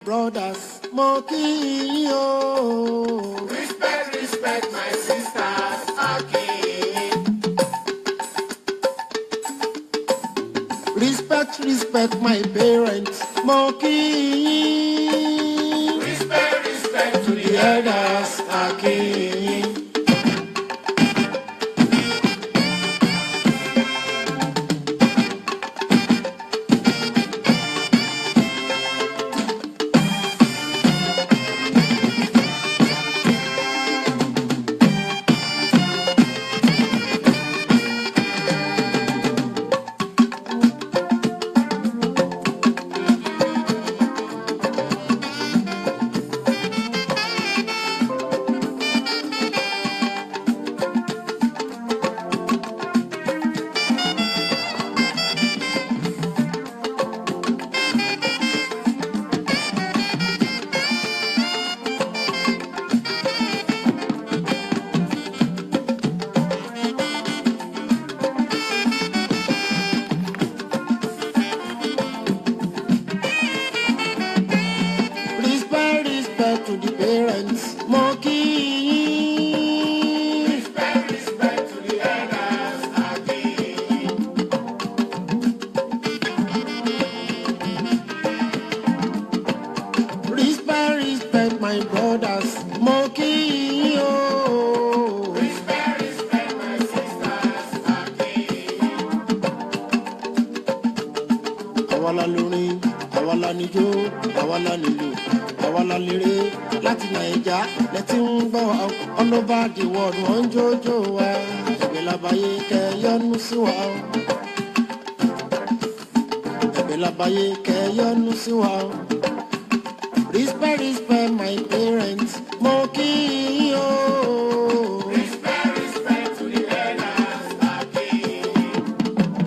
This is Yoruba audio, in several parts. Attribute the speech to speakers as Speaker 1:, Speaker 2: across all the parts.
Speaker 1: brothers, mo kí yín o. Respect, respect my sisters, okay. Respect, respect my parents, mo kí yín. Respect, respect to the elders, okay. Respect, respect my parents, mo kí yín o. Respect, respect to the elders, okay.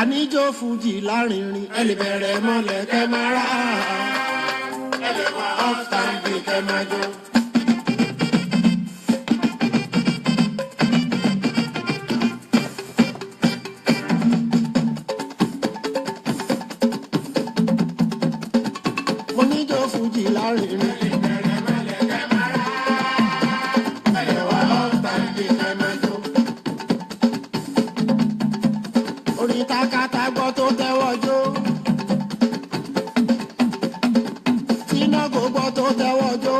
Speaker 1: Àníjó fújì lárinrin ẹ lè bẹ̀rẹ̀ mọ́lẹ̀ kẹ́ máa rà ẹ lè wá off time kẹ́ máa jó. mo níjó fújì lárinrin. ẹ̀wà ọ̀tá ìdí kẹ́mẹ́jọ. orí takata gbọ́ tó tẹ́wọ́ jó. tínágò gbọ́ tó tẹ́wọ́ jó.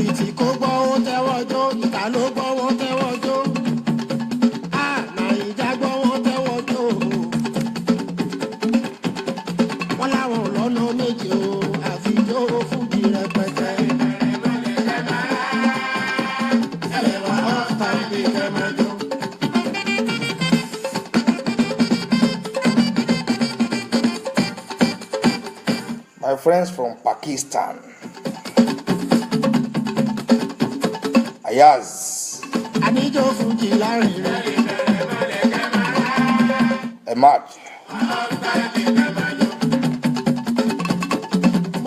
Speaker 1: ìtì kó gbọ́ ó tẹ́wọ́ jó. ìta ló gbọ́ wọ́n tẹ́wọ́ jó. Nàìjà gbọ́ wọ́n tẹ́wọ́ jó. wọ́n láwọn lọ́nà méje o àfijó fújì rẹpẹtẹ. ẹ̀wà ọ̀tá ìdí kẹ́mẹ́jọ.
Speaker 2: My friends from Pakistan. Ayaz.
Speaker 1: àníjó fújì lárinrin.
Speaker 2: Emad.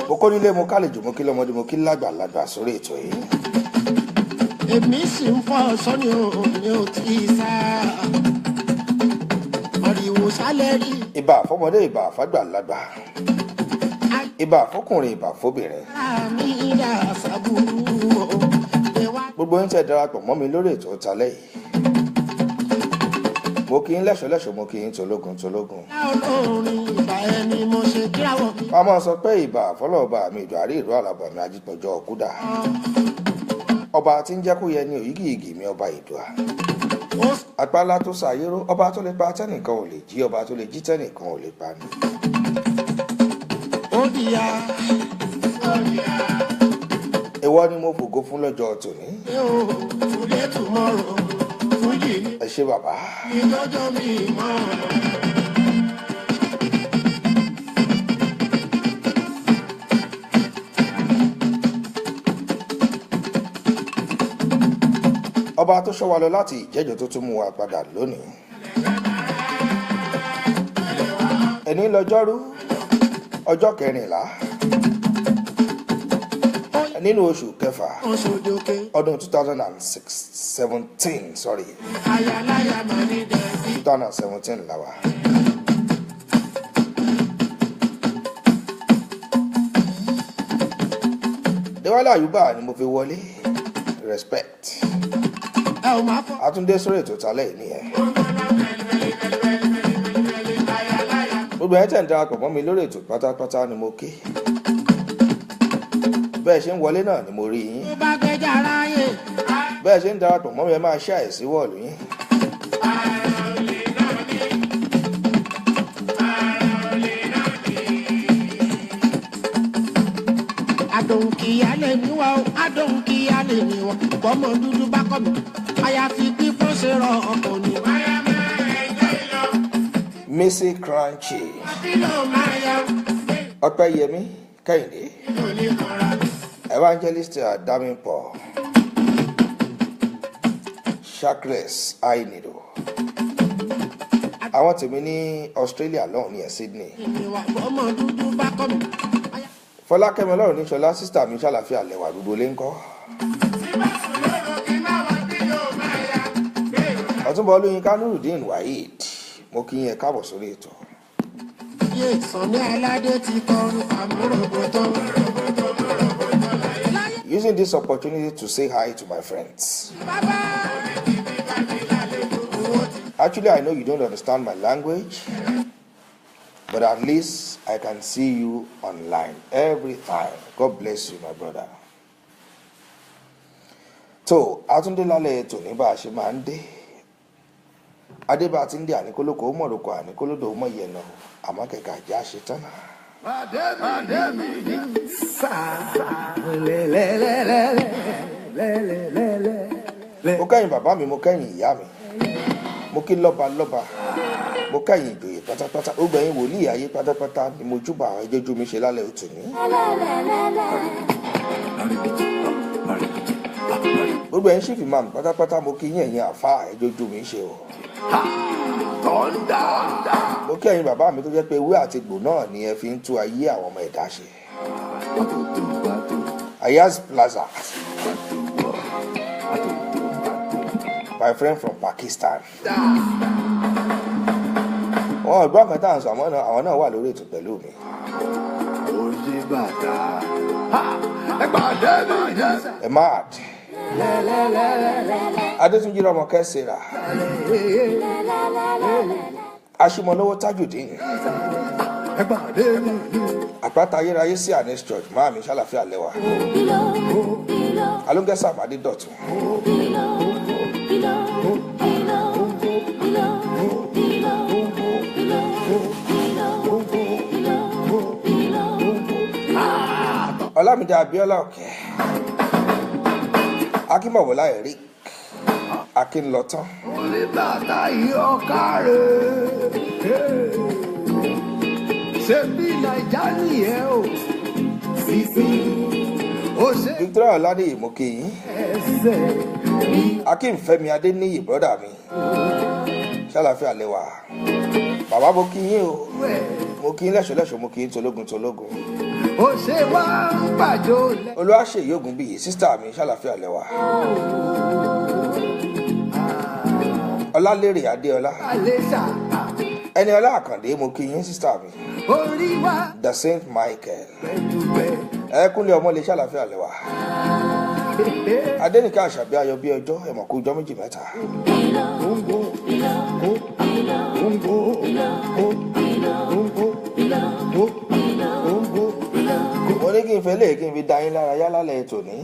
Speaker 2: Mo kọ́ nílé mo kálejò mo kí lọ́mọdé mo kí lágbàlagbà sórí ètò yìí.
Speaker 1: èmi sì ń fọ́ sọ́ni o ní o ti sá. ariwo sálẹ̀ rí.
Speaker 2: Ìbà fọ́mọdé ìbà fàgbàlagbà. Ìbà fọ́kùnrin ìbà fóbìnrin.
Speaker 1: àmì ìdá àṣàbùrù o.
Speaker 2: Gbogbo yín tẹ́ darapọ̀ mọ́ mi lórí ètò ìtàlẹ́ yìí. Mo kí yín lẹ́ṣọ̀lẹ́ṣọ̀ mo kí yín tológun tológun.
Speaker 1: olórin ìgbà ẹni mo ṣe kíráwọ̀ mi.
Speaker 2: Wọ́n máa sọ pé ìbà fọlọ́ọ̀bà mi ìjọ àrí ìlú àlàbà mi ajípọ̀jọ́ ọ̀kúdà. Ọba tí ń jẹ́ kó yẹ ní òyígìyìgì mi ọba ìdùà. Àpálá tó ṣàyérò ọba tó lè pa tẹ́nìkan ò lè jí ọba tó lè jí tẹ́nìkan ò lè pa ni.
Speaker 1: ó dìyà.
Speaker 2: Ìwọ ni mo fògo fún lọ́jọ́ tòní.
Speaker 1: today tomorrow fújì ni
Speaker 2: Ẹ ṣé bàbá.
Speaker 1: ìjọ́jọ́ mi mọ́.
Speaker 2: Ọba tó ṣọ́ wa lọ láti ìjẹ́jọ́ tó tún mú wa padà lónìí. Ẹni lọ́jọ́rú ọjọ́ 14 nínú oṣù kẹfà
Speaker 1: oṣòdòkè.
Speaker 2: ọdún 2017 sorry
Speaker 1: ayaláya mà ní dẹ́bí.
Speaker 2: 2017 làwà. Déwálé Àyùbá ni mo fi wọlé respect.
Speaker 1: ẹ ò máa fọ́.
Speaker 2: Àtúndé sórí ètò ìtàlẹ́ yìí nìyẹn. Gbogbo ẹ̀ tẹ̀ ń darapọ̀ mọ́ mi lórí ètò pátápátá ni mo kí. Bẹ́ẹ̀ ṣe ń wọlé náà ni mo rí yín.
Speaker 1: tó bá gbẹ́jà ráyè.
Speaker 2: Bẹ́ẹ̀ ṣe ń darapọ̀ mọ́ mi ẹ máa ṣe àìsí wọ̀lú yín.
Speaker 1: àdòǹkìyà lè ní wa o àdòǹkìyà lè ní wa. bọ́mọ dúdú bá kọ́ mi. àyàfi pípọ́n ṣe rọ ọkọ̀ ni.
Speaker 2: Missy Crunchy.
Speaker 1: kílò máa yọ.
Speaker 2: Ọpẹ́yẹmí Kẹ́hìndé. Evangelist Adamipo. Shakres Ainido. Àwọn tèmi ní Australia lọ́hùn ní Sydney.
Speaker 1: ìwà bọ́mọ dúdú bá kọ́ mi.
Speaker 2: Fọlákẹ́mi Ọlọ́run ní Ṣọlá sísítà mi ṣàlàfíà lẹ́wà gbogbo lé ńkọ́. Ọ̀túnbọ̀ Olóyinká Nurudeen Waheed mo kí yín ẹ káàbọ̀ sórí ètò.
Speaker 1: yé Sànní Aládé ti kọrin àmúròbótó.
Speaker 2: Using this opportunity to say hi to my friends. Actually, I know you don't understand my language, but at least I can see you online every time. God bless you, my brother. So, Àtúndé lálẹ́ ètò ní bá a ṣe máa ń dé. Adébá ti ń dé àníkólókò mọ̀rọ̀kọ̀ àníkólódò mọ̀ yẹn náà, àmọ́ kẹ̀kẹ́ àjá ṣe tán. Mo kẹ́yìn bàbá mi, mo kẹ́yìn ìyá mi, mo kí lọ́ba lọ́ba, mo kẹ́yìn ìjòyè pátápátá, ó gbẹ̀yìn wòlíì ayé pátápátá ni mo júbà àwọn ẹjọ́jú mi ṣe lálẹ́ òtún ní. Gbogbo ẹ̀yin ṣìfì máa mi pátápátá mo kí yín ẹ̀yin àfa ẹjọ́jú mi ṣe o. Mo kí ẹ̀yin bàbá mi tó jẹ́ pé ewé àti egbò náà ni ẹ fi ń tú ayé àwọn ọmọ ẹ̀dá ṣe. Ayaz Plaza, my friend from Pakistan. Wọ́n gbọ́ kan tá à ń sọ àwọn náà wà lórí ètò pẹ̀lú mi. Mad. Adétúnjí lọmọ kẹsìrà. Aṣímọlówó Tajudeen. Àpáta ayérayé sí Anes Church máa mi ṣàlàfíà lẹ́wà. Alóńgẹ́sà Àmàdé Dọ̀tun. Ọlámídé Abíọ́lá Òkè. Akínmọ̀wọ́lá Eric. Akínlọ́tán.
Speaker 1: Olùbàdà ìyọkàrẹ̀. Ṣé bí Naija nìyẹn o?
Speaker 2: Victoria Ọládèyí mo kí yín. Akínfẹ́mi Adéníyì brọ́dà mi. Ṣàlàfíà lẹ́wà. Bàbá mo kí yín o. Mo kí yín lẹ́ṣọ̀lẹ́ṣọ̀, mo kí yín tológun tológun.
Speaker 1: Ó ṣe wá ń gbàjọ lẹ.
Speaker 2: Olúwaṣèyí Ògúnbíyì sísítà mi ṣàlàfíà lẹ́wà. Ọlálérè Adéọlá. Ẹniọlá Àkàndé mo kí yín sísítà mi. The Saint Michael. Ẹkúnlé ọmọlé ṣàlàfíà lẹ́wà. Adénìká Àṣàbí ayọ̀ bí ọjọ́ ẹ̀mọ̀kú ọjọ́ méjì mẹ́ta. Mo ní kí n fẹ́ lè kí n fi dá yín lára yá lálẹ́ ètò ní.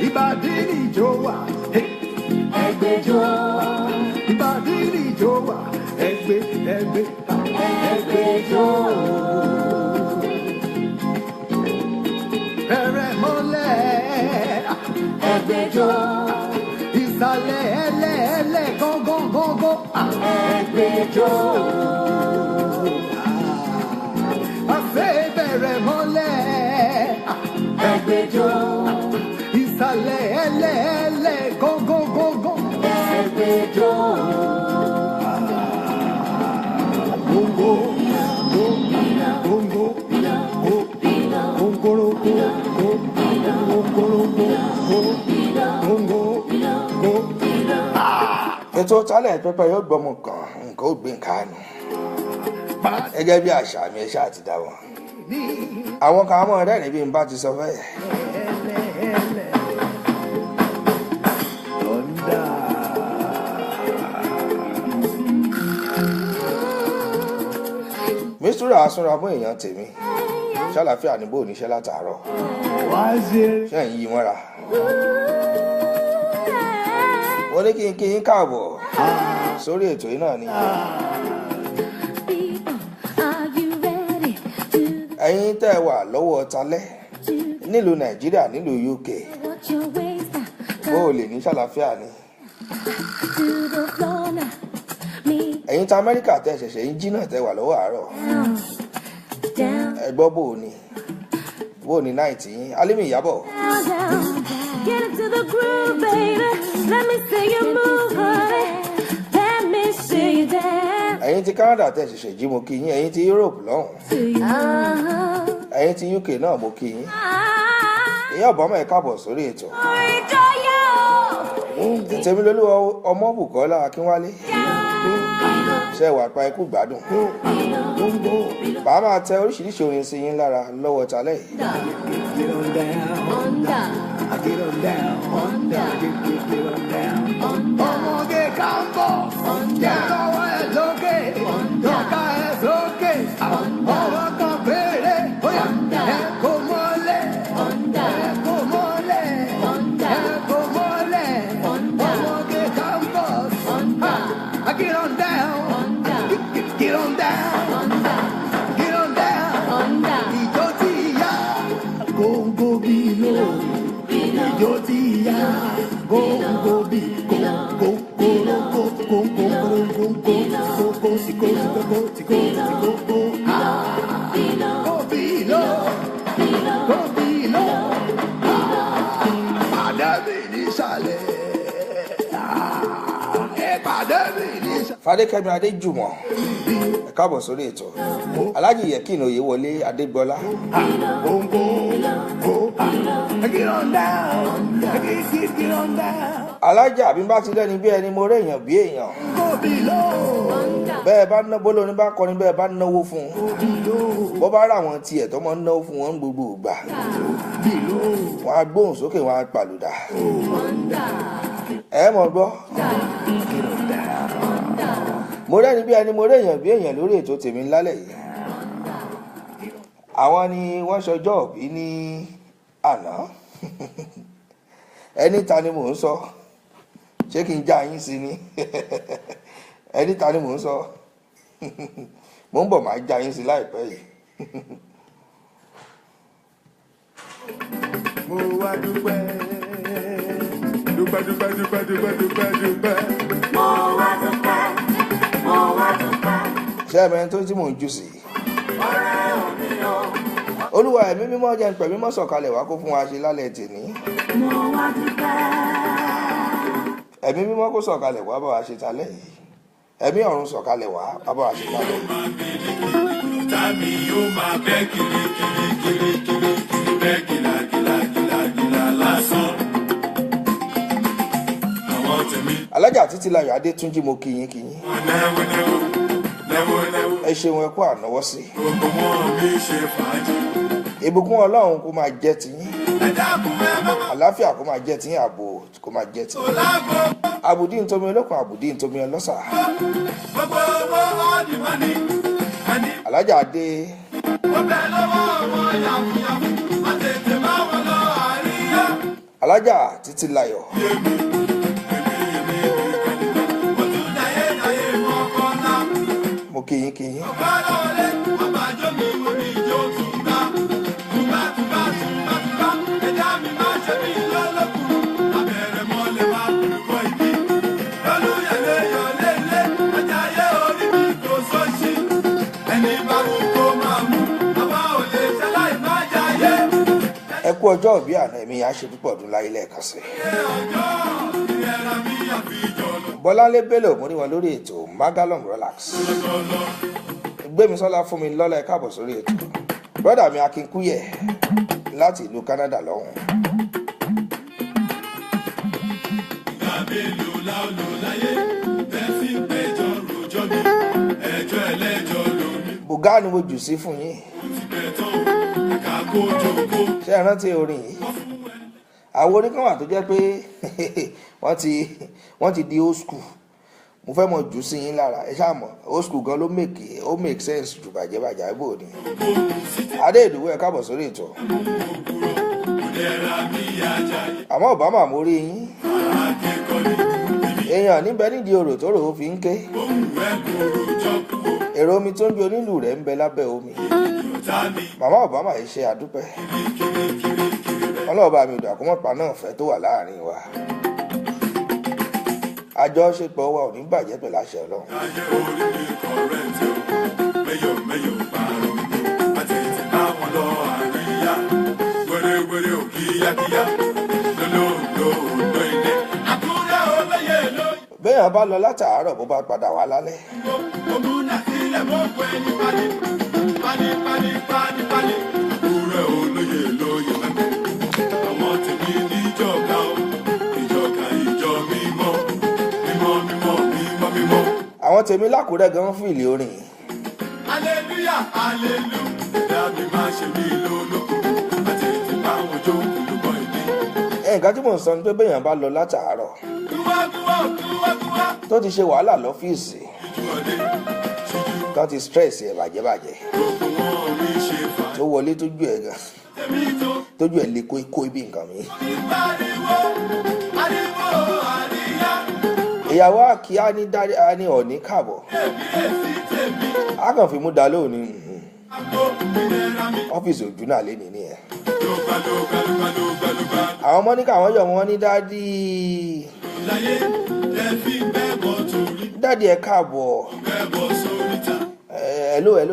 Speaker 1: Ìbàdí nìjọ wà ẹgbẹ́jọ́. Ìbàdí nìjọ wà ẹgbẹ́jọ́. Bẹ̀rẹ̀ mọ́lẹ̀ ẹgbẹ́jọ́. Ìsàlẹ̀ ẹlẹ́ẹ̀lẹ́ gángan ẹgbẹ́jọ́. Àfẹ́ bẹ̀rẹ̀ mọ́lẹ̀ ẹgbẹ́jọ́. Ìsàlẹ̀ ẹlẹ́ẹ̀lẹ́ gángan ẹgbẹ́jọ́. Bongo, bongo,
Speaker 2: Ètò Talent Pepper yóò gbọ́mọ kan nǹkan ó gbé nǹkan nù. Gẹ́gẹ́ bí àṣà mi ẹ̀ṣá àti dá wọn. Àwọn kan mọ̀ rẹ́rìn bí n bá ti sọ fẹ́. Mísúrà asúnra fún èèyàn tèmi. Ṣàlàfíà níbò oníṣẹ́ látàárọ̀. Ṣé ń yí mọ́ra? Wọ́n ní kí n káàbọ̀ sórí ètò yìí náà ni. Ẹ̀yin tẹ́ wà lọ́wọ́ talẹ́ nílùú Nàìjíríà nílùú UK. Bó o lè ní ṣàlàfíà ni. Ẹ̀yin tí Amẹ́ríkà tẹ́ ṣẹ̀ṣẹ̀ ń jí náà tẹ́ wà lọ́wọ́ àárọ̀. Ẹ gbọ́ bó o ní náìtì yín. Alimi Ìyábọ̀.
Speaker 3: Get into the groove, baby. Let me see you move, honey. Let me see you dance.
Speaker 2: Ẹ̀yin tí Canada tẹ́ ṣẹ̀ṣẹ̀ jí mo kí yín. Ẹ̀yin tí Europe lọ́hùn. Ẹ̀yin tí UK náà mo kí yín. Ìyá Obama ẹ káàbọ̀ sórí ètò. Tèmilolú Ọmọbùkọ́lá Akínwálé. Ṣé wà pa ikú gbádùn? Bàá máa tẹ oríṣiríṣi orin sí yín lára lọ́wọ́ talẹ́ yìí.
Speaker 1: Ọmọge kámbọ̀ lọ́wọ́ ẹ̀ lókè lọ́ka ẹ̀ sókè ọwọ́ kan péré ẹ̀ kò mọ́lẹ̀ ẹ̀ kò mọ́lẹ̀ ẹ̀ kò mọ́lẹ̀ ọmọge kámbọ̀ get on down get on down get on down ìjọ tí ìyá góńgó bí lò ìjọ tí ìyá góńgó bí góńgó
Speaker 2: Fadékẹ́mi Adéjùmọ̀ ẹ káàbọ̀ sórí ètò. Aláàjì Yẹ̀kín Oyèwọlé Adégbọlá. Alájà bí n bá ti lẹ́ni bí ẹni mo rẹ̀ èèyàn bí èèyàn. bẹ́ẹ̀ bá ná bó lóní bá kọrin bẹ́ẹ̀ bá náwó fún un bó bá rà wọn tiẹ̀ tó mọ́ náwó fún wọn gbogbo ìgbà wọn á gbóhùn sókè wọn á pàlùdà ẹ mọ̀ gbọ́. mo rẹ́ni bí ẹni mo rí èèyàn bí èèyàn lórí ètò tèmi lálẹ́ yìí àwọn ni wọ́n ṣọjọ́ òbí ní àná ẹni ta ni mò ń sọ ṣé kí n já yín sí ni ẹni ta ni mò ń sọ mò ń bọ̀ máa já yín sí láìpẹ́ yìí.
Speaker 1: mo wá dúpẹ́ dúpẹ́ dúpẹ́ dúpẹ́ dúpẹ́ dúpẹ́ dúpẹ́. mo wá dúpẹ́ mo wá dúpẹ́.
Speaker 2: ṣé ẹ mẹ́rin tó tí mò ń jù sí i.
Speaker 1: ọ̀rẹ́ òní o.
Speaker 2: olúwa ẹ̀mí mímọ́ jẹ́ pẹ̀lú mímọ́ sọ̀kalẹ̀ wá kó fún wa ṣe lálẹ́ tèmi.
Speaker 1: mo wá dúpẹ́.
Speaker 2: ẹ̀mí mímọ́ kó sọ̀kalẹ̀ wá bá wa ṣe talẹ́ yìí ẹ̀mí ọ̀run sọ̀kalẹ̀ wá bá wa ṣe talẹ́ yìí.
Speaker 1: tàbí yóò máa bẹ́ kiri kiri kiri kiri kiri bẹ́ kìlà kìlà kìlà kìlà lásán. àwọn tèmi.
Speaker 2: alájà títí láyọ̀ adétúnjí mo kí yín kí yín. ẹ ṣeun ẹ kú ànáwọ́ sí.
Speaker 1: gbogbo wọn mi ṣe fàájì.
Speaker 2: ìbùkún ọlọ́run kó máa jẹ́ tiyín àlàáfíà kó máa jẹ́ tiyín ààbò kó máa jẹ́ tiyín àbùdí ntomi olókun àbùdí ntomi ọlọ́sà.
Speaker 1: gbogbo owó ọ̀dì mọ́ni.
Speaker 2: alájà adé.
Speaker 1: ó bẹ lọ́wọ́ wọn yàfùyàfù má tètè bá wọn lọ àríyá.
Speaker 2: alájà títí láyọ̀. mo kí yín kí yín. ẹ kú ọjọ́ òbí àná ẹ̀mí yà á ṣe púpọ̀ ọdún láyé lẹ́ẹ̀kan sí. bọ́láńlé bello mo ní wọn lórí ètò magalong relax. gbémisọ́lá fún mi lọ́lá ẹ káàbọ̀ sórí ètò. brọ́dà mi akínkúyẹ̀ láti ìlú Canada lọ́hùn. bùgá ni mo jù sí fún yín. ṣé ẹ rántí orin yìí àwọn orin kan wà tó jẹ́ pé wọ́n ti di old school mo fẹ́ mọ̀ jù sí yín lára ẹ ṣáà mọ̀ old school gan ló make sense jù bàjẹ́ ibò ni. adé ìdúró ẹ káàbọ̀ sórí ètò àmọ́ Obama mo rí yín èèyàn níbẹ̀ nídìí orò tó rò ó fi ń ké èrò omi tó ń bí onílù rẹ̀ ń bẹ lábẹ́ omi. màmá Obama yìí ṣe àdúpẹ́ ọlọ́ọ̀bá mi ìdò àkómọ́pá náà fẹ́ tó wà láàrin wa àjọṣepọ̀ wa ò ní bàjẹ́ pẹ̀lú àṣẹ Ọlọ́run. béèyàn bá lọ látàárọ̀ bó bá padà wá lálẹ́. àwọn tèmi lákùrẹ́ gan fìlì orin yìí.
Speaker 1: hallelujah hallelujah mi máa ṣe mí lólókù àti ti bá wọn jó olùkọ́ ìdí.
Speaker 2: nǹkan tí mò ń sọ ni pé béèyàn bá lọ látàárọ̀ tó ti ṣe wàhálà lọ́fíìsì tó ti stress ẹ̀ bàjẹ́bàjẹ́ tó wọlé tójú ẹ̀ gan tójú ẹ̀ lè kó ibi nǹkan mi. ìyàwó àkíyá ní dárí ní ọ̀ní kàbọ̀ a kàn fi mú da lónìí ọ́fíìsì òjú náà lé nìní ẹ̀. àwọn ọmọ ní káwọn yọ̀ wọ́n ní dádì ẹ̀ káàbọ̀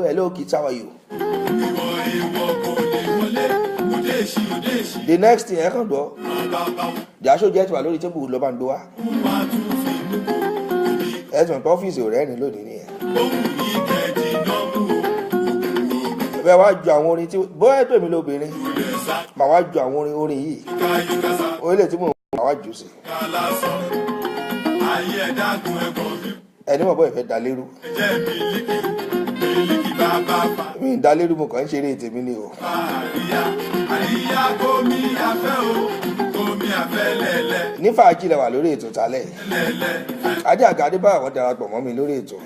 Speaker 2: hello kids how are you. the next thing ẹ kàn gbọ́ jàṣọ jẹ́ tiwa lórí tébù lọ́ba ń gbé wá ẹ̀sùn pé ọ́fíìsì ò rẹ́rìn lónìí nìyẹn. bẹ́ẹ̀ wá ju àwọn orin tí bóyá ètò èmi lóbìnrin màá wá ju àwọn orin yìí orílẹ̀ tí mò ń wá jù sí. ẹni mọ̀ bọ́ ìfẹ́ dalérú mi ń dalérú mo kàn ń ṣeré tèmi ni o.
Speaker 4: àríyá gómi afẹ́ o gómi afẹ́ lẹ́lẹ́.
Speaker 2: ní fàájì lẹ wà lórí ètò tálẹ̀ ajé àgádé bá àwọn darapọ̀ mọ́ mi lórí ètò.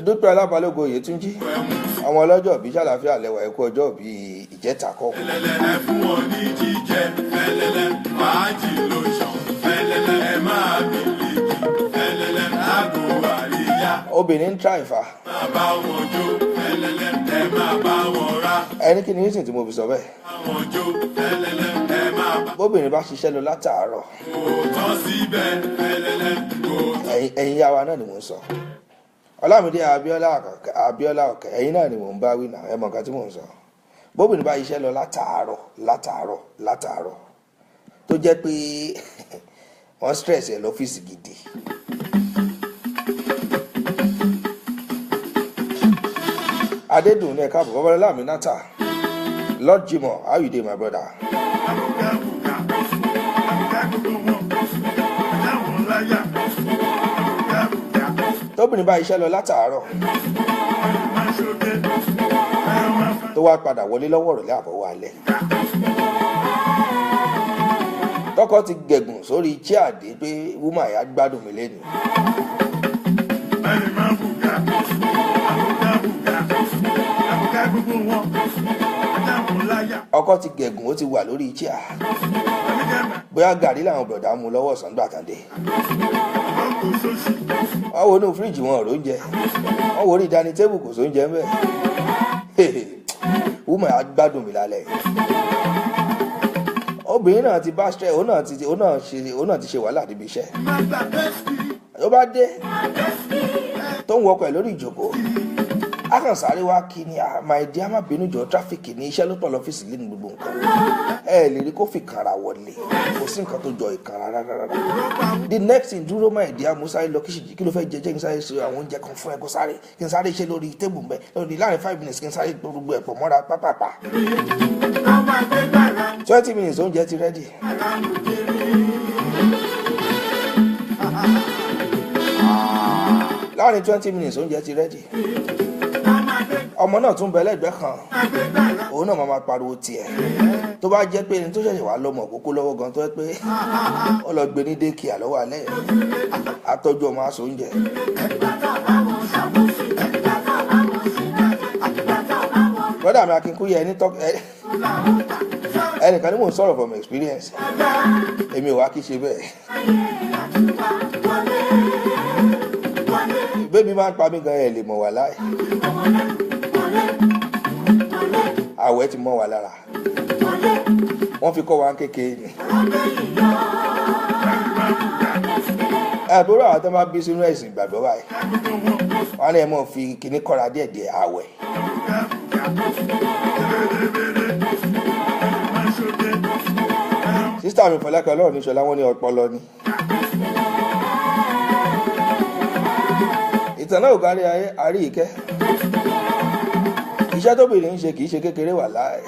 Speaker 2: dúpẹ́ alábalógo Oyètúnjí àwọn ọlọ́jọ́ bíi ṣàlàfíà lẹ́wà ẹ̀kú ọjọ́ bíi ìjẹta kọ́.
Speaker 4: ẹ fún wọn ní jíjẹ fẹ́lẹ́lẹ́ fàájì ló ṣàn fẹ́lẹ́lẹ́ ẹ máa bìlì fẹ́lẹ́lẹ́ àgọ́ àríyá.
Speaker 2: obìnrin ń tra ìfà.
Speaker 4: máa bá wọn jó fẹ́lẹ́lẹ́ ẹ máa bá wọn rá.
Speaker 2: ẹni kí ni yín sì tí mo fi sọ bẹ́ẹ̀.
Speaker 4: àwọn jó fẹ́lẹ́lẹ́ ẹ máa bá.
Speaker 2: bóbìnrin bá ṣiṣẹ́ lọ látàárọ̀.
Speaker 4: kò tán síbẹ̀ fẹ́lẹ́lẹ́ kò tán.
Speaker 2: ẹ̀yin yá wa náà ni mò ń sọ. Ọlámídé Abíọ́lá Ọ̀kẹ́ ẹ̀yin náà ni mò ń bá wí náà ẹ mọ̀ nǹkan tí mò ń sọ. bóbìnrin bá iṣẹ́ lọ látàárọ̀ tó jẹ́ pé wọ́n stress ẹ̀ lọ́fíìsì gidi. Adédùn ní ẹ̀ka àbọ̀ Bọ́lá Aminata Lord Jimoh how you dey my brother. tóbìnrin bá iṣẹ́ lọ látàárọ̀ tó wá padà wọlé lọ́wọ́ rẹ̀ láàbọ̀wọ́ alẹ́ tọkọ ti gẹ̀gùn sórí chíàdé pé wúmà yà gbádùn mi lẹ́nu. ọkọ ti gẹ̀gùn ó ti wà lórí chíà bóyá gàrí làwọn bọ̀dá mú lọ́wọ́ sàngbà tàndé. wọ́n wo inú fíríjì wọn ọ̀rọ̀ oúnjẹ wọ́n wo orí ìdání tébù kò sóúnjẹ ń bẹ̀. wúmà yà gbádùn mi lálẹ́. obìnrin náà ti bá stress òun náà ti ṣe wàhálà níbi iṣẹ́. tó bá dé tó ń wọkọ̀ ẹ̀ lórí ìjókòó a kàn sáré wá kí ni my dear má bínú jọ tráfíkì ní iṣẹ́ ló pọ̀ lọ́fíìsì lẹ́nu gbogbo nǹkan ẹ lè rí kó fi kàrà wọlé kò sí nǹkan tó jọ ìkàrà rárá. the next thing dúró my dear musa lọ kí ló fẹ́ jẹ kí n sáré ṣe àwọn oúnjẹ kan fún ẹ kí n sáré ṣe lórí tébù mbẹ lórí láàrin 5 minutes kí n sáré gbogbo ẹ̀pọ̀ mọ́ra pápápá 20 minutes oúnjẹ ti rẹ́dì. láàrin 20 minutes oúnjẹ ti rẹ́dì. ọmọ náà tún bẹ lẹ́gbẹ̀ẹ́ kan òun náà máa pariwo tiẹ̀ tó bá jẹ́ pé ẹni tó ṣẹ̀ṣẹ̀ wá lọ́mọ kókó lọ́wọ́ gan tó yẹ pé ó lọ gbé ní dékìá lọ́wọ́ alẹ́ àtọ́jú ọmọ aṣọ oúnjẹ. brother mi Akínkúyè ẹnìkan ní mò ń sọ̀rọ̀ from experience èmi ò wá kí ṣe bẹ́ẹ̀. bébí máa ń pa mí gan ẹ̀ lè mọ̀ wá láì. àwẹ̀ ti mọ́ wa lára wọ́n fi kọ́ wa kékeré ni. àbúrò àwọn tó máa bí sínú ẹ̀sìn ìgbàgbọ́ báyìí wọ́n ní ẹ mọ̀ fi kíní kọ́ra díẹ̀díẹ̀ àwẹ̀. sísítà mi Fọlákẹ́ Ọlọ́run ní Ṣọlá wọn ní ọpọlọ ni. ìtàn náà ò kárí àrí ìkẹ́ iṣẹ́ tóbìnrin ń ṣe kìí ṣe kékeré wà láì.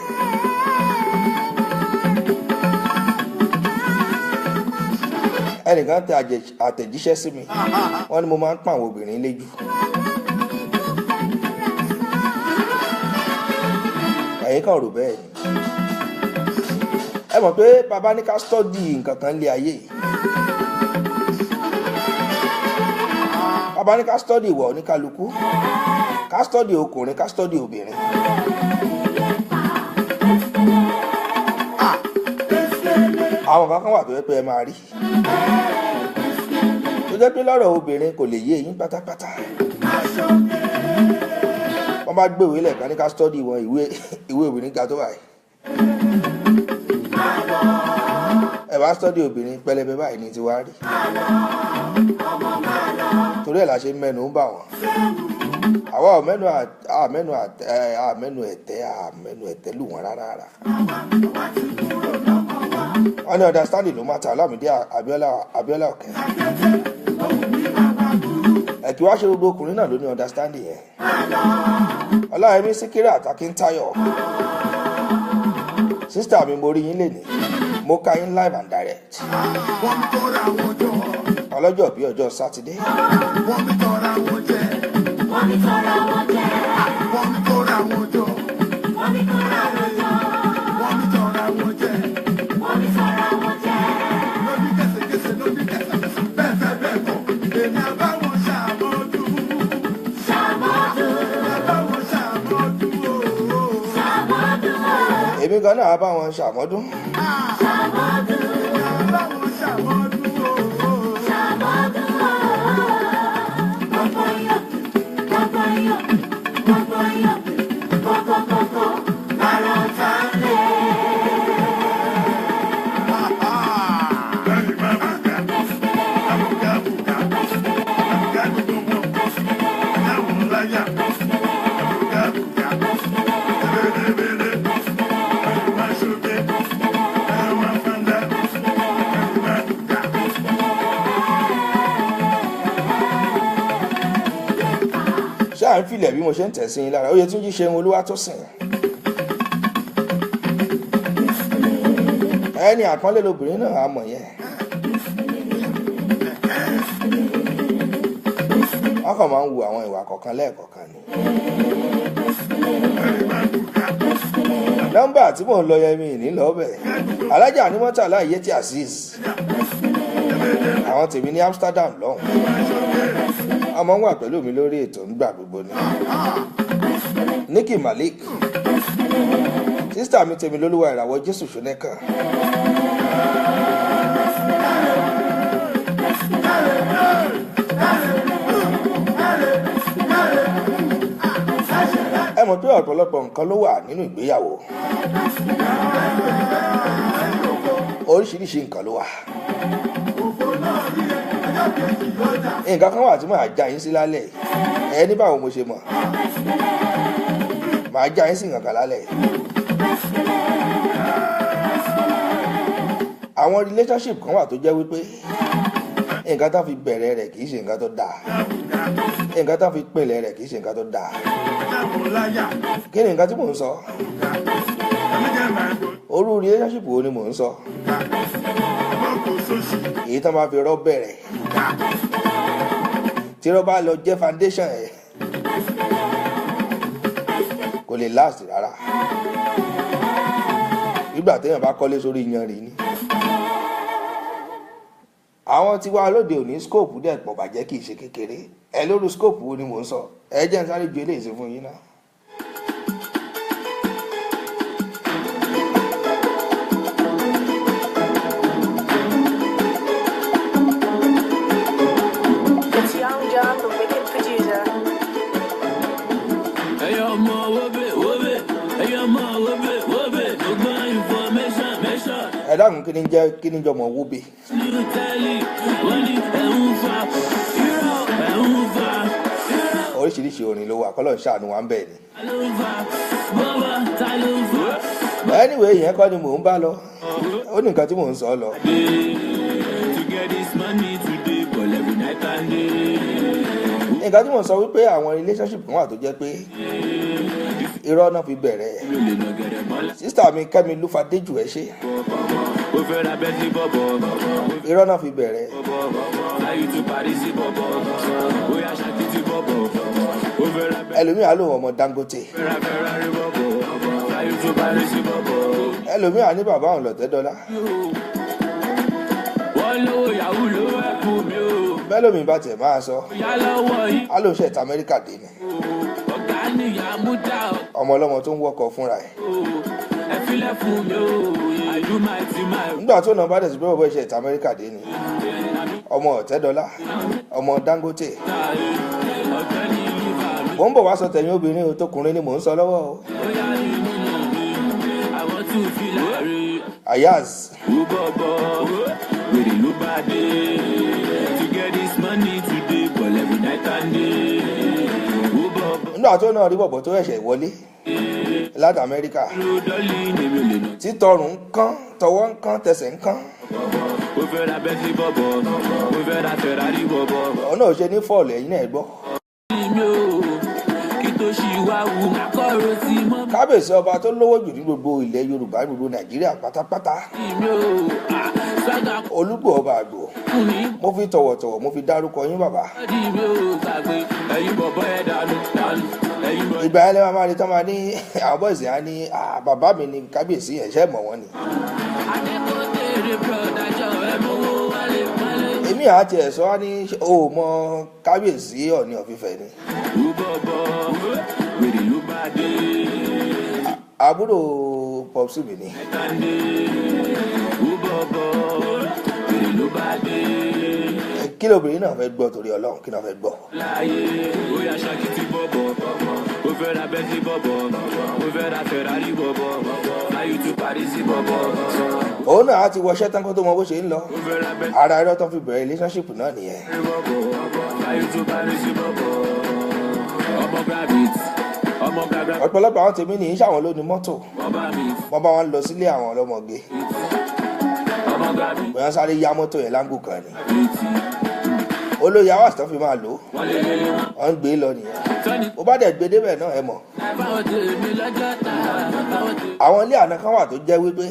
Speaker 2: ẹnìkan tẹ àtẹ̀jíṣẹ́ sí mi wọ́n ní mo máa ń pa àwọn obìnrin léjú. ẹ̀yin kan rò bẹ́ẹ̀ ni ẹ mọ̀ pé bàbá ní ká stọ́dì nǹkan kan lé ayé yìí. bàbá ní ká stọ́dì ìwà oníkálukú ká stọ́dì ọkùnrin ká stọ́dì obìnrin. àwọn kankan wà tó yẹ pé ẹ máa rí tó jẹ́ pé lọ́rọ̀ obìnrin kò lè yé yín pátápátá. wọ́n bá gbé ìwé lẹ̀ka ní ká stọ́dì wọn ìwé obìnrin ga tó báyìí. ẹ bá stọ́dì obìnrin pẹlẹbẹ báyìí ní tiwa rí. torí ẹ̀ la ṣe mẹ́nu ń bà wọ́n. àwa ò mẹ́nu ẹ̀tẹ́ lù wọ́n rárá. wọ́n ní understanding ló máa ta Ọlámídé Abíọ́lá Ọ̀kẹ́. ẹ̀kí wá ṣe gbogbo ọkùnrin náà ló ní understanding yẹn. Ọláyẹmí Síkírà Akíntayọ̀ sísítà mi mo rí yín lénìí mo ká yín live and direct. ọlọ́jọ́ bí ọjọ́ sátidé.
Speaker 4: wọ́n mi tọ́ra wọn jẹ́.
Speaker 3: wọ́n mi tọ́ra wọn jẹ́.
Speaker 4: wọ́n mi tọ́ra wọn jọ.
Speaker 3: wọ́n mi tọ́ra wọn jọ.
Speaker 4: wọ́n mi tọ́ra wọn jẹ́.
Speaker 3: wọ́n mi tọ́ra wọn jẹ́.
Speaker 4: lóní kẹsẹ̀kẹsẹ̀ lóní kẹsẹ̀kẹsẹ̀ bẹ́ẹ̀ fẹ́ bẹ́ẹ̀ kọ́. èmi àbáwọn ṣàmọ́dún.
Speaker 3: ṣàmọ́dún.
Speaker 4: àbáwọn ṣàmọ́dún o.
Speaker 3: ṣàmọ́dún.
Speaker 2: èmi gan náà bá wọn ṣàmọ́dún.
Speaker 3: ṣàmọ́dún.
Speaker 4: àbáwọn ṣàmọ́dún o.
Speaker 3: ṣàmọ́dún. gbogbo yọ̀kì gbogbo yọ̀kì gbogbo yọ̀kì kókókókó àrò tá ń lé.
Speaker 4: Bẹ́ẹ̀ni máa bù ká. Àbùká bùká. Àbùká gbogbo wọn. Àyàwó láyà. Àbùká bùká. Bẹ́ẹ̀ni ẹ̀rù máa ṣoge. Ẹ̀rù máa fanda. Ẹ̀rù máa bùká.
Speaker 2: ṣáà ń filẹ̀ bí mo ṣe ń tẹ̀ sí yín lára Oyètúnjí Ṣeun Olúwatósìn. ẹni àpọ́nlé lobìnrin náà á mọ̀ yẹn. wọ́n kàn máa ń wu àwọn ìwà kọ̀ọ̀kan lẹ́ẹ̀kọ̀ọ̀kan ni. nọ́mbà tí mò ń lọ yẹn mi ní lọ́bẹ̀ alájà ní mọ́tàlá Yẹtí Azeez àwọn tèmi ní Amsterdam lọ́hùn ọmọ wà pẹ̀lú mi lórí ètò ńgbà gbogbo ni. Nikki Malik sísítà mi tèmi lólúwa ìràwọ̀ Jésù Ṣónẹ́kàn. ẹ mọ̀ pé ọ̀pọ̀lọpọ̀ nǹkan ló wà nínú ìgbéyàwó oríṣiríṣi nǹkan ló wà. nǹkan kan wà tí màá já yín sí lálẹ́ ẹ ní báwo mo ṣe mọ̀ màá já yín sí nǹkan kan lálẹ́. àwọn relationship kan wà tó jẹ́ wípé nǹkan tó fi bẹ̀rẹ̀ rẹ̀ kì í ṣe nǹkan tó dáa nǹkan tó fi pinlẹ̀ rẹ̀ kì í ṣe nǹkan tó dáa. kí ni nǹkan tí mò ń sọ? orú relationship wo ni mò ń sọ? èyí tó máa fi rọ́ bẹ̀rẹ̀ tí rọ́ bá lọ jẹ́ foundation ẹ̀ kò lè last rárá nígbà téèyàn bá kọ́lé sórí iyanrìn ni. àwọn tí wá lóde òní scope dẹ̀ pọ̀ bàjẹ́ kì í ṣe kékeré ẹ lóru scope wo ni mò ń sọ ẹ jẹ́ n sáré ju eléyìí sí fún yín náà. ẹ dáhùn kí ni jọmọ wóbe. oríṣiríṣi orin ló wà kọ́lọ̀ ṣàánú wa ń bẹ̀ ni. anyway yẹn kọ́ ni mò ń bá lọ ó ní nǹkan tí mò ń sọ lọ. nǹkan tí mò ń sọ wípé àwọn relationship kan wà tó jẹ́ pé irọ́ náà fi bẹ̀rẹ̀ sísítà mi Kẹ́mi Lúfadéjù ẹ ṣe irọ́ náà fi bẹ̀rẹ̀ ẹlòmíì á lò ọmọ Dangote ẹlòmíì á ní bàbá òun lọ̀tẹ́dọ́lá bẹ́ẹ̀ lómi bá tẹ̀ máa sọ á lò ṣe ìta Amẹ́ríkà dé ni ọmọ ọlọ́mọ tó ń wọ́kọ̀ fúnra ẹ̀ nígbà tó náà bá dẹ̀ sí pé bọ́bọ́ iṣẹ́ ìta Amẹ́ríkà dé ni ọmọ ọ̀tẹ́dọ́lá ọmọ Dangote mò ń bọ̀ wá sọ tẹ̀yìn obìnrin o tókùnrin ni mò ń sọ lọ́wọ́ o. Ayaz nígbà tó náà rí bọ̀bọ̀ tó ẹ̀ṣẹ̀ wọlé láti Amẹ́ríkà títọrùn ń kán tọwọ́ ń kán tẹsẹ̀ ń kán ọ̀nà ò ṣe ní fọ́ọ̀lù ẹ̀yìn náà gbọ́ kábíyèsí ọba tó lówó jù ní gbogbo ilẹ̀ yorùbá gbogbo nàìjíríà pátápátá olúgbò ọba àgbò mo fi tọ̀wọ̀tọ̀wọ̀ mo fi dárúkọ yín bàbá. ìgbà yẹn lẹ́wọ̀n máa rí tán máa ní àwọn bọ́ọ̀sì á ní bàbá mi ní kábíyèsí ẹ̀ṣẹ́ mọ̀ wọ́n ni. èmi àti ẹ̀sọ́ á ní o mọ kábíyèsí ọ̀ní ọ̀fífẹ́ ni. àbúrò pọ̀psù mi ni. kí lóbìnrin náà fẹ́ gbọ́ torí ọlọ́run kí náà fẹ́ gbọ́. òun náà á ti wọṣẹ́ tán kó tó mọ bó ṣe ń lọ ara ẹ̀rọ tó fi bẹ̀rẹ̀ relationship náà nìyẹn. ọ̀pọ̀lọpọ̀ àwọn tèmi nìyí ṣàwọn ló ní mọ́tò wọ́n bá wọn lọ sílé àwọn ọlọ́mọge wọ́n sáré yá mọ́tò yẹn láńgò kan ni olóyè àwọn àṣìtàn fi máa lò wọ́n ń gbé lọ nìyẹn ó bá dẹ̀ gbé débẹ̀ náà ẹ mọ̀ àwọn ilé àná kan wà tó jẹ́ wípé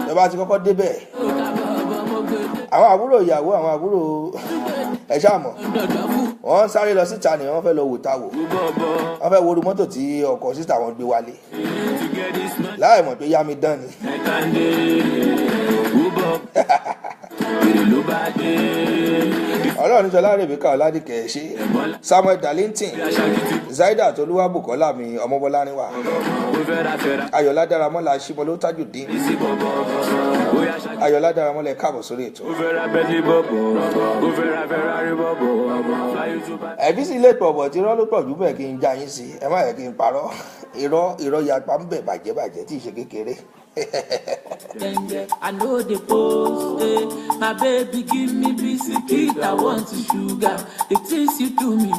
Speaker 2: ẹ bá ti kọ́kọ́ débẹ̀ àwọn àbúrò ìyàwó àwọn àbúrò ẹ ṣáà mọ̀ wọ́n sáré lọ síta ni wọ́n fẹ́ lọ wò ta wò wọ́n fẹ́ wo orí mọ́tò tí ọkọ̀ síta wọn gbé wálé láì mọ̀ pé yá mi dán ni. ọlọ́run nítorí alárèbíkà ọ̀làdìkẹ́ ṣe samuel darlington zaida tolúwàbùkọ́lá mi ọmọbọ́láníwá ayọ̀lá dáramọ́lá ṣímọ́ló tajudeen ayọ̀lá dáramọ́lá káàbọ̀ sórí ètò. ẹ̀bí sì lè pọ̀bọ̀ tí irọ́ ló pọ̀ jù bẹ́ẹ̀ kí n já yín sí ẹ má yẹ kí n parọ́ irọ́ yapa ń bẹ̀ bàjẹ́ tí ì ṣe kékeré.
Speaker 5: I know the post, my baby give me biscuit, I want sugar. The things you do me,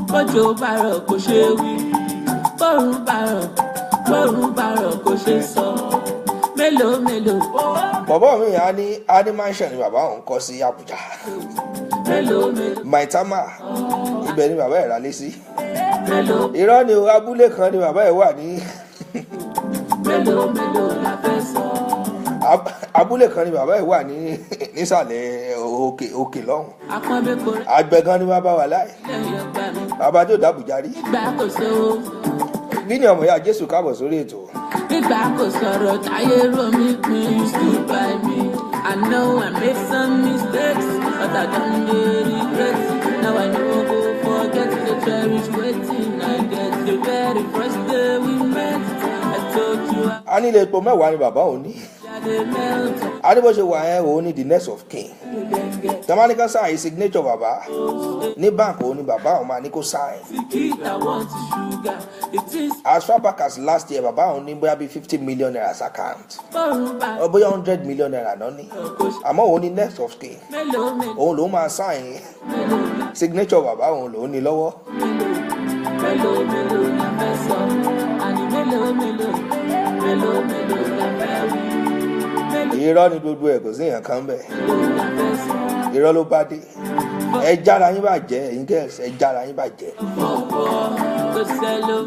Speaker 5: but your barrel kò ṣe wí, borun barrel kò ṣe sọ, mélòó.
Speaker 2: bọ̀bọ̀ mi á ní mansion ni bàbá òun kọ́ sí Àbújá maitama ibẹ̀ ni bàbá ẹ̀ ra lé sí irọ́ ni abúlé kan ni bàbá ẹ̀ wà ní. abúlé kan ni bàbá ẹ̀ wà ní nísàlẹ̀ òkè lọ́hùn àgbẹ̀ gan ni bàbá wà láì bàbá tó dàbújá rí bí ni ọmọ ìyá Jésù káàbọ̀ sórí ètò.
Speaker 5: nígbà kò sọ̀rọ̀ táyé romi pin you stood by me I know I made some mistakes but I don't regret now I no go forget to cherish wetin I get the very first day we met I told you
Speaker 2: a ní ilé epo mẹ́wàá ni bàbá òun ní a ní bó ṣe wà ẹ́ òun ní the next of kin tamanika sign signature bàbá ní báńkì òun ní bàbá òun máa ní kó sign as far back as last year bàbá òun ní bóyá bí 50 million naira account bóyá 100 million naira náà ní àmọ́ òun ní next of kin òun lòun máa sign signature bàbá òun lòun ní lọ́wọ́. irọ́ ni gbogbo ẹ̀ kò sí èèyàn kan bẹ́ẹ̀ irọ́ ló bá dé ẹ jára yín bàjẹ́ ẹ̀yin gẹ̀ẹ́sì ẹ jára yín bàjẹ́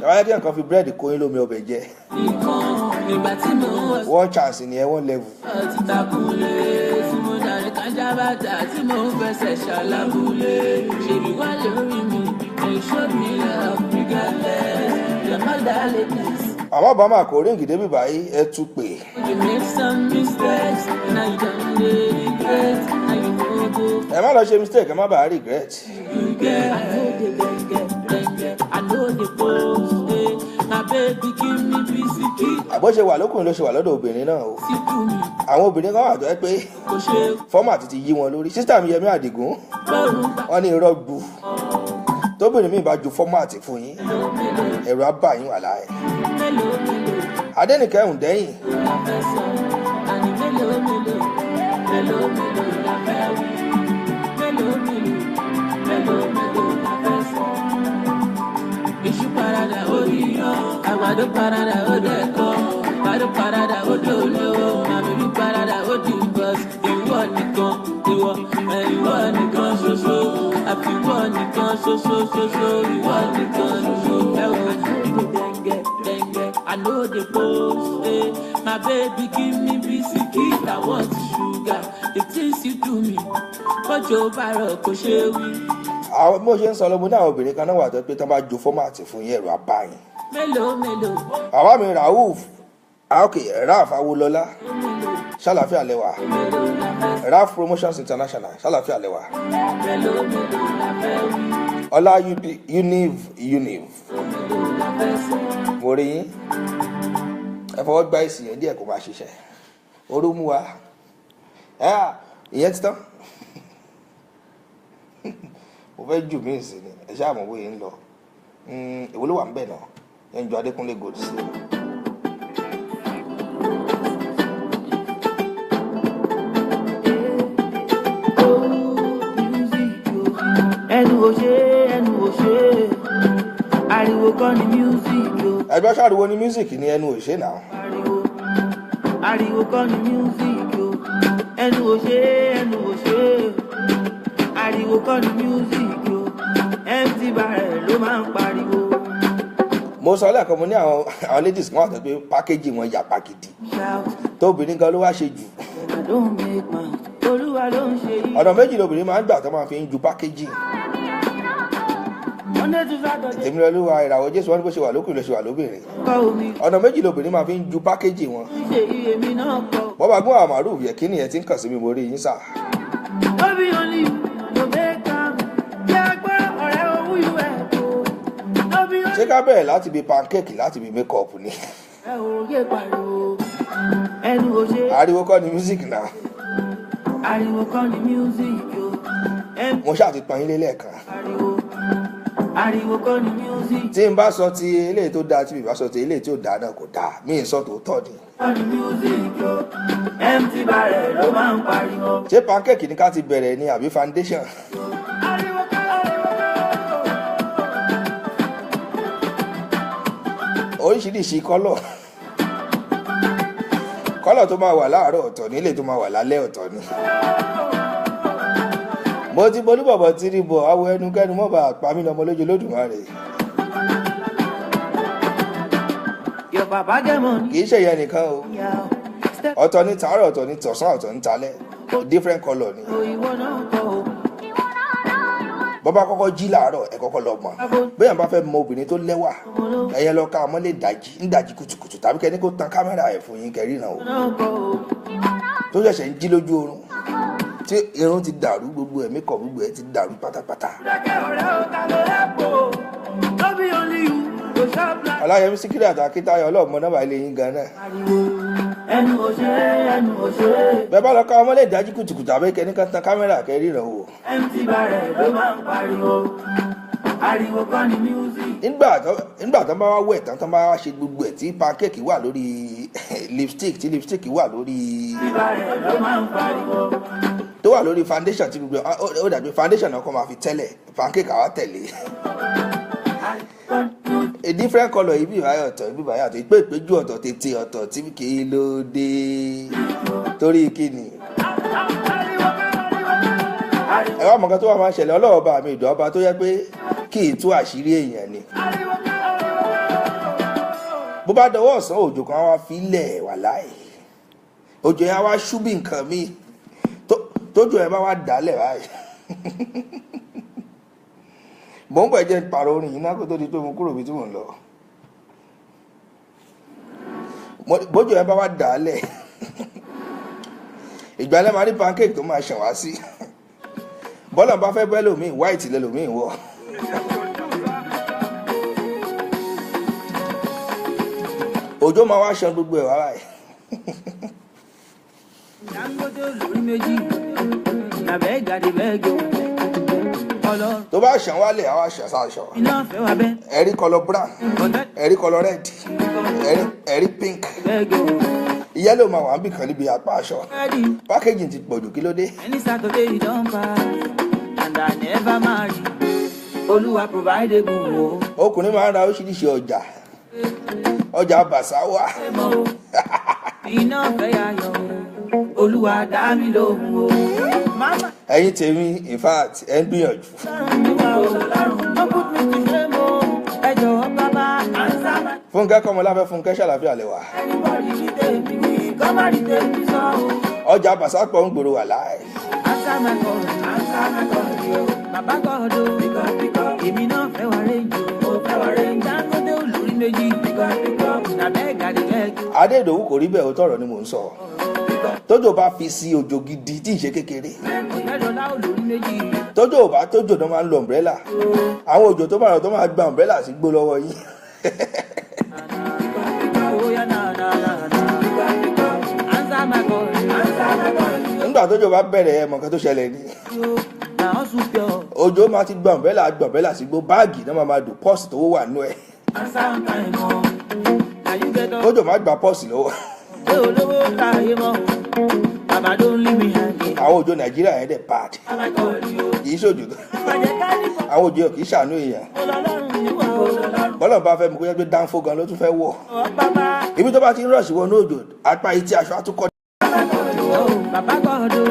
Speaker 2: kàwáyé kí nǹkan fi búrẹ́dì kó yín lómi ọbẹ̀ jẹ one chance ni ẹ one level. àmọ́ bàmà kò ríǹgì débi báyìí ẹ tún pè. ẹ má lọ ṣe mistake ẹ má bàa regret. àbó ṣe wà lókùnrin ló ṣe wà lọ́dọ̀ obìnrin náà o àwọn obìnrin kan wà tó ẹ pé fọ́màtì ti yí wọn lórí sísítà mi Yẹmí Àdìgún wọn ní irọ́ gbu tóbìnrin mi bá ju fọ́màtì fún yín ẹ̀rọ abá yín wà láàyè Adénìkẹ́ Ǹdẹ́yìn
Speaker 5: iṣu parada oríyan àgbàdo parada ó dẹkọ àgbàdo parada ó dòlò àbíbí parada ó di bọ́s ìwọ nìkan ṣoṣo àfiwọ́ nìkan ṣoṣo ìwọ nìkan ṣoṣo ẹ wò dẹ́ngẹ́ I know the post my baby give me biscuit I want sugar the things you do me kọjọ bàrọ̀ kò ṣe wí.
Speaker 2: àwọn bí mo ṣe ń sọ lọ́mọ ní àwọn obìnrin kan náà wà tó pé tán bá ju fọ́màtì fún yín ẹ̀rọ abáyìn.
Speaker 5: mélòó.
Speaker 2: àwa mi Rauf Raf Awolola ṣàlàfíà lẹ́wà Raf Promotions International ṣàlàfíà lẹ́wà ọlá univ mo rí yín ẹ fọwọ́ gbá ìsìn yẹn díẹ̀ kó máa ṣiṣẹ́ orú mú wa ìyẹn ti tán mo fẹ́ jù mí ìsìn ni ẹ ṣáà mọ̀ bóyá ń lọ èwo ló wà ń bẹ̀ náà ẹ̀ ń jọ Adékúnlé Gold sí i.
Speaker 5: ẹnu ò ṣe ariwo kọ́ ni music o.
Speaker 2: ẹgbẹ́ ṣàriwo ni music ni ẹnu ò ṣe náà.
Speaker 5: ariwo kọ́ ni music o. ẹnu ò ṣe ariwo kọ́ ni music o. MC Barrel ló máa ń pariwo.
Speaker 2: mo sọ lẹ́ẹ̀kan mo ní àwọn ladies kan wà tó pé pákéjì wọn yà pàkìdì tó obìnrin gan ló wá ṣe jù. ọ̀nà méjì lobìnrin máa ń gbà tó máa fi ń ju pákéjì. tèmi lọ ló wa ìràwọ̀ Jésù wọn ní bó ṣe wà lókùnrin ló ṣe wà lóbìnrin. ọ̀nà méjì lobìnrin máa fi ń ju pákéjì wọn. bọ́bá gún àmàrú yẹ kí nìyẹn ti ń kàn sí mi mo rí yín sà. ṣé ká bẹ̀rẹ̀ láti bi pancake láti bi make-up ni. ariwo kọ́ ni music náà.
Speaker 5: ariwo kọ́ ni music o.
Speaker 2: mo ṣáà ti pan yín lé lẹ́ẹ̀kan.
Speaker 5: ariwo kọ́ ni music.
Speaker 2: tí n bá sọ ti eléyìí tó dáa tí mi bá sọ ti eléyìí tí ò dáa náà kò dáa mi ì sọ tòótọ́ ni.
Speaker 5: kọ́ ni music o. MC Barrel ló máa ń pariwo.
Speaker 2: ṣé pancake ni ká ti bẹ̀rẹ̀ ni àbí foundation. oríṣiríṣi kọ́lọ̀ tó máa wà láàárọ̀ ọ̀tọ̀ nílé tó máa wà lálẹ́ ọ̀tọ̀ ni. mo ti bolúbọ̀bọ̀ tí rí bọ̀ awọ ẹnu kẹ́nu mọ́ bá pa mí lọ́mọ lójú Olódùmarè. kì í ṣe ìyẹn nìkan o ọ̀tọ̀ ní tàárọ̀ ọ̀tọ̀ ní tọ̀sán ọ̀tọ̀ ní talẹ́ different colour ni. bọ́bá kọ́kọ́ jí láàárọ̀ ẹ̀ kọ́kọ́ lọ mọ̀ bẹ́ẹ̀ bá fẹ́ mọ obìnrin tó lẹ́wà ẹ̀yẹ lọ ká ọmọ lè dájí kùtùkùtù tàbí kẹ́ni kó tan kámẹ́rà ẹ̀ fún yín kẹrìnà o tó ṣẹ̀ṣẹ̀ ń jí lójú oorun tí irun ti dàrú gbogbo ẹ̀ mẹ́kọ̀ gbogbo ẹ̀ ti dàrú pátápátá. Ọláyẹmí Síkírù àti Akíntayọ̀ ọlọ́ọ̀mọ náà wà ilé yín gan náà.
Speaker 5: ẹnu ò ṣe.
Speaker 2: bẹ́ẹ̀ bá lọ ká ọmọ lè dájí kùtùkùtù tàbí kẹ́ni ká tan kámẹ́rà kẹrìnà o.
Speaker 5: MC Barrel ló máa ń pariwo. ariwo kọ́ ni music.
Speaker 2: nígbà tó bá wá wẹ̀ tán bá wá ṣe gbogbo ẹ̀ tí pancake wà lórí lipstick tí lipstick wà lórí.
Speaker 5: MC Barrel ló máa ń pariwo.
Speaker 2: tó wà lórí foundation tí gbogbo ó dàbí foundation náà kọ́ máa fi tẹ́lẹ̀ pancake àwa tẹ̀lé. a different colour ibi ìbáyọ̀ ọ̀tọ̀ ibi ìbáyọ̀ ọ̀tọ̀ ìpè ìpéjú ọ̀tọ̀ tètè ọ̀tọ̀ tí kì í ló dé torí kíni. ẹ wá mọ̀ọ́ká tó wà máa ń ṣẹlẹ̀ ọlọ́ọ̀ba mi ìdọ̀ ọba tó yẹ pé kì í tú àṣírí èèyàn ni. bó bá dọwọ́ ọ̀sán òjò kan wá fi lẹ̀ wà láì òjò yẹn wá ṣú bí nǹkan mi tójò yẹn bá wá dálẹ̀ báyìí. mò ń bọ̀ jẹ́ pàrọ̀ orin yìí náà kó tó di pé mo kúrò bí tí mò ń lọ. bójò yẹn bá wá dálẹ̀ ìgbà lẹ́ máa rí pancake tó máa ṣàn wá sí bọ́lá bá fẹ́ bẹ́ lòmíì white lẹ́lòmíì wọ̀. òjò máa wá ṣan gbogbo ẹ̀ wá báyìí. tó bá ṣàn wálẹ̀ àwa ṣàn sáṣọ ẹ̀rí kọlọ brown ẹ̀rí kọlọ red ẹ̀rí pink yellow máa wà ń bì kan níbi apá aṣọ packaging ti pọ̀jù kí ló dé.
Speaker 5: Any Saturday you don't buy and I never marry. Olúwa provide gbogbo.
Speaker 2: ọkùnrin máa ń ra oríṣiríṣi ọjà bàṣá wà.
Speaker 5: Iná fẹ́ yà yọ. Olúwa dá mi lóhùn o. Mama.
Speaker 2: Ẹ̀yin tèmi in fact ẹ ń gbìyànjú.
Speaker 5: Don't put me to shame o. Ẹ jọ̀wọ́ bàbá answer my.
Speaker 2: Fúnkẹ́ Kọ́mọláfẹ́ Fúnkẹ́ ṣàlàfíà lẹ́wà.
Speaker 5: Anybody ní tèmi wí, kọ́mọ̀rì tèmi sọ o.
Speaker 2: Ọjà Bàṣápọ̀ ń gbòòrò wà láì.
Speaker 5: Answer my call yo. Bàbá God o. Èmi náà fẹ́ wá rẹ́jì o. Dangote olórí méjì. Nàbẹ́ gàdígẹ́gì.
Speaker 2: Adé Ìdòwú kò rí bẹ́ẹ̀, òótọ́ ọ̀rọ̀ ni mò ń sọ. Tójò bá fi sí òjò gidi tí ì ṣe kékeré.
Speaker 5: Ọ̀tẹ́dọ̀lá olórí méjì.
Speaker 2: Tójò náà máa ń lo umbrella. Àwọn òjò tó máa gba umbrella sí gbó lọ́wọ́ yín. Nígbà tójò bá bẹ̀rẹ̀ ẹ̀ mọ̀ nǹkan tó ṣẹlẹ̀ ni. Òjò máa ti gba umbrella sí gbó, báàgì náà máa dùn pọ́ọ̀sì tó wà nú ẹ̀. Tójò máa gba pọ́ọ̀sì lọ́wọ́. Àwọn òjò Nàìjíríà yẹn dẹ̀ bad. Kìí ṣòjò tó. Àwọn òjò kìí ṣàánú èèyàn. Bọ́lá bá fẹ́ mi kó yẹ pé dáńfó gan ló tún fẹ́ wọ̀. Ibi tó bá ti ń rọ̀ṣì wọnú òjò, apá etí aṣọ àtúkọ́.
Speaker 5: Bàbá gbọ́dọ̀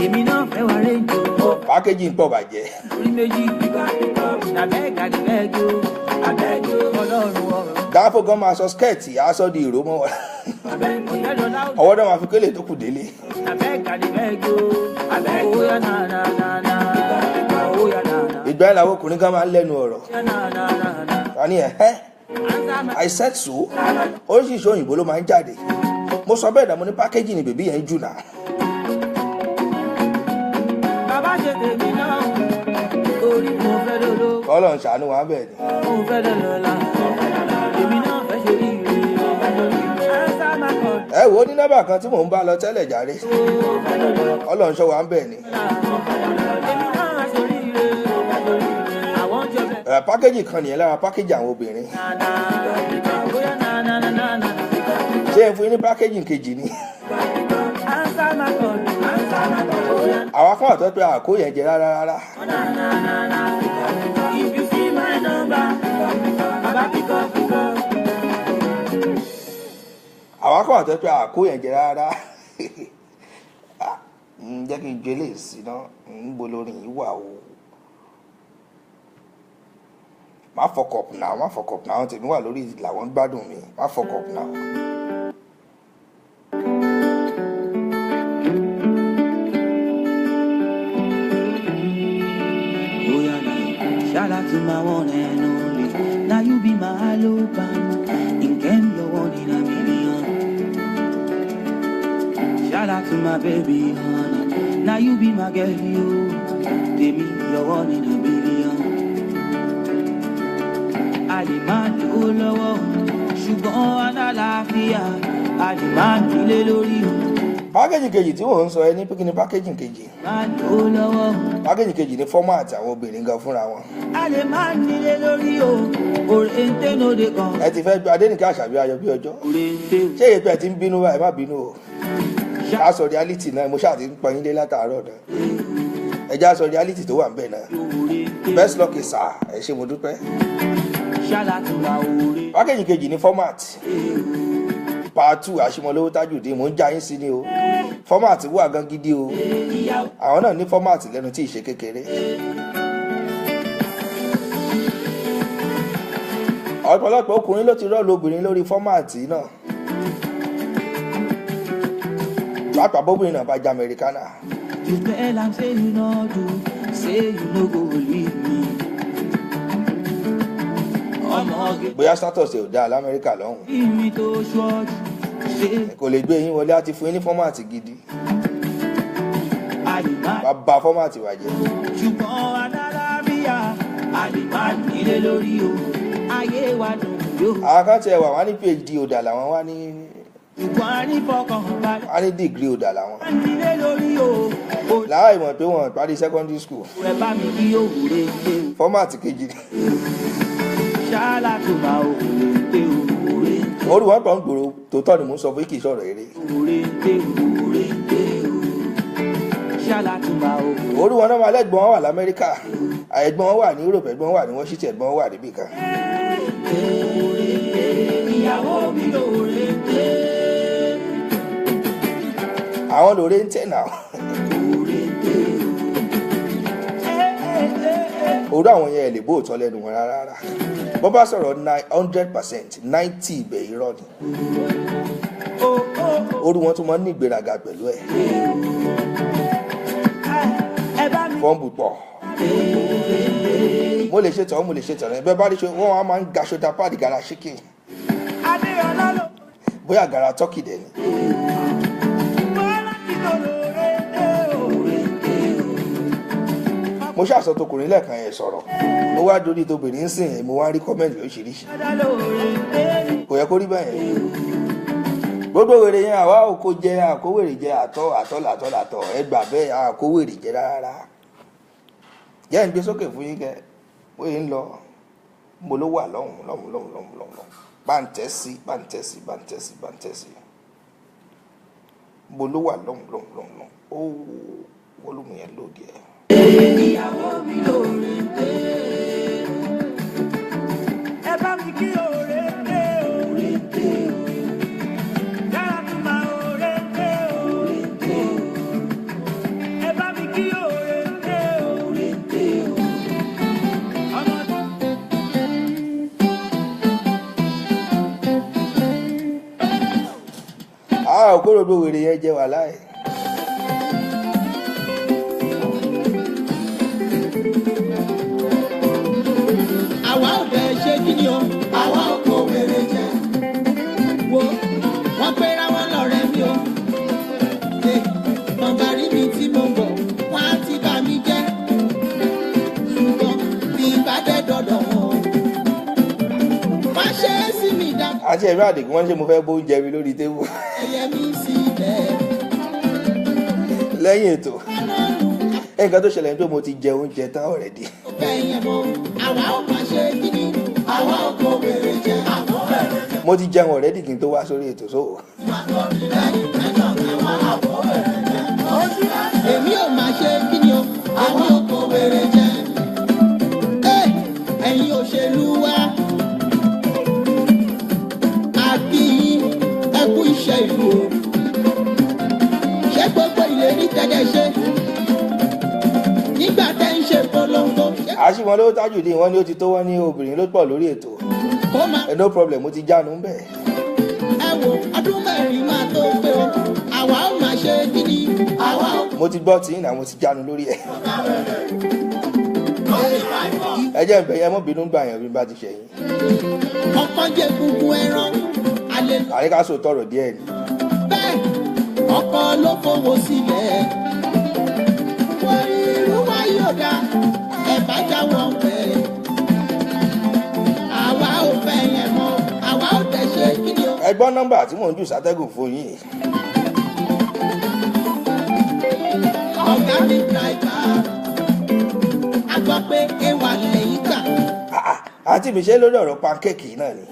Speaker 5: èmi náà fẹ́ wá rẹ́jì o.
Speaker 2: Pákéjì ń pọ̀ bàjẹ́.
Speaker 5: Orí méjì nàbẹ́ gàdígẹ́gì o. Abẹ́gì Ọlọ́run ọ̀rọ̀.
Speaker 2: Dáńfó gan máa sọ skẹ́ẹ̀tì aṣọ di ìró mọ́ wọn. Ọwọ́ náà máa fi kélé tó kù délé. Ìgbà yẹn làwọn ọkùnrin kan máa ń lẹ́nu ọ̀rọ̀. Wọ́n ní I said so. Oríṣiríṣi òyìnbó ló máa ń jáde. Mo sọ bẹ́ẹ̀ dà mo ní pákéjì ni bèbí yẹn jù náà.
Speaker 5: Bàbá ṣe tèmi náà, orí mo fẹ́ lọ́lọ́.
Speaker 2: Kọ́lọ̀ ń ṣàánú wa bẹ́ẹ̀ ni.
Speaker 5: Mo fẹ́ lọ́lọ́. Èmi náà fẹ́ ṣe rí ire.
Speaker 2: Ẹ wo ní nọ́mbà kan tí mò ń bá lọ tẹ́lẹ̀ jàre. Ọlọ́run ṣọ́ wa ń bẹ̀ ni. Pákéjì kan nìyẹn lára pákéjì àwọn obìnrin. Ṣé ẹ fún yín ní pákéjì kejì ni? Àwa kan àtọ́ pé àkó yẹn jẹ rárá. Àwa kan àtọ́ pé àkó yẹn jẹ rárá. Jẹ́ kí n jẹ lè sí náà ń bolórin yìí wà o. Má fuck up now, àwọn tèmi wà lórí làwọn ń gbádùn mi. Má fuck up now.
Speaker 5: Shout out to my one and only. Now you be my hello band. In game you're one in a million. Shout out to my baby honey. Now you be my girl, you. Baby, you're one in a million. Alimani olowo, ṣùgbọ́n àlàáfíà. Alimani lé lórí o.
Speaker 2: Pákéjì kejì tí mò ń sọ ẹ ní pé kí ni pákéjì kejì? Pákéjì kejì ni fọ́màtì àwọn obìnrin gan fúnra wọn.
Speaker 5: Alimani lé lórí o. Òrèǹté ló dé kan.
Speaker 2: Ẹ ti fẹ́ gbé Adénìkẹ́ Àṣàbí Ayọ̀ bí ọjọ́. Ṣé èyí pé ẹ ti ń bínú báyìí? Má bínú o. Ká sọ reality náà, mo ṣáà ti ń pọn yín dé látàárọ̀ náà. Ẹ já sọ reality tó wà ń bẹ̀ náà. Best luck is sir, ẹ ṣé mo dúpẹ́. Pákéjì kejì ni fọ́màtì. Part 2 Àṣìmọ̀lówó Tajudeen mò ń já yín sí ni o. Fọ́màtì wà gan gidi o. Àwọn náà ní fọ́màtì lẹ́nu tí ì ṣe kékeré. Ọ̀pọ̀lọpọ̀ ọkùnrin ló ti rọ́ọ̀lù obìnrin lórí fọ́màtì náà. Pàápàá bóbìnrin náà bá jẹ́ Amẹ́ríkánà. Bóyá status ẹ̀ ò dáa l'Amẹ́ríkà lọ́hùn. Kò lè gbé yín wọlé àti fún yín ní fọ́màtì gidi. Bàbá fọ́màtì wà jẹ́.
Speaker 5: Ṣùgbọ́n alábíyá Alimani lé lórí o. Ayé wa dùn yó.
Speaker 2: Àwọn kan tiẹ̀ wà wá ní PhD ọ̀dà làwọn wá ní.
Speaker 5: Ṣùgbọ́n a ní fọkàn balẹ̀.
Speaker 2: Wá ní dìgírì ọ̀dà làwọn.
Speaker 5: Alimani lé lórí o.
Speaker 2: Láì mọ̀ pé wọ́n parí secondary school.
Speaker 5: Ẹ bá mi kí òwúrẹ́ ṣe.
Speaker 2: Fọ́màtì kejì.
Speaker 5: Ṣáàlà tó bá òwúrẹ́ òwúrẹ́.
Speaker 2: Orí wọn pọ̀ ń gbòòrò tòótọ́ ni mò ń sọ fún kì í sọ̀rọ̀ eré. Orí wọn náà máa lẹ́gbọ̀n wọn wà l'Amẹ́ríkà. Ẹ̀gbọ́n wọn wà ní Europe, ẹ̀gbọ́n wọn wà ní Washington, ẹ̀gbọ́n wọn wà níbì kan. àwọn lóore ń tẹ̀ náà. Òru àwọn yẹn lè bó òótọ́ lẹ́nu wọn rárá. Bọ́ bá sọ̀rọ̀ 100%, 90 ibẹ̀ irọ́ ni. Orí wọn tún máa ń ní ìgbéraga pẹ̀lú ẹ̀. Fọ́ǹbù pọ̀. Mo lè ṣe tán, mo lè ṣe tán. Ẹgbẹ́ bá rí ṣe wọ́n á máa ń ga ṣọ́dá páàdì gara ṣíkì. Bóyá gara tọ́kì dẹ̀ ni. Mo ṣàṣọ tọkùnrin lẹ́ẹ̀kan yẹn sọ̀rọ̀. Mo wá dorí tóbìnrin ń sìn, mo wá rí kọ́mẹ́ǹtì lóríṣiríṣi. Kò yẹ kó rí bẹ́ẹ̀ yẹn. Gbogbo wèrè yẹn àwa ò kó jẹ àkówèrè jẹ àtọ̀ ẹgbà bẹ́ẹ̀ àkówèrè jẹ rárá. Jẹ́ ń gbé sókè fún yín kẹ́ bóyá ń lọ mo ló wà lọ́hùn. Báńtẹ́sì mo ló wà lọ́hùn. Ó wọ́lùmù yẹn lóde ẹ̀.
Speaker 5: Ìyàwó mi lóore dé. Ẹ bá mi kí oore dé oore dé. Yàrá mi máa oore dé oore dé. Ẹ bá mi kí oore dé oore dé.
Speaker 2: Òkúròdó wèrè yẹn jẹ wà láì.
Speaker 5: Àwa ò bẹ̀ ṣe kí ni o, àwa ò kó wèrè jẹ. Wo wọ́n pera wọn lọ́rẹ́ mi o. Wọ́n bá rí mi tí mo bọ̀, wọ́n á ti bà mí jẹ́. Ṣùgbọ́n bí bá dé dọ̀dọ̀ wọn, wọ́n ṣe é sí mi dá.
Speaker 2: Àti ẹ̀rọ àdìgún wọ́n ṣe mo fẹ́ bó oúnjẹ mi lórí tébù.
Speaker 5: Ẹyẹ mi sí ilẹ̀.
Speaker 2: Lẹ́yìn ètò nǹkan tó ṣẹlẹ̀ ní pé mo ti jẹ oúnjẹ tán already.
Speaker 5: Àwa ò máa ṣe kí ni, àwa ò kó wèrè jẹ.
Speaker 2: Mo ti jẹun already kí n tó wá sórí ètò so.
Speaker 5: Èmi ò máa ṣe kí ni o, àwa ò kó wèrè jẹ. Ẹ̀yin òṣèlú wa, àbí ẹ kú iṣẹ́ ìlú o. Ṣé gbogbo ìlérí tẹ́lẹ̀ ṣe? Nígbà tẹ́ ń ṣe polongo.
Speaker 2: Àṣìwọ̀n ló tájù dín wọ́n ní ó ti tó wọ́n ní obìnrin ló pọ̀ lórí ètò. No problem, mo ti jánu ń bẹ̀.
Speaker 5: Ẹ wo ọdún mẹ́rin máa tó pé o, àwa ò máa ṣe gidi, àwa ò.
Speaker 2: Mo ti gbọ́ tí ìnà mo ti jánu lórí ẹ̀. Ẹ jẹ́ ìbẹ̀yẹ mọ́ bínú gbà yẹn bí bá ti ṣẹ̀yìn.
Speaker 5: Ọkọ jẹ gungun ẹran, alẹ́ lọ.
Speaker 2: Àríkà sọ tọrọ díẹ̀ ni.
Speaker 5: Bẹ́ẹ̀ ọkọ ló fowó sílẹ̀. Wọ́n rí irú wa yóò dá, ẹ bá jáwọ́ bẹ́ẹ̀. Àwa ò fẹ́ yẹn mọ́, àwa ò tẹ̀ ṣe kí ni o.
Speaker 2: Ẹ gbọ́ nọ́mbà tí mò ń jù sátẹ́gùn fún yín.
Speaker 5: Ọ̀gá mi dráìbà, a gbọ́ pé ewa lẹ́yìn gbà.
Speaker 2: Àti mi ṣe lórí ọ̀rọ̀ pancake náà ni.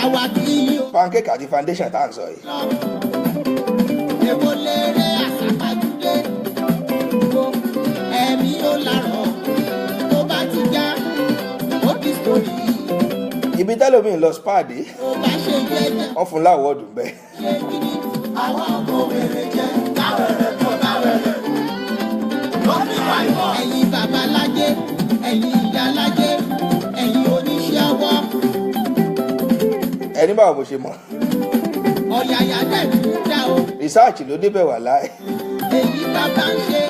Speaker 5: Àwa kì í yó.
Speaker 2: Pancake àti foundation tá à ń sọ yìí.
Speaker 5: Èwo lérè àsàpàjùdé, ẹ̀mí ó lárọ̀, tó bá ti já, ó di sórí.
Speaker 2: Ibi tẹ́lómi ń lọ spade,
Speaker 5: Tó bá ṣe jẹ́jẹ́,
Speaker 2: wọ́n fún láwọ́ọ̀dù bẹ́ẹ̀.
Speaker 5: ṣe gidi, àwa ò kó wèrè jẹ. Láwẹ̀rẹ̀ tó láwẹ̀rẹ̀, ló fi wá ìwọ̀. Ẹ̀yin bàbá lájé, ẹ̀yin ìyá lájé, ẹ̀yin oníṣẹ́ ọwọ́.
Speaker 2: Ẹni báwo mo ṣe mọ̀.
Speaker 5: Ọ̀yàyà dẹ̀ tún dá o.
Speaker 2: Research ló débẹ̀ wà láì.
Speaker 5: Èyí bàbá ń ṣe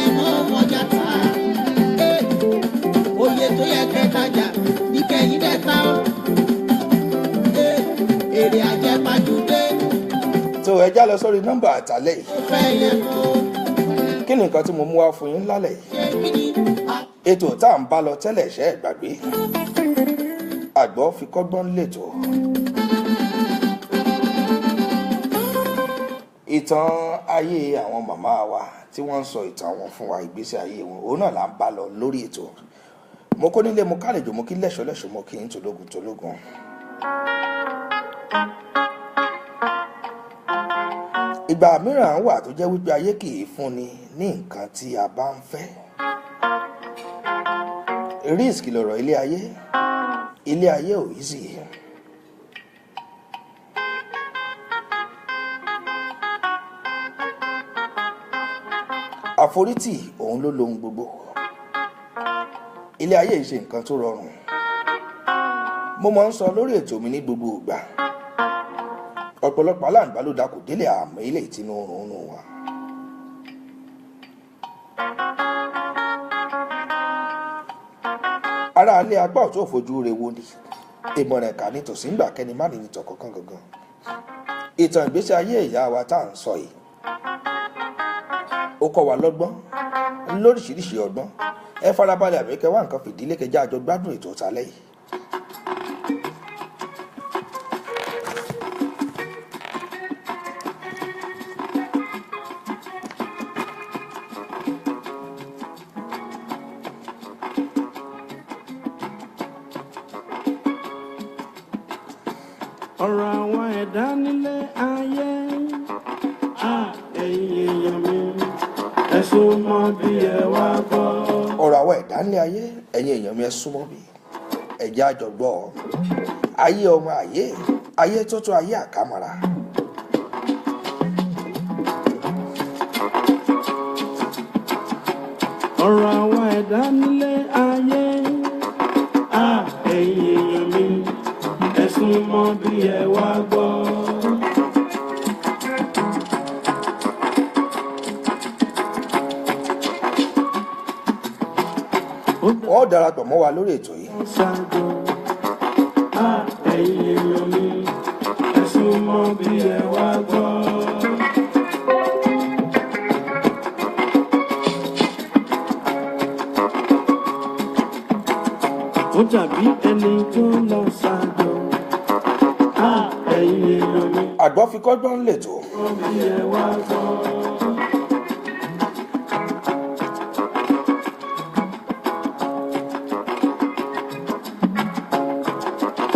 Speaker 5: ẹ̀mọ́ ọmọjà ta. Oyè tó yẹ kẹtajà ní kẹyìn dẹ́ta o. Èrè àjẹpàjùdé.
Speaker 2: So ẹ já lọ sórí nọ́mbà àtàlẹ́ yìí.
Speaker 5: Ó fẹ́ yẹ kó
Speaker 2: Kí ni nǹkan tí mo mú wá fún yín lálẹ́ yìí?
Speaker 5: ṣe kíni.
Speaker 2: Ètò tá à ń bá lọ tẹ́lẹ̀ ṣẹ́ ẹ̀ gbàgbé. Agbofikogbon lètò. Ìtàn ayé àwọn màmá wa tí wọ́n ń sọ ìtàn wọn fún wa, ìgbésí ayé wọn, òun náà là ń bá lọ lórí ètò. Mo kó nílé, mo kálejò, mo kí lẹ́ṣọ̀lẹ́ṣọ̀, mo kí n tológun. Ìgbà mìíràn wà tó jẹ́ wípé ayé kì í fúnni ní nǹkan tí a bá ń fẹ́. Risk lọ̀rọ̀ ilé ayé ò easy. àforítì òun ló lohun gbogbo. Ilé ayé ìṣe nǹkan tó rọrùn. Mo máa ń sọ lórí ètò mi ní gbogbo ìgbà. Ọ̀pọ̀lọpọ̀ aláǹgbá ló dákò délé àmọ́ ilé ìtinú oorun nù wa. Ará ilé apá ọ̀tún òfojú rẹ̀ wo ni ìmọ̀ràn ẹ̀ka ní tòsí ń gbà kẹ́ni má nìyí tọ̀ kankan gangan. Ìtàn ìgbésí ayé ìyá wa tá à ń sọ yìí ó kọ́ wa lọ́gbọ́n lóríṣiríṣi ọgbọ́n. Ẹ farabalẹ̀ àbíkẹ́ wá nǹkan fìdílé kẹjá àjọ gbádùn ètò ìtàlẹ́ yìí.
Speaker 1: ọ̀rọ̀ àwọn ẹ̀dá nílé ayé ẹ̀yin èèyàn mi ẹ súnmọ́ bí ẹ wá gbọ́.
Speaker 2: Ọ̀rọ̀ àwọn ẹ̀dá nílé ayé ẹ̀yin èèyàn mi ẹ súnmọ́ bí ẹ̀já àjọgbọ́ ayé ọmọ ayé tó tó ayé àkàmọ́ra.
Speaker 1: ọ̀rọ̀ àwọn ẹ̀dá nílé ayé ẹ̀yin èèyàn mi ẹ súnmọ́ bí ẹ wá gbọ́.
Speaker 2: Wọ́n darapọ̀ mọ́ wa lórí ètò yìí.
Speaker 1: ṣáájú ẹ̀yin èèyàn mi ẹ súnmọ́ bí ẹ wá gbọ́. ó dàbí ẹni tó lọ ṣáájú ẹ̀yin èèyàn mi
Speaker 2: Agbofikogbon ń lètò.
Speaker 1: bí ẹ wá gbọ́.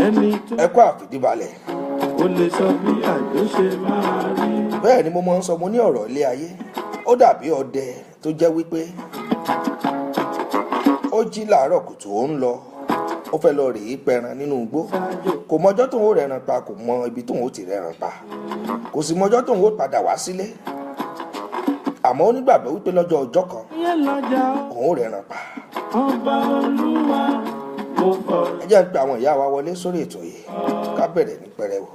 Speaker 1: ẹni tó
Speaker 2: Ẹ kú àfìdíbalẹ̀.
Speaker 1: ó lè sọ bí àjọ ṣe máa rí.
Speaker 2: Bẹ́ẹ̀ ni mo máa ń sọ mo ní ọ̀rọ̀ ilé ayé ó dàbí ọdẹ tó jẹ́ wípé ó jí làárọ̀ kùtù ó ń lọ ó fẹ́ lọ rèé pẹran nínú igbó. Kò mọjọ́ tóun ó rẹran pa, kò mọ ibi tóun ó ti rẹran pa, kò sì mọjọ́ tóun ó padà wá sílé. Àmọ́ ó nígbàgbọ́ wípé lọ́jọ́ ọjọ́ kan
Speaker 1: ayé lọ́jà
Speaker 2: òun ó rẹran pa.
Speaker 1: ọba olúwa mo fọ̀.
Speaker 2: Ẹ jẹ́ ń pe àwọn ìyá wa wọlé sórí ètò yìí ká bẹ̀rẹ̀ ní pẹrẹwu.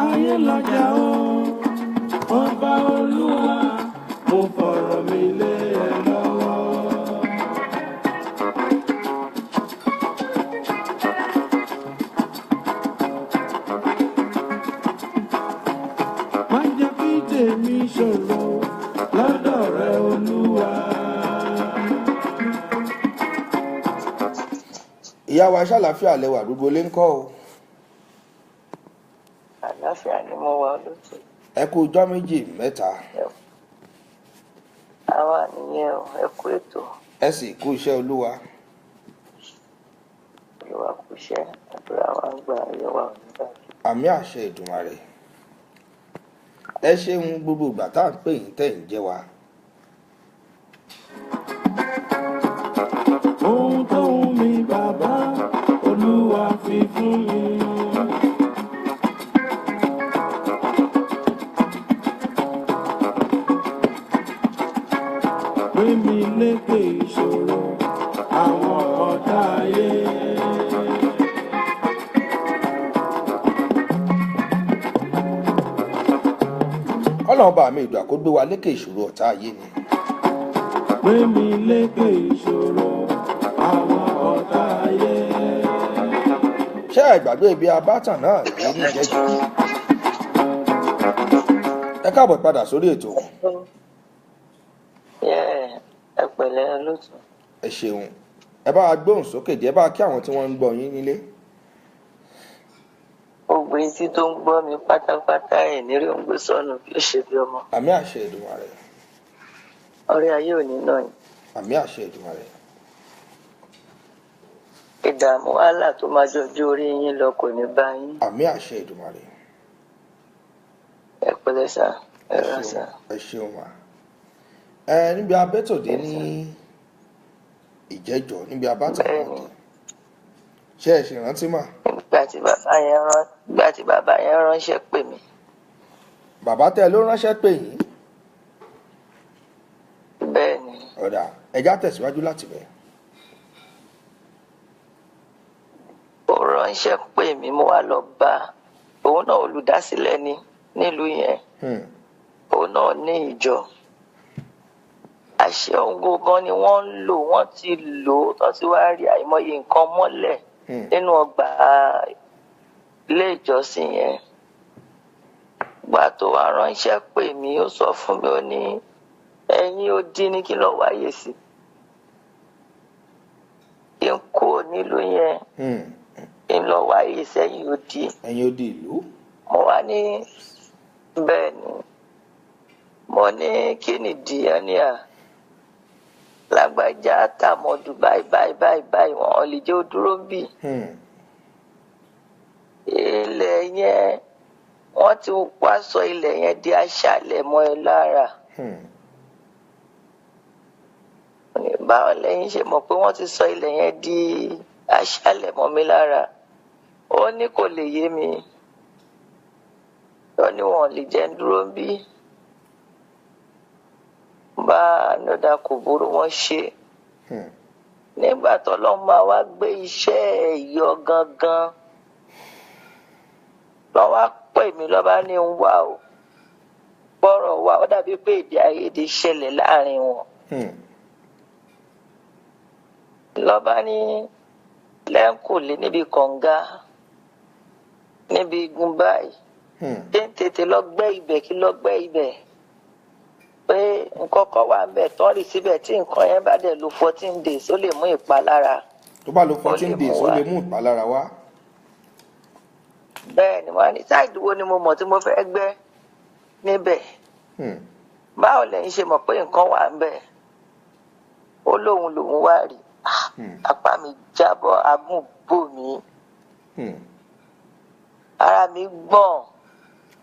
Speaker 1: ayé lọ́jà ọba olúwa mo fọ̀rọ̀ mi lé ẹ lọ́wọ́. má jẹ́ kí tèmi ṣòro lọ́dọ̀ rẹ olúwa.
Speaker 2: Ìyá wa ṣàlàáfíà lẹwà gbogbo lé ń kọ́ o.
Speaker 6: Àlàáfíà ni mo wà lókè.
Speaker 2: Ẹ kú ọjọ́ méjì mẹ́ta.
Speaker 6: Àwa nìyẹn o, ẹ kú ètò.
Speaker 2: Ẹ sì kú iṣẹ́ Olúwa.
Speaker 6: Olúwa kú iṣẹ́, àdúrà wa ń gbà ayọ̀ wa ò ní bàjẹ́.
Speaker 2: Àmì àṣẹ Èdùmàrè. Ẹ ṣeun gbogbo ìgbà tá à ń pè yín tẹ̀ ń jẹ́ wa.
Speaker 1: ohun tó wù mí bàbá olúwa fi fún mi. gbé mi lékè ìṣòro àwọn ọ̀tá ayé.
Speaker 2: Ọlọ́run bá mi ìgbà kó gbé wa lékè ìṣòro ọ̀tá ayé ni.
Speaker 1: gbé mi lékè ìṣòro àwọn ọ̀tá ayé.
Speaker 2: Ṣé ìgbàgbé ibi abátàn náà rí ní ìjẹ́jọ́? Ẹ káàbọ̀ padà sórí ètò.
Speaker 6: Ẹ pẹ̀lẹ́ lótú.
Speaker 2: Ẹ ṣeun. Ẹ bá wa gbóhùn sókè díẹ̀, bá kí àwọn tí wọ́n ń gbọ́ yín nílé.
Speaker 6: Gbogbo etí tó ń gbọ́ mi pátápátá ẹ̀ ní rí òun gbé sọnù bí ó ṣe bí ọmọ.
Speaker 2: Àmì àṣẹ Èdùmàrè.
Speaker 6: Ọ̀rẹ́ ayé ò ní náà yìí.
Speaker 2: Àmì àṣẹ Èdùmàrè.
Speaker 6: Ìdààmú wàhálà tó máa jọjú orí yín lọ kò ní bá yín.
Speaker 2: Àmì àṣẹ Èdùmàrè.
Speaker 6: Ẹ pẹ̀lẹ́ sà, ẹ
Speaker 2: Ẹ
Speaker 6: rà sà.
Speaker 2: ṣeun. Ẹ ṣeun mà. Níbi abẹ́tòdé ní ìjẹ́jọ́ níbi abátà
Speaker 6: bẹ́ẹ̀
Speaker 2: náà
Speaker 6: ni
Speaker 2: dé ṣé ẹ ṣe rántí mà.
Speaker 6: nígbà tí bàbá yẹn ránṣẹ́ pè mí.
Speaker 2: bàbá tẹ ló ránṣẹ́ pè yín.
Speaker 6: bẹ́ẹ̀ ni
Speaker 2: ọ̀dà ẹja tẹ̀síwájú láti bẹ̀.
Speaker 6: ó ránṣẹ́ pè mí mo wá lọ bá òun náà olùdásílẹ̀ ni nílùú yẹn òun náà ní ìjọ àṣẹ ohun gangan ni wọ́n ń lò wọ́n ti lò ó tó ti wá rí àìmọye nǹkan mọ́lẹ̀ nínú ọgbà ilé ìjọsìn yẹn gbà tó wá ránṣẹ́ pè mí ó sọ fún mi ó ní ẹ̀yin ó dín ní kí lọ wáyé sí kí n kúrò nílùú yẹn kí n lọ wáyé sẹ́yìn ó di
Speaker 2: ẹ̀yin ó di ìlú.
Speaker 6: mo wá ní bẹ́ẹ̀ ni mo ní kí nìdí ẹ ní à lágbájá tàmọ̀dù báyìí wọn lè jẹ́ ó dúró bì ilẹ̀ yẹn wọ́n ti wá sọ ilẹ̀ yẹn di aṣálẹ̀ mọ́ ẹ lára báwo lẹ́yìn ṣe mọ̀ pé wọ́n ti sọ ilẹ̀ yẹn di aṣálẹ̀ mọ́ mi lára ó ní kò lè yé mi ó ní wọn lè jẹ́ ń dúró bí bá nọ́dà kò burú wọn ṣe nígbà tó lọ́n máa wá gbé iṣẹ́ yọ gangan lọ́ wá pè mí lọ́ba ní ń wá o bọ́rọ̀ wá ó dàbí pé èdè àìyedè ṣẹlẹ̀ láàrin wọn lọ́ba ní lẹ́ńkùlé níbi kànga níbi igun báyìí ṣé ń tètè lọ gbẹ́ ibẹ̀ kí lọ gbẹ́ ibẹ̀ pé nǹkan kan wà ń bẹ̀ tán rí síbẹ̀ tí nǹkan yẹn bá dẹ̀ lo 14 days ó lè mú ìpalára.
Speaker 2: tó bá lo 14 days ó lè mú ìpalára wá.
Speaker 6: bẹ́ẹ̀ ni wọ́n ní sáìdì wo ni mo mọ̀ tí mo fẹ́ gbẹ́ níbẹ̀ báwo lẹ́yìn ṣe mọ̀ pé nǹkan wà ń bẹ̀ ó lóun wá rí apá mi jábọ́ agún bò mí ara mi gbọ̀n.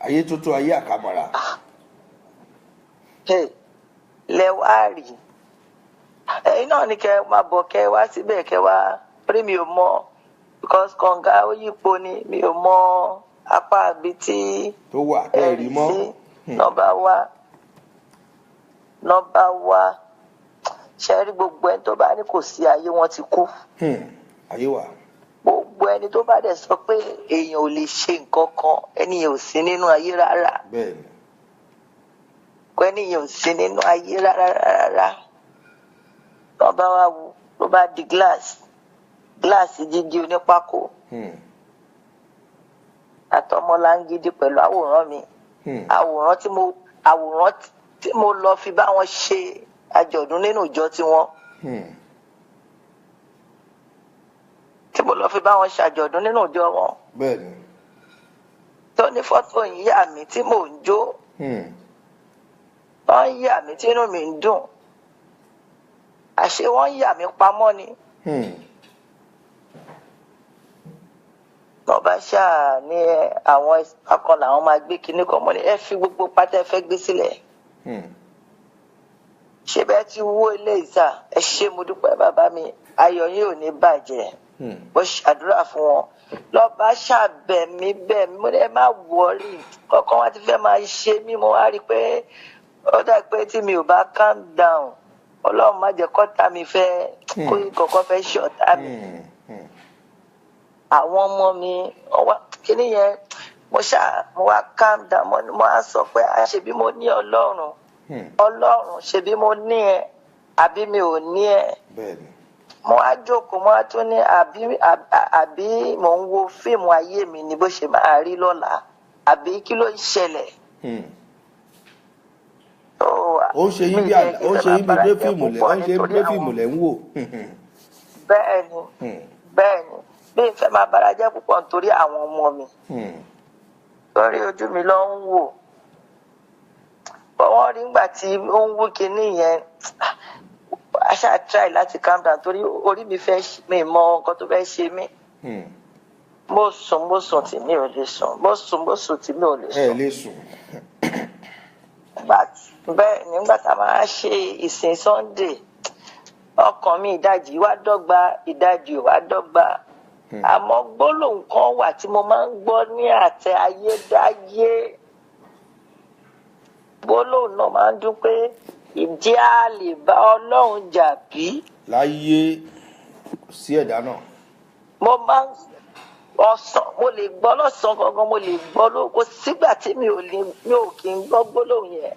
Speaker 2: ayé tuntun ayé àkàmọ́ra.
Speaker 6: lẹ wá rí ẹ̀yin náà ni kẹ́ máa bọ̀ kẹ́ wá síbẹ̀ kẹ́ wá rí mi ò mọ̀ because kànga ó yípo ni mi ò mọ̀ apá àbí tí
Speaker 2: tó wà ẹ̀rí mọ́
Speaker 6: nọ́mbà wá ṣe rí gbogbo ẹni tó bá ní kò sí ayé wọn ti kú.
Speaker 2: ayé wà.
Speaker 6: gbogbo ẹni tó bá dẹ̀ sọ pé èèyàn ò lè ṣe nǹkan kan ẹnìyàn ò sí nínú ayé rárá.
Speaker 2: bẹ́ẹ̀ni.
Speaker 6: ẹnìyàn ò sí nínú ayé rárá. lọ́ bá wá wo ló bá di gíláàsì jíjí onípákó. àtọmọláńgídí pẹ̀lú àwòrán mi. àwòrán tí mo lọ fi bá wọn ṣe àjọ̀dún nínú ìjọ tiwọn. tí mo lọ fi bá wọn ṣàjọ̀dún nínú ìjọ wọn.
Speaker 2: bẹ́ẹ̀ni.
Speaker 6: tó ní fọ́tò ìyá mi tí mò ń jó. wọ́n ń yà mí tí inú mi ń dùn. àṣé wọ́n ń yà mí pamọ́ ni. wọ́n bá ṣáà ní àwọn akọ làwọn máa gbé kinní kan mọ́ ni ẹ fi gbogbo pátá ẹ fẹ́ gbé sílẹ̀. ṣé bẹ́ẹ̀ ti wó ilé ìsà ẹ ṣé mo dúpẹ́ bàbá mi ayọ̀ yín ò ní bàjẹ́. mo ṣàdúrà fún wọn lọ́ba ṣàbẹ̀ mí bẹ́ẹ̀ mo ní ẹ má wọrí kọ́kọ́ wọn ti fẹ́ máa ṣe mí mo wá rí i pé ó dà pé tí mi ò bá calm down ọlọ́run má jẹ́ kọ́tà mi fẹ́ kó kọ̀ọ̀kan fẹ́ ṣọ̀tá mi. àwọn ọmọ mi kíní yẹn mo wá calm down mo wá sọ pé ṣebí mo ní ọlọ́run ṣebí mo ní ẹ àbí mi ò ní ẹ. mo wá jókòó mo wá tún ní àbí mò ń wo fíìmù ayé mi ni bó ṣe máa rí lọ́la àbí kí ló ń ṣẹlẹ̀.
Speaker 2: ó ń ṣe yín bí gbé fíìmù lẹ̀ ń wò.
Speaker 6: bẹ́ẹ̀ni bí n fẹ́ máa bara jẹ́ púpọ̀ nítorí àwọn ọmọ mi lórí ojú mi ló ń wò wọ́n rí nígbà tí ó ń wú kinní yẹn aṣá try láti calm down torí orí mi fẹ́ mi mọ nǹkan tó fẹ́ ṣe mí mo sùn tí mi ò lè sùn mo sùn tí mi ò lè sùn.
Speaker 2: ẹ lè sùn.
Speaker 6: bẹ́ẹ̀ nígbà tá a máa ṣe ìsìn Sunday ọkàn mi ìdajì wá dọ́gba ìdajì ò wá dọ́gba àmọ́ gbólóhùn kan wà tí mo máa ń gbọ́ ní àtẹ ayédáyé gbólóhùn náà máa ń dún pé ìjẹ́ a lè bá Ọlọ́run jà bí.
Speaker 2: láyé sí ẹ̀dá náà.
Speaker 6: mo máa ń ọ̀sán mo lè gbọ́ lọ́sàn-án gangan mo lè gbọ́ lóko sígbà tí mi ò kí ń gbọ́ gbólóhùn yẹn.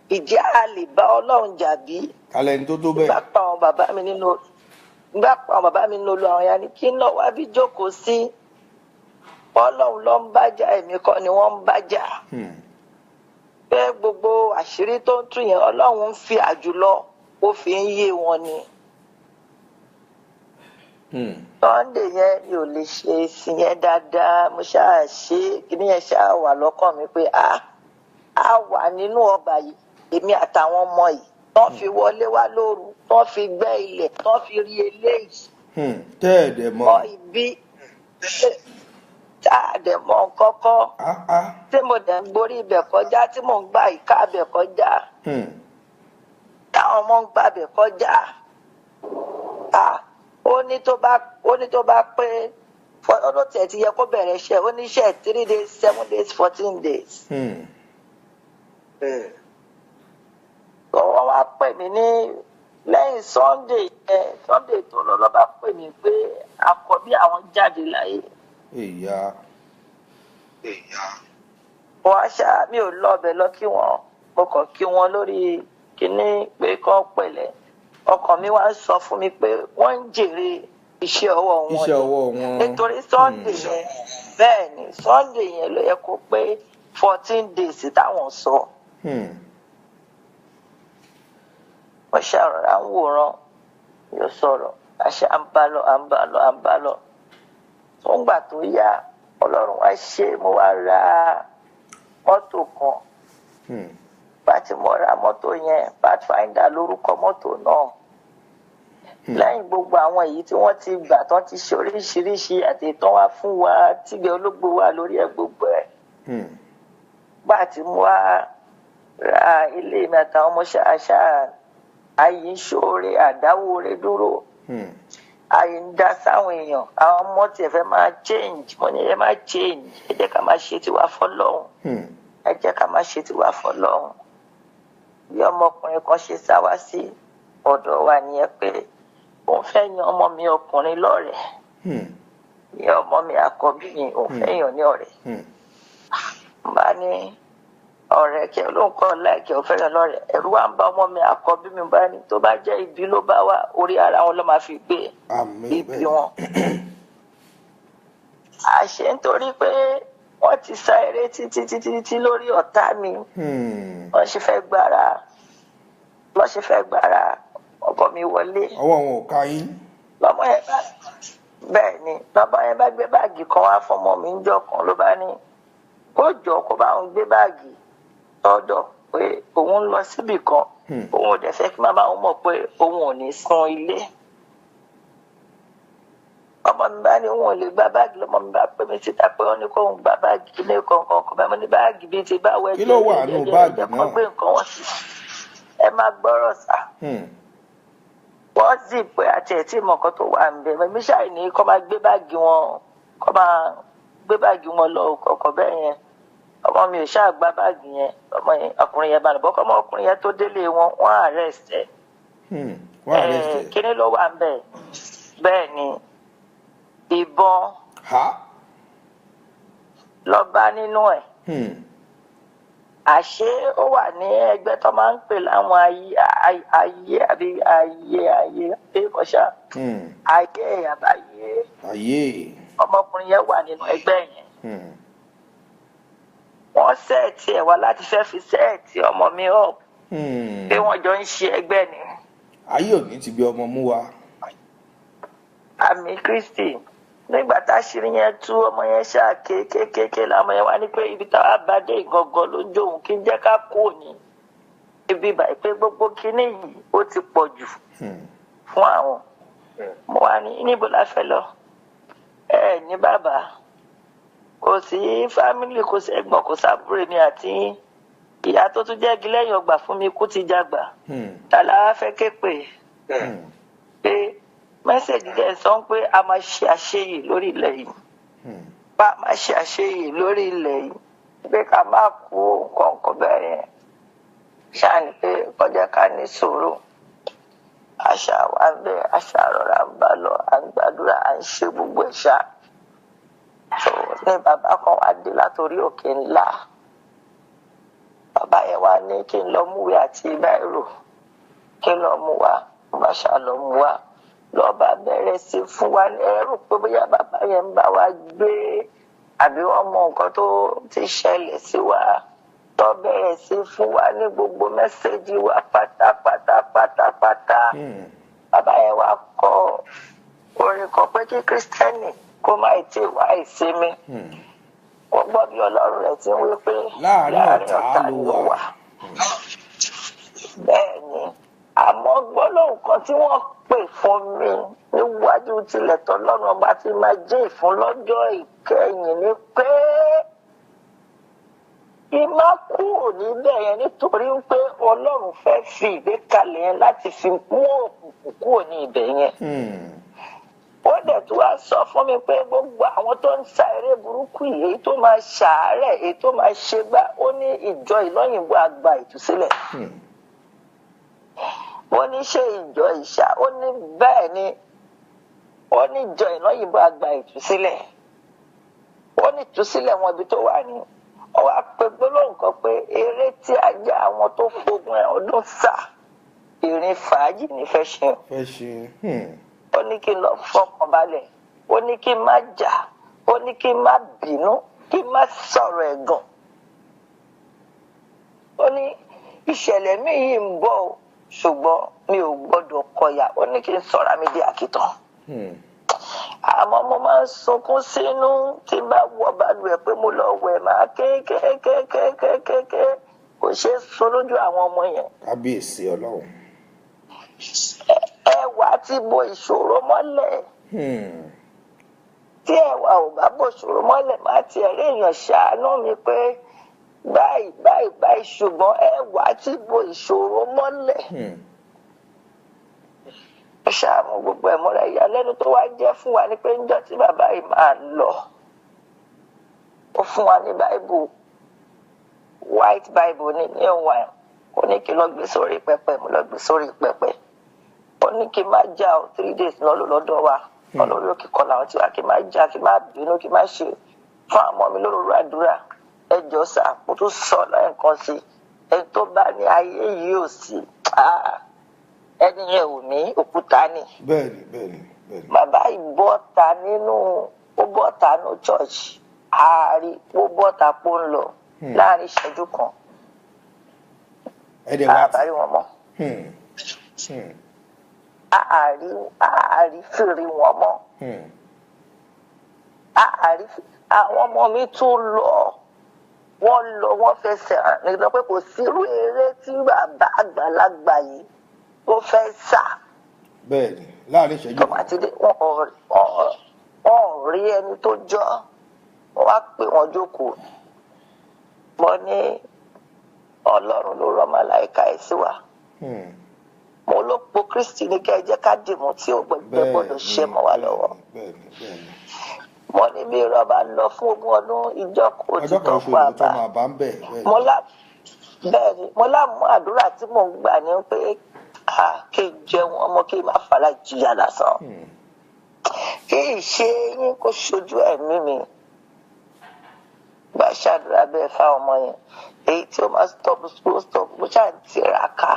Speaker 6: Ìjẹ́ a lè bá Ọlọ́run jà bí.
Speaker 2: kálẹ̀ ní tó tó bẹ́ẹ̀.
Speaker 6: Nígbà pa àwọn bàbá mi nínú olú àwọn ya ni kí n lọ wá bí jókòó sí Ọlọ́run ló ń bájà èmi kọ́ ni wọ́n ń bájà. Pé gbogbo àṣírí tó ń tú yẹn Ọlọ́run ń fi àjùlọ ó fi ń yé wọn ni. Sunday yẹn mi ò lè ṣe èsì yẹn dáadáa mo ṣáà ṣe kíní yẹn ṣáà wà lọ́kàn mi pé a wà nínú ọgbà yìí èmi àtàwọn ọmọ yìí tán fi wọlé wá lóru tán fi gbẹ́ ilẹ̀ tán fi rí eléyìí.
Speaker 2: tẹ́ ẹ̀ dẹ̀ mọ́.
Speaker 6: ibi tá a dẹ̀ mọ́ kọ́kọ́ tí mo dẹ̀ ń gborí ibẹ̀ kọjá tí mò ń gba ìka ibẹ̀ kọjá táwọn ọmọ ń gba ibẹ̀ kọjá ó ní tó bá pé ọdún tẹ̀ ti yẹ kó bẹ̀rẹ̀ iṣẹ́ ó ní iṣẹ́ 3 days 7 days 14 days. wọ́n wá pè mí ní lẹ́yìn Sunday tó lọ lọ́ba pè mí pé àkọ́bí àwọn jáde láyé. wọ́n á ṣá mi ò lọ ọbẹ̀ lọ kí wọ́n mo kàn kí wọ́n lórí kíní pé kán pẹ̀lẹ́ ọkàn mi wá sọ fún mi pé wọ́n ń jèrè iṣẹ́ ọwọ́ wọn nítorí Sunday yẹn bẹ́ẹ̀ ni Sunday yẹn ló yẹ kó pé 14 days táwọn sọ. wọ́n ṣàrọ̀rà ń wòran yóò sọ̀rọ̀ àṣà à ń bá lọ tó ń gbà tó yá Ọlọ́run wá ṣe mo wá ra mọ́tò kan bá ti mo ra mọ́tò yẹn Pathfinder lórúkọ mọ́tò náà lẹ́yìn gbogbo àwọn èyí tí wọ́n ti gbà tán ti ṣe oríṣiríṣi àti ìtàn wá fún wa tígbẹ́ ológbò wà lórí ẹ̀ gbogbo ẹ̀ bá ti mo wá ra ilé mi àtàwọn ọmọ ṣáṣá ayé ń ṣoore àdáwóore dúró ayé ń dá sáwọn èèyàn àwọn ọmọ tiẹ̀ fẹ́ máa change mo ní ẹ máa change ẹ jẹ́ ká máa ṣe tiwa fọ́lọ́run ẹ jẹ́ ká máa ṣe tiwa fọ́lọ́run bí ọmọkùnrin kan ṣe sá wá sí ọ̀dọ̀ wa nìyẹn pé òun fẹ́ yan ọmọ mi ọkùnrin lọ́rẹ̀ẹ́ ní ọmọ mi àkọ́bí mi òun fẹ́ yan ní ọ̀rẹ́ bá ní ọ̀rẹ́ kí ló ń kọ́ láìkẹ́ òun fẹ́ yan lọ́rẹ̀ẹ́ ẹ̀rù wa ń bá ọmọ mi àkọ́bí mi bá ní tó bá jẹ́ ibi ló bá wà orí ara wọn ló máa fi gbé ibi wọn. àṣé nítorí pé wọ́n ti sá eré títí lórí ọ̀tá mi wọ́n ṣe fẹ́ gbára ọkọ mi wọlé.
Speaker 2: ọwọ́ wọn ò ká yín.
Speaker 6: lọ́mọ yẹn bá bẹ́ẹ̀ ni lọ́mọ yẹn bá gbé báàgì kan wá fún ọmọ mi níjọ́ kan ló bá ní kó jọ kó bá òun gbé báàgì lọ́dọ̀ pé òun ń lọ síbì kan òun ò dẹ̀ fẹ́ kí màmá òun mọ̀ pé òun ò ní san ilé. ọmọ mi bá ní òun ò lè gba báàgì lọ́mọ mi bá pè mí síta pé wọ́n ní kó òun gba báàgì ní kankan kó bá mi ní báàgì bíi ti báwo
Speaker 2: kí ló wà nínú báàgì náà
Speaker 6: kó gbé nǹkan wọn sí ẹ má gbọ́rọ̀ sá. wọ́n sì pé àti ẹ̀ tí mọ̀ nǹkan tó wà ń bẹ̀ mi ṣáà ní kó máa gbé báàgì wọn lọ ọkọ̀ bẹ́ẹ̀ yẹn ọmọ mi ò ṣáà gba báàgì yẹn ọmọ yẹn ọkùnrin yẹn bá lọ bọ́kọ́ ọmọ ọkùnrin yẹn tó délé wọ́n arrest ẹ̀. kíní ló wà ń bẹ̀ bẹ́ẹ̀ ni ìbọn lọ bá nínú ẹ̀ àṣé ó wà ní ẹgbẹ́ tó máa ń pè láwọn ayé àbí ayé kọ́ṣá ayé àbáyé ọmọkùnrin yẹn wà nínú ẹgbẹ́ yẹn wọ́n sẹ́ẹ̀tì ẹ̀ wá láti fẹ́ fi sẹ́ẹ̀tì ọmọ mi up pé wọ́n jọ ń ṣe ẹgbẹ́ ni.
Speaker 2: ayé òní ti bí ọmọ mú wa.
Speaker 6: àmì Kristi nígbà tá a ṣírí yẹn tú ọmọ yẹn ṣáà kéékèèké làwọn yẹn wá ní pé ibi táwa bá dé ìgangan ló ń jóun kí n jẹ́ ká kú òní ibi báyìí pé gbogbo kinní yìí ó ti pọ̀ jù fún àwọn. mo wà ní níbo la fẹ́ lọ ẹ ní bàbá kò sí fámìlì kò sí ẹ̀gbọ́n kò sábúrò mi àti ìyá tó tún jẹ́ igi lẹ́yìn ọgbà fún mi kú ti jágbà tàlà fẹ́ ké pè bẹ́ẹ̀ pé mẹ́sẹ̀gì dẹ̀ sọ pé a máa ṣe àṣeyè lórí ilẹ̀ yìí bá a máa ṣe àṣeyè lórí ilẹ̀ yìí pé ká má kú nǹkan bẹ́ẹ̀ yẹn ṣáà ní pé kọjá ká ní sùúrù àṣà wa bẹ́ẹ̀ àṣà rọra ń bá lọ à ń gbàdúrà à ń ṣe gbogbo ẹ̀ ṣá ní bàbá kan wá dé látòrí òkè ńlá bàbá yẹn wá ní kí n lọ múwèé àti báírò kí n lọ mú wa bá ṣá lọ mú wa lọ́ba bẹ̀rẹ̀ sí fún wa ní ẹrù pé bóyá bàbá yẹn ń bá wa gbé àbí wọ́n mọ nǹkan tó ti ṣẹlẹ̀ sí wa tó bẹ̀rẹ̀ sí fún wa ní gbogbo mẹ́sẹ̀gì wa pátápátá. Bàbá yẹn wá kọ orin kan pé kí kírísítẹ́nì kó má tí ì wá ìsinmi. Ó gbọ́ bí Ọlọ́run rẹ̀ ti ń wí pé láàrin ọ̀tá ló wà. Bẹ́ẹ̀ ni àmọ́ gbólóhùn kan tí wọ́n pè fún mi níwájú tilẹ̀ tọ́lọ́run ọba tí máa jẹ́ ìfún lọ́jọ́ ìkẹyìn ni pé ìmá kúrò níbẹ̀ yẹn nítorí pé Ọlọ́run fẹ́ fi ìgbékalẹ̀ yẹn láti fi mú òkùnkùn kúrò ní ibẹ̀ yẹn. Ó dẹ̀ tún wá sọ fún mi pé gbogbo àwọn tó ń sa eré burúkú yìí èyí tó máa ṣàárẹ̀ èyí tó máa ṣe gbá ó ní ìjọ ìlọ́yìnbó àgbà ìtúsílẹ̀. Ó ní ṣe ìjọ ìṣà ó ní bẹ́ẹ̀ ni ó ní ìjọ ìlọ́yìnbó àgbà ìtúsílẹ̀ ó ní ìtúsílẹ̀ wọn ibi tó wà ní ó wá pe gbólóhùn kan pé eré tí ajá àwọn tó fogun ẹ̀ ọdún sá ìrìn fàájì ní fẹ́ ṣe. Ó ní kí n lọ fọkàn balẹ̀ ó ní kí n má jà ó ní kí n má bínú kí n má sọ̀rọ̀ ẹ̀gàn ó ní ìṣẹ̀lẹ̀ mi yìí ń bọ̀ o ṣùgbọ́n mi ò gbọ́dọ̀ kọyà ó ní kí n sọ̀rọ̀ mi di àkìtàn. Àmọ́ mo máa ń sunkún sínú tí bá wọ balùwẹ̀ pé mo lọ wẹ̀ máa kéékèèké kò ṣeé sun lójú àwọn ọmọ yẹn.
Speaker 2: Kábíyèsí Ọlọ́run.
Speaker 6: Ẹwà ti bo ìṣòro mọ́lẹ̀. Tí ẹwà ò bá bo ìṣòro mọ́lẹ̀ má ti ẹ̀rí èèyàn ṣàánú mi pé báyìí ṣùgbọ́n ẹwà ti bo ìṣòro mọ́lẹ̀. Ó ṣàmú gbogbo ẹ̀ mọ́ra ìyàlẹ́nu tó wá jẹ́ fún wa ni pé níjọ́ tí bàbá yìí máa lọ ó fún wa ní báìbù white bible ní wine ó ní kí n lọ gbé sórí pẹpẹ mo lọ gbé sórí pẹpẹ ó ní kí n má jà ó 3 days náà ló lọ́dọ̀ wa olórí òkè kan làwọn ti wá kí n má jà kí n má bínú kí n má ṣe fún àwọn ọmọ mi lóró àdúrà ẹjọ́ sà mo tún sọ lẹ́ẹ̀kan sí ẹni tó bá ní ayé yìí ò sí ẹni yẹn ò ní òkúta ni.
Speaker 2: Bẹ́ẹ̀ni.
Speaker 6: Bàbá ìbọ́ta nínú ó bọ́ta nínú church ààrí ó bọ́ta pó ń lọ láàrin ìṣẹ́jú kan. Àbárí wọn mọ́. Ààrí fèrè wọn mọ́. Àwọn ọmọ mi tún lọ wọ́n fẹsẹ̀ hàn nígbà pé kò sírú eré tí bàbá àgbàlagbà yìí ó fẹ́ sà.
Speaker 2: Bẹ́ẹ̀ni láàrin ìṣẹ́jú.
Speaker 6: Tọ́mátìdé wọ́n ò rí ẹni tó jọ wọ́n wá pè wọ́n jókòó. Mo ní Ọlọ́run ló rán màláíkà ẹ̀ sí wa. Mo ló po Kristi ní kẹ́ ẹ jẹ́ ká dìmú tí ò gbọ́dọ̀ ṣe mọ́ wa lọ́wọ́. Mo ní bí irọ́ bá lọ fún 20 ọdún ìjọ kò tí tó fún àbá. Mo lámú àdúrà tí mò ń gbà ní pé kí n jẹun ọmọ kí n má fara jìyà lásán. Kí ìṣe yín kó ṣojú ẹ̀mí mi. Bá ṣàdúrà bẹ́ẹ̀ fáwọn ọmọ yẹn èyí tí ó máa stop mo ṣáà ń tiraka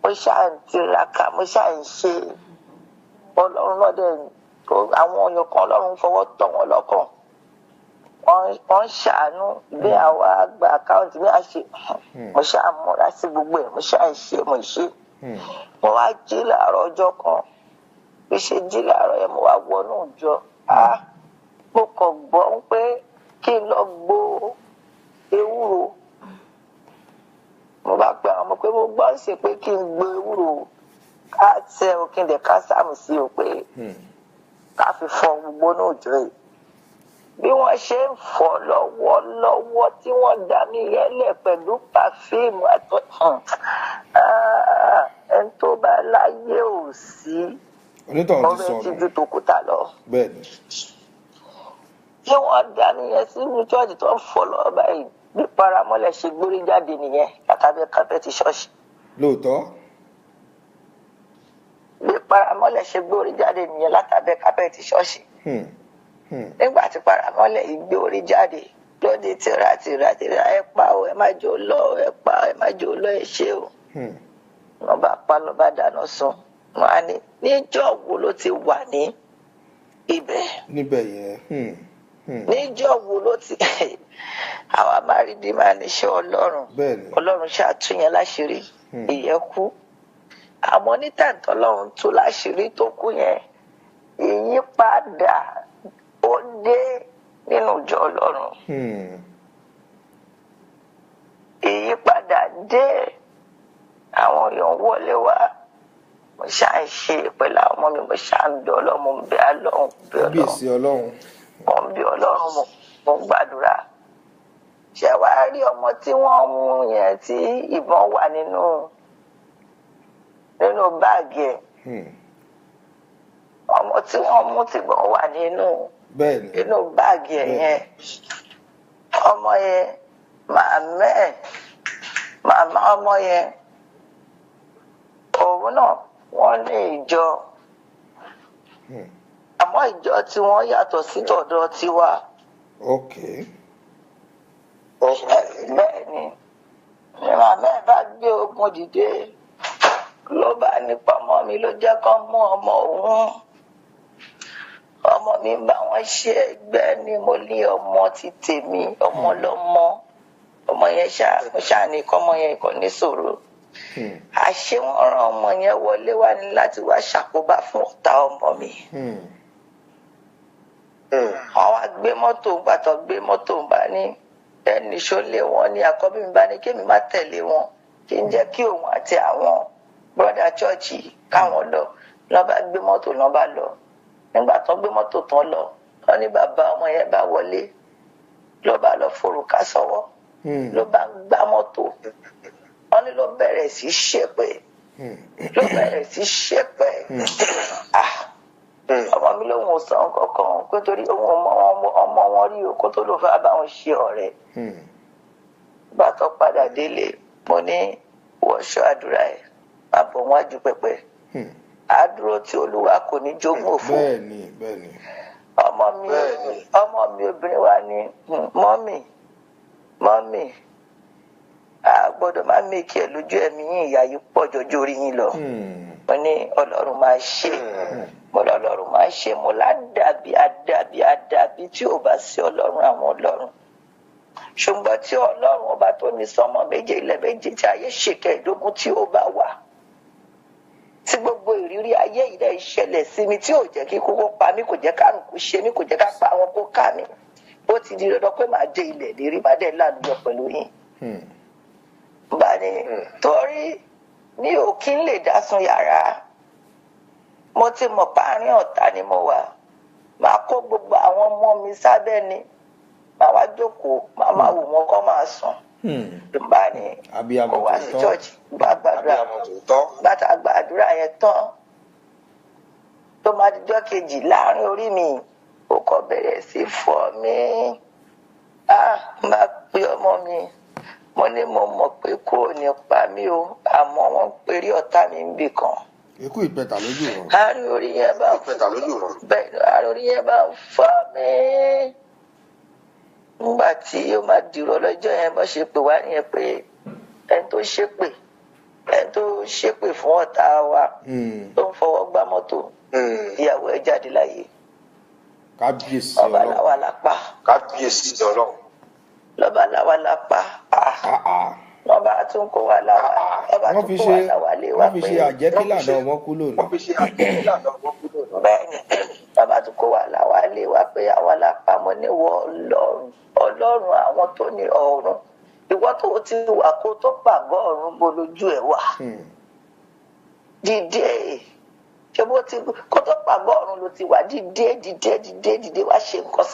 Speaker 6: mo ṣáà ń ṣe Ọlọ́run náà dẹ̀ àwọn ọyàn kan Ọlọ́run fọwọ́ tọ̀ wọ́n lọ́kàn wọ́n ń ṣàánú bí àwa gba àkáǹtì ní àṣẹ mo ṣáà múra sí gbogbo ẹ̀ mo ṣáà ń ṣe mo ṣe mo wá jí láàárọ̀ ọjọ́ kan bí ṣe jí láàárọ̀ yẹn mo wá wọnú ìjọ mo kàn gbọ́ pé kí n lọ gbó ewúro mo bá pe àwọn ọmọ pé mo gbọ́ ṣe pé kí n gbó ewúro ká tẹ òkè dẹ̀ ká sàmù sí o pé ká fi fọ gbogbo náà jọ yìí bí wọ́n ṣe ń fọ lọ́wọ́ tí wọ́n dá mi yẹn lẹ̀ pẹ̀lú pàfíìmù ẹni tó bá láyé ò sí
Speaker 2: onítọ̀hún ti
Speaker 6: ọ̀rẹ́ ti
Speaker 2: sọnù
Speaker 6: ju tòkúta lọ.
Speaker 2: bẹ́ẹ̀ ni
Speaker 6: tí wọ́n dá nìyẹn sínú chọ́ọ̀chì tó ń fọ́ lọ́wọ́ báyìí bí paramọ́lẹ̀ ṣe gbórí jáde nìyẹn látàbí kápẹ́ẹ̀tì ṣọ́ọ̀ṣì.
Speaker 2: lóòótọ́
Speaker 6: bí paramọ́lẹ̀ ṣe gbórí jáde nìyẹn látàbí kápẹ́ẹ̀tì ṣọ́ọ̀ṣì. nígbà tí paramọ́lẹ̀ yìí gbé orí jáde lóde tìrà ẹ pa o ẹ má jò lọ ẹ pa ẹ má jò lọ ẹ ṣe o. wọ́n bá pa ló bá dáná sun wọ́n á ní níjọ́ wo ló ti wà ní ibẹ̀.
Speaker 2: níbẹ̀ yẹn
Speaker 6: níjọ́ wo ló ti àwa máa rí di máa níṣẹ́ ọlọ́run
Speaker 2: bẹ́ẹ̀ ni
Speaker 6: ọlọ́run ṣàtúnyẹn láṣìírí ìyẹn kú àmọ́ ní tàǹtọ́ ọlọ́run tú láṣìírí tó kú yẹn ìyípadà ó dé nínú ìjọ ọlọ́run ìyípadà dé àwọn èèyàn wọlé wá mo ṣáà ń ṣe pẹ̀lú àwọn ọmọ mi mo ṣáà ń bẹ ọlọ́run mo ń bẹ ọlọ́run
Speaker 2: bí èsì ọlọ́run
Speaker 6: mo ń bí ọlọ́run mo ń gbàdúrà ṣé wàá rí ọmọ tí wọ́n mú yẹn tí ìbọn wà nínú báàgì ẹ̀ ọmọ tí wọ́n mú tìbọn wà nínú báàgì ẹ̀ yẹn ọmọ yẹn màmá ọmọ yẹn òun náà wọ́n ní ìjọ àmọ́ ìjọ tí wọ́n yàtọ̀ sí tọ̀dọ̀ tiwa. bẹ́ẹ̀ ni màmá ẹ̀ bá gbé ogun dìde ló bá nípa ọmọ mi ló jẹ́ kó mú ọmọ òun ọmọ mi bá wọn ṣe ẹgbẹ́ ni mo ní ọmọ ti tèmi ọmọ lọ́mọ ọmọ yẹn ṣáà ní kọ́mọ yẹn kò ní sọ̀rọ̀ àṣé wọ́n rán ọmọ yẹn wọlé wá ní láti wá ṣàkóbá fún ọ̀tá ọmọ mi. wọ́n wá gbé mọ́tò gbàtọ́ gbé mọ́tò bá ní ẹnì ṣọlé wọn ní àkọ́bí mi bá ní kémi má tẹ̀lé wọn kí n jẹ́ kí òun àti àwọn brọ́dà chọ́ọ̀chì káwọn lọ lọ́ bá gbé mọ́tò lọ́ bá lọ nígbà tó gbé mọ́tò tán lọ wọ́n ní bàbá ọmọ yẹn bá wọlé ló bá lọ forúkà sọ́wọ́ ló bá gbá mọ́tò wọ́n ní ló bẹ̀rẹ̀ sí ṣépè ọmọ mi lòun ò sàn kankan pé torí òun ọmọ wọn rí o kó tó lò fẹ́ bá wọn ṣe ọ̀rẹ́ bá tó padà délé mo ní wọṣọ àdúrà ẹ̀ máa bọ̀ wọ́n á ju pẹpẹ àdúró tí olúwa kò ní jogún òfò ọmọ mi obìnrin wa ní mọ́mì a gbọ́dọ̀ máa mèkì ẹ̀ lójú ẹ̀mí yín ìyá yìí pọ̀ jọjọ orí yín lọ mo ní ọlọ́run máa ṣe mo lọ́lọ́run máa ṣe mo ládàbí tí ò bá sí ọlọ́run àwọn ọlọ́run ṣùgbọ́n tí ọlọ́run ọba tó ní sánmọ̀ méje ilẹ̀ méje tí ayé ṣèkẹ́ẹ̀dógún tí ó bá wà tí gbogbo ìrírí ayé yìí dẹ̀ ṣẹlẹ̀ sí mi tí ò jẹ́ kí kókó pa mí kò jẹ́ kárùn kó ṣe mí kò jẹ́ ká pa àwọn kó ká mi ó ti di dandan pé màá dé ilẹ̀ lérí màá dẹ̀ lálùyọ pẹ̀lú yín. bá ní torí mi ò kí ń lè dá sun yàrá mo ti mọ̀ páàrin ọ̀tá ni mo wà màá kó gbogbo àwọn ọmọ mi sábẹ́ ni màá wá jókòó màá máa wò wọ́n kọ́ máa sùn. bá ní kó wá sí chọ́ọ̀chì gbàgbàdúrà bàtà gbàdúrà yẹn tán tó máa dijọ́ kejì láàrin orí mi ó kọ́ bẹ̀rẹ̀ sí fọ́ mi máa pe ọmọ mi mo ní mo mọ̀ pé kò ní pa mí o àmọ́ wọ́n ń perí ọ̀tá mi ń bì kan.
Speaker 2: ikú ìpẹta lójú rọ.
Speaker 6: àárín orí yẹn bá ń fọ́ mi nígbà tí ó máa dìrọ̀ lọ́jọ́ yẹn bó ṣe pè wá nìyẹn pé ẹni tó ṣépè fún ọ̀tá wa tó ń fọwọ́ gbá mọ́tò ìyàwó ẹ̀ jáde láyé.
Speaker 2: kábíyèsí
Speaker 6: ọba làwa lápá.
Speaker 2: kábíyèsí ọlọ́run.
Speaker 6: lọ́ba làwa lápá. wọ́n bá tún kó wa láwa.
Speaker 2: wọ́n fi ṣe àjẹkílà náà wọ́n kú lónìí.
Speaker 6: bẹ́ẹ̀ni wọ́n bá tún kó wa láwa lé wa pé àwa lápá mo ní wọ ọlọ́run àwọn tó ní ọ̀run ìwọ tó ti wà kó tó pàgọ́ ọ̀run bó lójú ẹ̀ wà. dìde ṣé bó ti kó tó pàgọ́ ọ̀run ló ti wà dìde wá ṣe nǹkan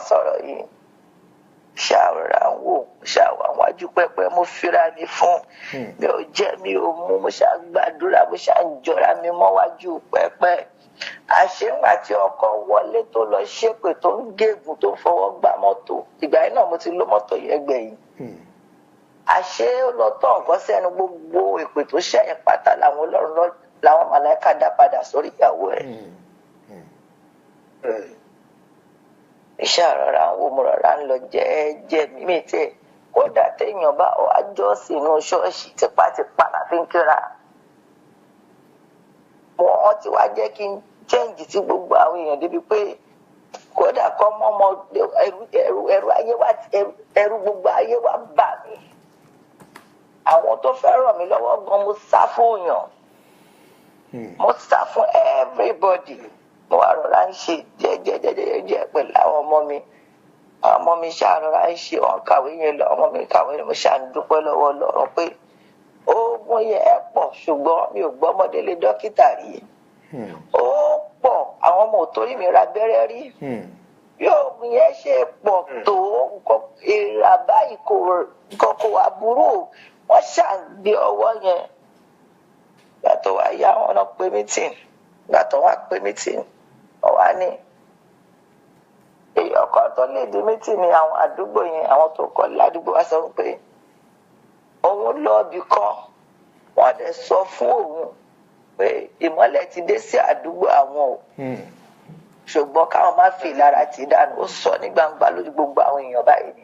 Speaker 6: sọ̀rọ̀ yìí ṣàrọ̀rà ń wò ṣàwọ̀ àwọn ajú pẹpẹ mo fira mi fún mi ò jẹ mi ò mu mo ṣàgbàdúrà mo ṣàǹjọra mi mọ́wájú pẹpẹ àṣéǹgbà tí ọkọ wọlé tó lọ ṣépè tó ń gégùn tó fọwọ́ gbá mọ́tò ìgbà yẹn náà mo ti lọ mọ́tò yẹn gbẹ̀yìn àṣé ó lọ tọ̀ nǹkan sẹ́nu gbogbo èpè tó ṣẹ̀yìn pátá làwọn ọlọ́run làwọn màláìka dá padà sórí ìyàwó ẹ̀. iṣẹ́ àrọ̀rà ń wò mo rọra ń lọ jẹ́ẹ́jẹ́ mi tẹ̀ kódà téèyàn bá wá jọ́sìn inú ṣọ́ọ̀ṣì tipátipá la fi ń kíra. wọ́n ti wá jẹ́ kí n chẹ́ǹjì sí gbogbo àwọn èèyàn débi pé kódà kọ́ mọ́mọ́ ẹrù gbogbo ayé wa bà mí. àwọn tó fẹ́ ràn mí lọ́wọ́ gan mo sá fún yàn mo sá fún everybody mo wá rọra ń ṣe jẹ́jẹ́jẹ́jẹ́ pẹ̀lú àwọn ọmọ mi ṣáà rọra ń ṣe wọn kàwé yẹn lọ ọmọ mi kàwé ni mo ṣáà ń dúpẹ́ lọ́wọ́ Ọlọ́run pé oògùn yẹn pọ̀ ṣùgbọ́n mi ò gbọ́ ọmọdé lé dókítà rí ó pọ̀ àwọn ọmọ ò torí mi ra abẹ́rẹ́ rí bí oògùn yẹn ṣe pọ̀ tó èrà báyìí kò àbúrò wọ́n ṣàgbé ọwọ́ yẹn gbàtọ̀ wá yá wọn náà pé mítìn gbàtọ̀ wá pé mítìn wọ́n wá ní èèyàn kan tó lè di mítìn ní àwọn àdúgbò yẹn àwọn tó kọ́ ládùúgbò wá sọ pé òun lọ ibì kan wọ́n dẹ̀ sọ fún òun pé ìmọ́lẹ̀ ti dé sí àdúgbò àwọn o ṣùgbọ́n káwọn má fi ìlara tì í dànù ó sọ ní gbangba lórí gbogbo àwọn èèyàn báyìí ni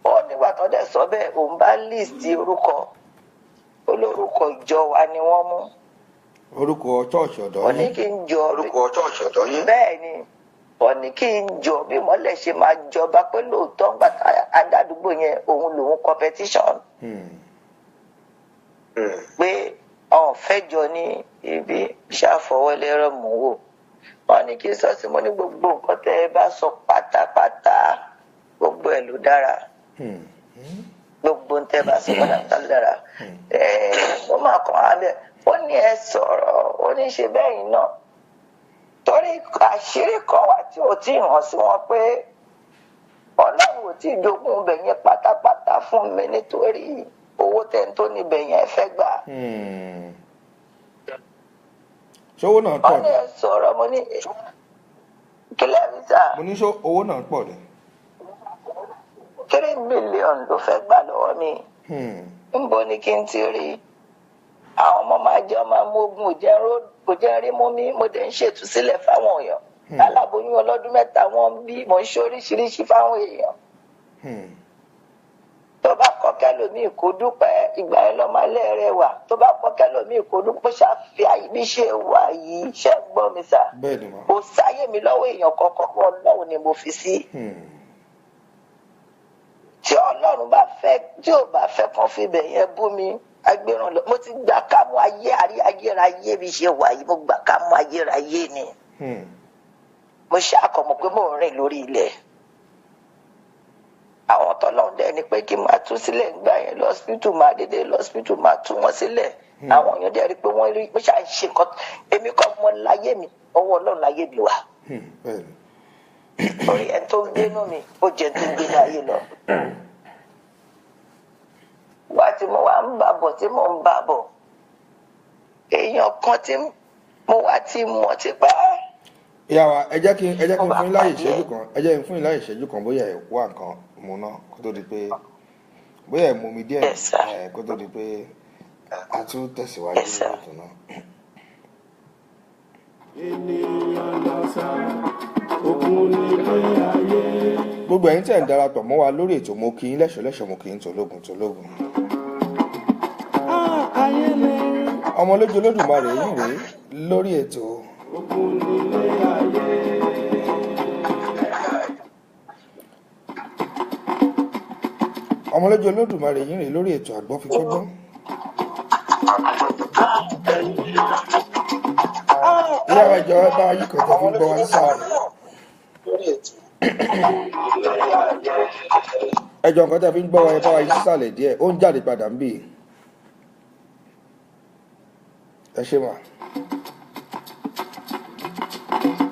Speaker 6: ó nígbà tó dẹ̀ sọ bẹ́ẹ̀ òun bá list orúkọ olórúkọ ìjọ wa ni wọ́n mú.
Speaker 2: orúkọ church ọ̀dọ́ yín.
Speaker 6: wọ́n ní kí n jọ
Speaker 2: orúkọ church ọ̀dọ́ yín.
Speaker 6: bẹ́ẹ̀ ni wọ́n ní kí n jọ bí mọ́lẹ̀ ṣe máa jọba pé lóòótọ́ ń gbà adádúgbò yẹn òun lòun competition. pé ọ̀n fẹ́ jọ ní ibi ṣàfọwọ́lẹ́rọ̀ mú wò wọ́n ní kí n sọ sí mo ní gbogbo nǹkan tẹ́ ẹ bá sọ pátápátá gbogbo ẹ̀ ló dára. gbogbo ń tẹ́ bá sọ pátápátá ló dára. ó máa kàn án bẹ́ẹ̀ ó ní ẹ sọ̀rọ̀ ó ní ṣe bẹ́ẹ̀ yìí náà torí àṣírí kan wà tí ò tí ì hàn sí wọn pé Ọlọ́run ò tí ì jogún ibẹ̀ yẹn pátápátá fún mi nítorí owó tẹ́ tó níbẹ̀ yẹn fẹ́ gbà.
Speaker 2: ṣówó náà pọ̀
Speaker 6: ní. wọ́n ní ẹ sọ̀rọ̀ mo ní kílẹ̀ mi sà.
Speaker 2: mo ní ṣó owó náà pọ̀ dé.
Speaker 6: 3 million ló fẹ́ gbà lọ́wọ́ mi. níbo ni kí n ti rí àwọn ọmọ máa jẹ́ máa mú ogun kò jẹ́ rí mú mi mo dẹ̀ ń ṣètúsílẹ̀ fáwọn èèyàn aláboyún ọlọ́dún 3 wọ́n bí mo ń ṣe oríṣiríṣi fáwọn èèyàn. tó bá kọ́ kẹ́lòmíì kó dúpẹ́ ìgbà yẹn lọ́ máa lẹ́ẹ̀rẹ́ wà tó bá kọ́ kẹ́lòmíì kó dúpẹ́ ṣàfihàn bí ṣe wà yìí ṣe gbọ́ mi sà kò sáyé mi lọ́wọ́ èèyàn kankan kọ́ Ọlọ́run ni mo fi sí. tí Ọlọ́run bá fẹ́ tí ò bá fẹ́ kàn fi bẹ̀ yẹn bú mi agbéràn lọ mo ti gbà ká mú ayérayé bí ṣe wà yìí mo gbà ká mú ayérayé ni mo ṣàkọmọ pé mò ń rìn lórí ilẹ̀ àwọn tọ́lọ́run dẹ̀ ni pé kí n máa tú sílẹ̀ nígbà yẹn lọ́sípítù máa dédé lọ́sípítù máa tú wọn sílẹ̀ àwọn èèyàn dẹ̀ rí pé wọ́n rí mo ṣáà ń ṣe nǹkan èmi kọ́ mọ láyé mi ọwọ́ Ọlọ́run láyé mi wà orí ẹ̀ tó ń gbénú mi ó jẹ́ tó ń gbé láyé lọ. wá tí mo wá ń bà bọ̀ tí mò ń bà bọ̀ èèyàn kan tí mo wá ti mọ̀ ti pẹ́.
Speaker 2: ìyá wa ẹ jẹ́ kí n fún yín láyè ìṣẹ́jú kan ẹ jẹ́ kí n fún yín láyè ìṣẹ́jú kan bóyá ẹ wá nǹkan mu náà kó tó di pé bóyá ẹ mú mi díẹ̀ kó tó di pé a tún tẹ̀síwájú ètò náà. gbogbo ẹ̀yin tẹ̀ ń darapọ̀ mọ́ wa lórí ètò mo kí yín lẹ́ṣọ̀lẹ́ṣọ̀ mo kí yín tòlógun tòlógun. Ọmọlójú Olódùmarè yìí rèé lórí ètò. Ọmọlójú Olódùmarè yìí rèé lórí ètò Agbofikogbon. ìyá wa ìjọba bá yí kan tó fi gbọ́ wá sáà. ẹjọ́ nǹkan tẹ́ fi ń gbọ́ wa ẹ bá wa yí sísàlẹ̀ díẹ̀ ó ń jáde padà ń bì. ẹ ṣe mà.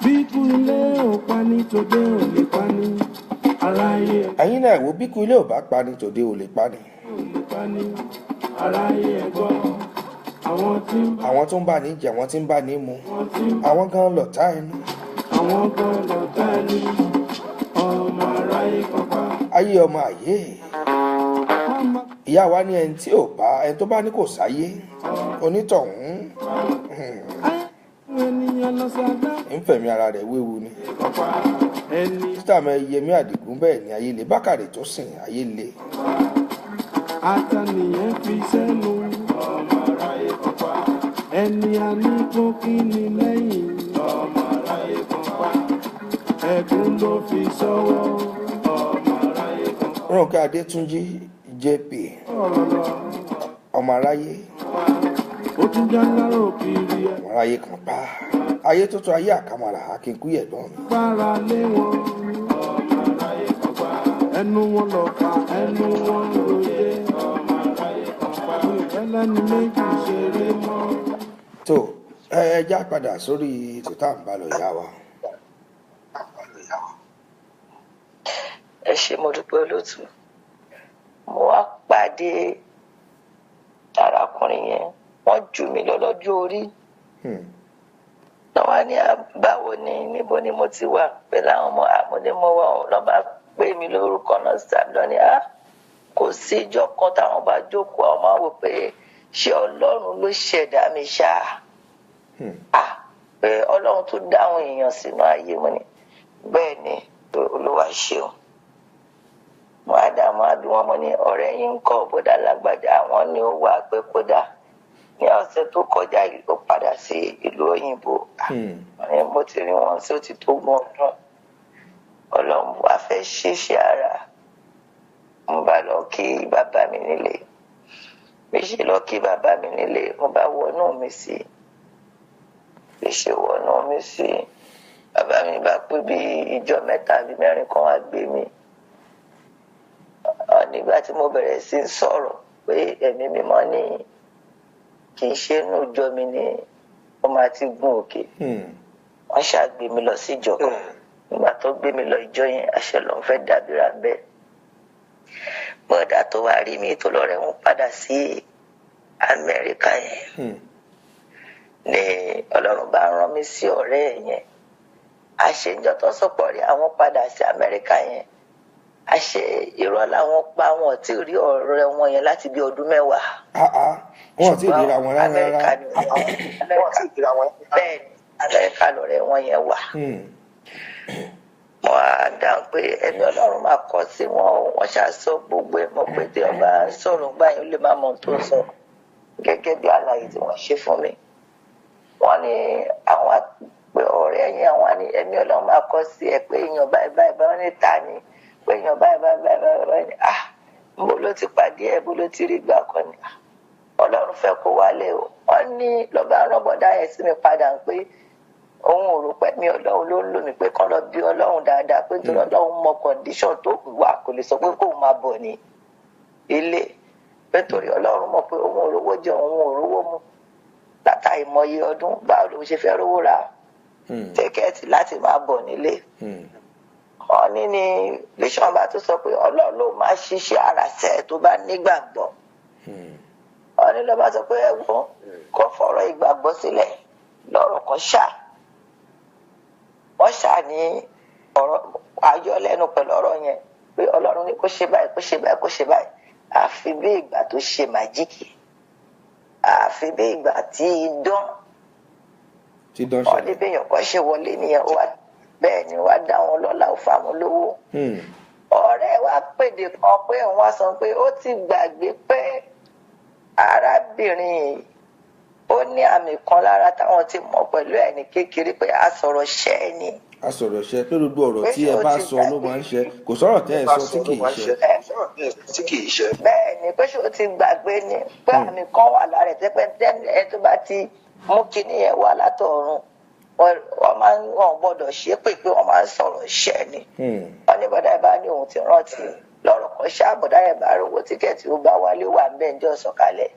Speaker 7: bí ikú ilé ò pa ní tòde ò lè pa ní aráyé
Speaker 2: ẹ̀yin náà wo bí kú ilé ò bá pani tòde ò lè pani. àwọn tó ń bá ní jẹ àwọn tí ń bá ní mu àwọn gan lọ̀tá ẹnu. ayé ọmọ àyè ìyá wa ní ẹni tó bá ní kò sáyé onítọ̀hún ń fẹ̀mí ara rẹ̀ wéwu ni. títà mọ Yẹmí Àdìgún bẹ́ẹ̀ ni ayé le Bákàrè tó sìn ayé le.
Speaker 1: Àtànìyàn fi sẹ́nu ọmọ aráyé kan pa ẹni a ní kó kí ni lẹ́yìn ọmọ aráyé kan pa ẹ̀kún ló fi sọ́wọ́ ọmọ aráyé kan pa.
Speaker 2: Rónkẹ́ Adétúnjí JP ọmọ aráyé
Speaker 1: ó tún já lárò kiri ẹ.
Speaker 2: ọmọ aráyé kan pa ayé tó tó ayé àkàmàrà akínkú yẹ̀dán mi.
Speaker 1: Gbára lé wọn ọmọ aráyé kan pa ẹnu wọn lọ fa ẹnu wọn lóye ọmọ aráyé kan pa ẹlẹ́ni méjì ṣeré mọ́.
Speaker 2: tó ẹ já padà sórí ètò tá à ń bá lọ yá wa.
Speaker 6: ẹ ṣé mo dúpẹ́ olóòtú mo wá pàdé arákùnrin yẹn wọ́n jù mí lọ lọ́jọ́ orí lọ́wọ́ ní báwo ni níbo ni mo ti wà pẹ̀lú àwọn ọmọ àmúdémọ́ wa lọ́ba pè mí lórúkọ náà sábà ní kò sí ìjọ kan táwọn bá jókòó àwọn máa wò pé ṣé Ọlọ́run ló ṣẹ̀dá mi ṣá pé Ọlọ́run tó dá àwọn èèyàn sínú ayé mi ni bẹ́ẹ̀ ni Olúwa ṣeun mo á dá mo á bí wọn mo ní ọ̀rẹ́ yín ń kọ́ bọ́dà lágbàdá àwọn ni ó wà pé kódà ní ọ̀sẹ̀ tó kọjá yìí ló padà sí ìlú òyìnbó mo ti rí wọn sí ó ti tó gbọ́n ọdún Ọlọ́run wá fẹ́ ṣiṣẹ́ ara mo bá lọ kí bàbá mi nílé bí ṣe lọ kí bàbá mi nílé mo bá wọnú mi sí bí ṣe wọnú mi sí bàbá mi bá pé bí ìjọ 3 àbí 4 kan wá gbé mi nígbà tí mo bẹ̀rẹ̀ sí sọ̀rọ̀ pé ẹ̀mí mímọ́ ní kì í ṣe inú ìjọ mi ni ó máa ti gún òkè wọ́n ṣàgbé mi lọ sí ìjọ kan nígbà tó gbé mi lọ ìjọ yẹn àṣẹ lòun fẹ́ dàbíra bẹ́ẹ̀ bọ́dà tó wá rí mi tó lọ rẹ̀ wọ́n padà sí Amẹ́ríkà yẹn ní Ọlọ́run bá rán mi sí ọ̀rẹ́ yẹn àṣejọ tó sọpọ̀ rí àwọn padà sí Amẹ́ríkà yẹn àṣẹ irọ́ làwọn pa wọn tí rí ọ̀rẹ́ wọn yẹn láti bí ọdún 10.
Speaker 2: wọn ti ríra wọn rárá
Speaker 6: bẹ́ẹ̀ ni Amẹ́ríkà lọ̀rẹ́ wọn yẹn wà. mo á dáhùn pé ẹ̀mí Ọlọ́run máa kọ sí wọn wọ́n ṣàṣọ gbogbo ẹ̀ mọ̀ pé tí ọba ń sọ̀rọ̀ gbà yín ó lè má mọ tó sọ gẹ́gẹ́ bí àlàyé tí wọ́n ṣe fún mi. wọ́n ní àwọn pé ọ̀rẹ́ yẹn àwọn ní ẹ̀mí Ọlọ́run máa kọ sí ẹ pé èèyàn báyìí báyìí báyìí ní ta ni pé èèyàn báyìí báyìí ni mo ló ti pàdé ẹ̀ bó ló ti rí gbà kan ni Ọlọ́run fẹ́ kó wálé o wọ́n ní lọ́ba rọ́bọ̀dá yẹn sí mi padà pé òun ò rò pé mi Ọlọ́run ló ń lò mí pé kán lọ bí Ọlọ́run dáadáa pé nítorí Ọlọ́run mọ kọ̀ǹdíṣọ̀n tó wà kò lè sọ pé kóun máa bọ̀ ní ilé pé nítorí Ọlọ́run mọ̀ pé òun ò rówó jẹ òun ò rówó mu látà ìmọye ọdún báwo ló ṣe fẹ́ rówó ra tíkẹ́ẹ̀tì láti máa bọ̀ nílé wọ́n ní bíṣọ̀n bá tún sọ pé Ọlọ́run ló máa ṣiṣẹ́ ara sẹ́ẹ̀ tó bá nígbàgbọ́ wọ́n ní lọ́ba sọ pé ẹ̀gbọ́n kò fọ̀rọ̀ ìgbàgbọ́ sílẹ̀ lọ́rọ̀ kan ṣá wọ́n ṣá ní ọ̀rọ̀ ayọ́lẹ́nu pẹ̀lú ọ̀rọ̀ yẹn pé Ọlọ́run ní kó ṣe báyìí kó ṣe báyìí kó ṣe báyìí àfi bí ìgbà tó ṣe màjíkì àfi bí ìgbà tí idán wọ́n ní bẹ́yàn kan ṣe wọlé nìyẹn bẹ́ẹ̀ ni wàá dá wọn lọ́lá ó fà wọn lówó ọ̀rẹ́ wa pèdè kan pé òun á sọ pé ó ti gbàgbé pé arábìnrin ó ní àmì kan lára táwọn ti mọ̀ pẹ̀lú ẹ̀ ní kékeré pé asọ̀rọ̀ ṣẹ́ ni.
Speaker 2: asọ̀rọ̀ ṣẹ́ pé gbogbo ọ̀rọ̀ tí ẹ bá sọ ló máa ń ṣe kò sọ̀rọ̀ tẹ́ ẹ sọ tí kì í ṣe.
Speaker 6: bẹ́ẹ̀ ni pé ṣé o ti gbàgbé ni pé àmì kan wà lára ẹ̀ tẹ́pẹ́ ẹ tó bá ti mú kinní yẹn wá látọ̀run wọ́n máa ń wọ́n gbọ́dọ̀ ṣe pé wọ́n máa ń sọ̀rọ̀ ṣẹ́ ni. wọ́n ní bọ́dá ẹ̀ bá ní òun ti rántí lọ́rọ̀ kan ṣáàbọ̀dá ẹ̀ bá rówó tíkẹ́ẹ̀tì ó bá wálé wà ń bẹ́ẹ̀ ń jọ sọ̀kalẹ̀.